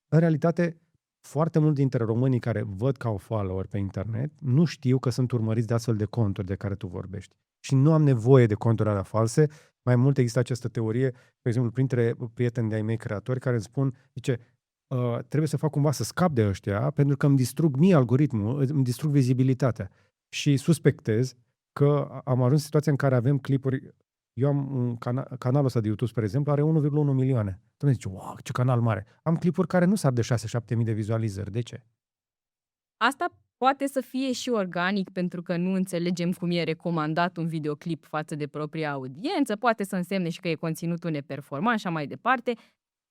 în realitate, foarte mulți dintre românii care văd că au follower pe internet nu știu că sunt urmăriți de astfel de conturi de care tu vorbești. și nu am nevoie de conturi alea false. Mai mult există această teorie, de exemplu, printre prieteni de-ai mei creatori care îmi spun, zice, trebuie să fac cumva să scap de ăștia pentru că îmi distrug mie algoritmul, îmi distrug vizibilitatea. Și suspectez că am ajuns în situația în care avem clipuri. Eu am un canalul ăsta de YouTube, spre exemplu, are 1,1 milioane. Dom'le, zice, wow, ce canal mare. Am clipuri care nu sar de 6-7 mii de vizualizări. De ce? Asta poate să fie și organic, pentru că nu înțelegem cum e recomandat un videoclip față de propria audiență, poate să însemne și că e conținutul neperformant și așa mai departe,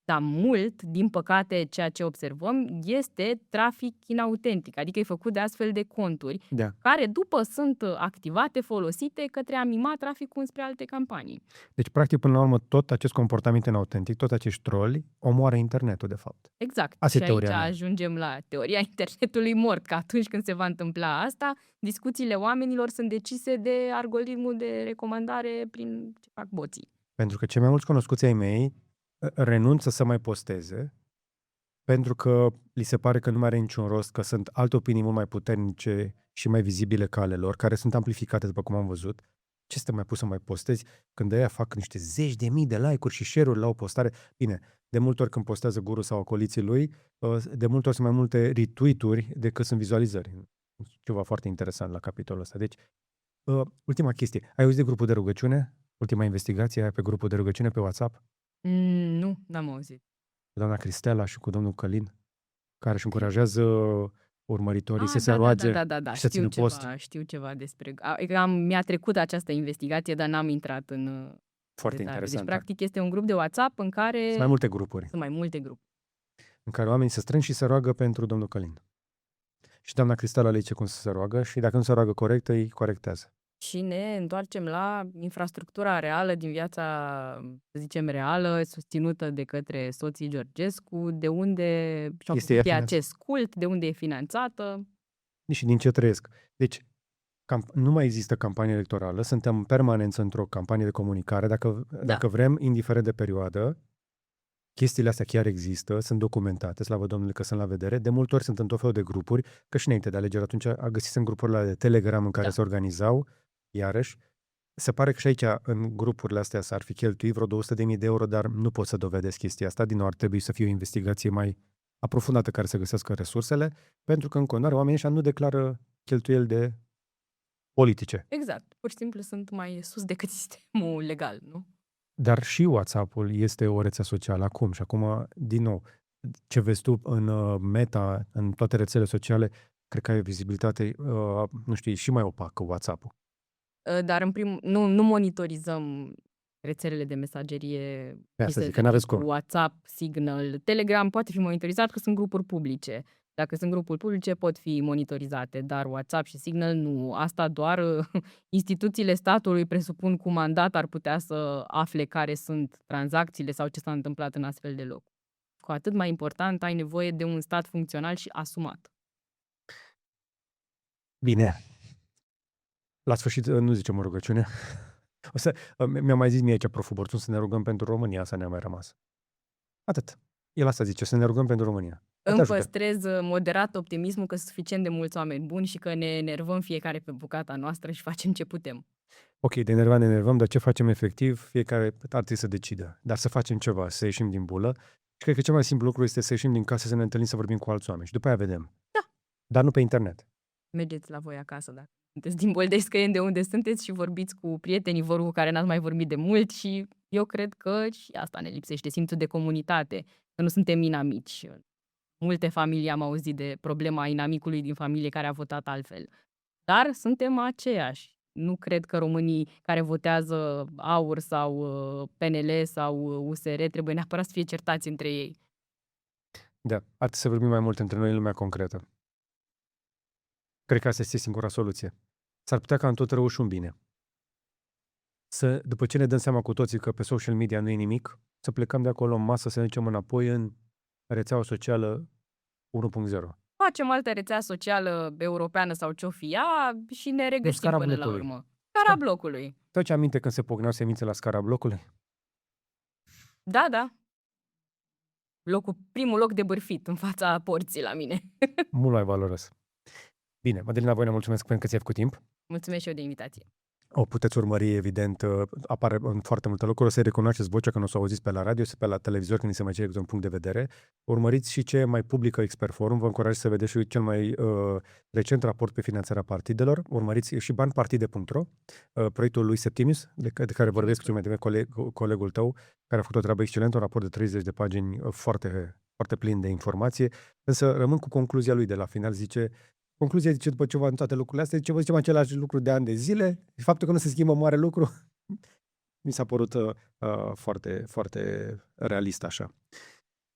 dar mult, din păcate, ceea ce observăm este trafic inautentic, adică e făcut de astfel de conturi, Da. care după sunt activate, folosite către a mima traficul înspre alte campanii. Deci, practic, până la urmă, tot acest comportament inautentic, tot acești troli, omoară internetul, de fapt. Exact. Asta Și e teoria aici mea. ajungem la teoria internetului mort, că atunci când se va întâmpla asta, discuțiile oamenilor sunt decise de algoritmul de recomandare prin ce fac boții. Pentru că cei mai mulți cunoscuți ai mei renunță să mai posteze pentru că li se pare că nu mai are niciun rost, că sunt alte opinii mult mai puternice și mai vizibile ca ale lor, care sunt amplificate, după cum am văzut. Ce să te mai pus să mai postezi când ăia fac niște zeci de mii de like-uri și share-uri la o postare? Bine, de multe ori când postează Guru sau acoliții lui, de multe ori sunt mai multe retweet-uri decât sunt vizualizări. Ceva foarte interesant la capitolul ăsta. Deci, ultima chestie. Ai auzit de grupul de rugăciune? Ultima investigație aia pe grupul de rugăciune pe WhatsApp? Nu, n-am auzit. Cu doamna Cristela și cu domnul Călin, care își încurajează urmăritorii să se Da, roage da, și să țină post. știu ceva despre... Mi-a trecut această investigație, dar n-am intrat în Foarte detalii. interesant. Deci, practic, este un grup de WhatsApp în care Sunt mai multe grupuri sunt mai multe grupuri. în care oamenii se strâng și se roagă pentru domnul Călin. Și doamna Cristela le zice cum să se roagă și dacă nu se roagă corect, îi corectează. Și ne întoarcem la infrastructura reală din viața, să zicem, reală, susținută de către soții Georgescu, de unde și-au Este făcut ea ei acest cult, de unde e finanțată. Și din ce trăiesc. Deci, nu mai există campanie electorală, suntem în permanență într-o campanie de comunicare. Dacă vrem, indiferent de perioadă, chestiile astea chiar există, sunt documentate, slavă Domnului că sunt la vedere. De multe ori sunt în tot felul de grupuri, că și înainte de alegeri atunci găsisem grupurile de Telegram în care se organizau, iarăși. Se pare că și aici, în grupurile astea, s-ar fi cheltuit vreo 200.000 de euro, dar nu pot să dovedesc chestia asta. Din nou, ar trebui să fie o investigație mai aprofundată care să găsească resursele, pentru că în continuare oamenii ăștia nu declară cheltuieli de politice. Exact. Pur și simplu sunt mai sus decât sistemul legal, nu? Dar și WhatsApp-ul este o rețea socială acum. Și acum, din nou, ce vezi tu în Meta, în toate rețelele sociale, cred că ai o vizibilitate, nu știu, și mai opacă WhatsApp-ul. Dar nu monitorizăm rețelele de mesagerie, Pe asta zic, că n-aveți cum. WhatsApp, Signal, Telegram poate fi monitorizat că sunt grupuri publice. Dacă sunt grupuri publice pot fi monitorizate, dar WhatsApp și Signal nu. Asta doar instituțiile statului, presupun, cu mandat ar putea să afle care sunt tranzacțiile sau ce s-a întâmplat în astfel de loc. Cu atât mai important, ai nevoie de un stat funcțional și asumat. Bine. La sfârșit, nu zicem o rugăciune. Mi-a mai zis mie aici proful Borțun să ne rugăm pentru România, asta ne-a mai rămas. Atât. El asta zice, să ne rugăm pentru România. Îmi păstrez moderat optimismul că sunt suficient de mulți oameni buni și că ne enervăm fiecare pe bucata noastră și facem ce putem. Ok, de enervat ne enervăm, dar ce facem efectiv, fiecare ar trebui să decidă. Dar să facem ceva, să ieșim din bulă. Și cred că cel mai simplu lucru este să ieșim din casă, să ne întâlnim, să vorbim cu alți oameni. Și după aia vedem. Da. Dar nu pe internet. Mergeți la voi acasă, dacă sunteți din Boldei-Scăieni, de unde sunteți, și vorbiți cu prietenii vorbă cu care n-ați mai vorbit de mult și eu cred că și asta ne lipsește, simțul de comunitate, că nu suntem inamici. Multe familii am auzit de problema inamicului din familie care a votat altfel. Dar suntem aceiași. Nu cred că românii care votează AUR sau PNL sau USR trebuie neapărat să fie certați între ei. Da, ar trebui să vorbim mai mult între noi în lumea concretă. Cred că asta este singura soluție. S-ar putea ca în tot rău și un bine. După ce ne dăm seama cu toții că pe social media nu e nimic, să plecăm de acolo în masă, să ne ducem înapoi în rețeaua socială 1.0. Facem altă rețea socială europeană sau ce-o fi ea și ne regăsim până la urmă. Scara blocului. Tot ce aminte când se pocneau semințe la scara blocului? Da. Primul loc de bârfit în fața porții la mine. Mult mai valoros. Bine, Madalina, voi ne mulțumesc pentru că ți-ai făcut timp. Mulțumesc și eu de invitație. O puteți urmări, evident, apare în foarte multe locuri, o să recunoașteți vocea că nu o să o auziți pe la radio, pe la televizor, când ni se mai cere un punct de vedere. Urmăriți și ce mai publică Expert Forum, vă încurajez să vedeți și cel mai recent raport pe finanțarea partidelor. Urmăriți și banpartide.ro, proiectul lui Septimius, de care vorbesc cel mai devreme colegul tău, care a făcut o treabă excelentă, un raport de 30 de pagini foarte, foarte plin de informație, însă rămân cu concluzia lui de la final, concluzia zice, după ce v-am toate lucrurile astea, zice, vă zicem același lucru de ani de zile, și faptul că nu se schimbă mare lucru, mi s-a părut foarte, foarte realist așa.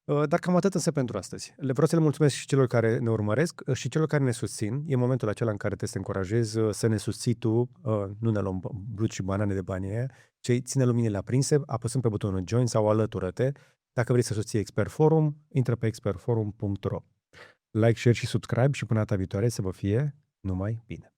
Dar cam atât însă pentru astăzi. Vreau să le mulțumesc și celor care ne urmăresc și celor care ne susțin. E momentul acela în care te încurajez să ne susții tu, nu ne luăm brut și banane de banii aia, ci ține luminile aprinse, apăsând pe butonul Join sau alătură-te. Dacă vrei să susții Expert Forum, intră pe expertforum.ro. Like, share și subscribe și până data viitoare să vă fie numai bine.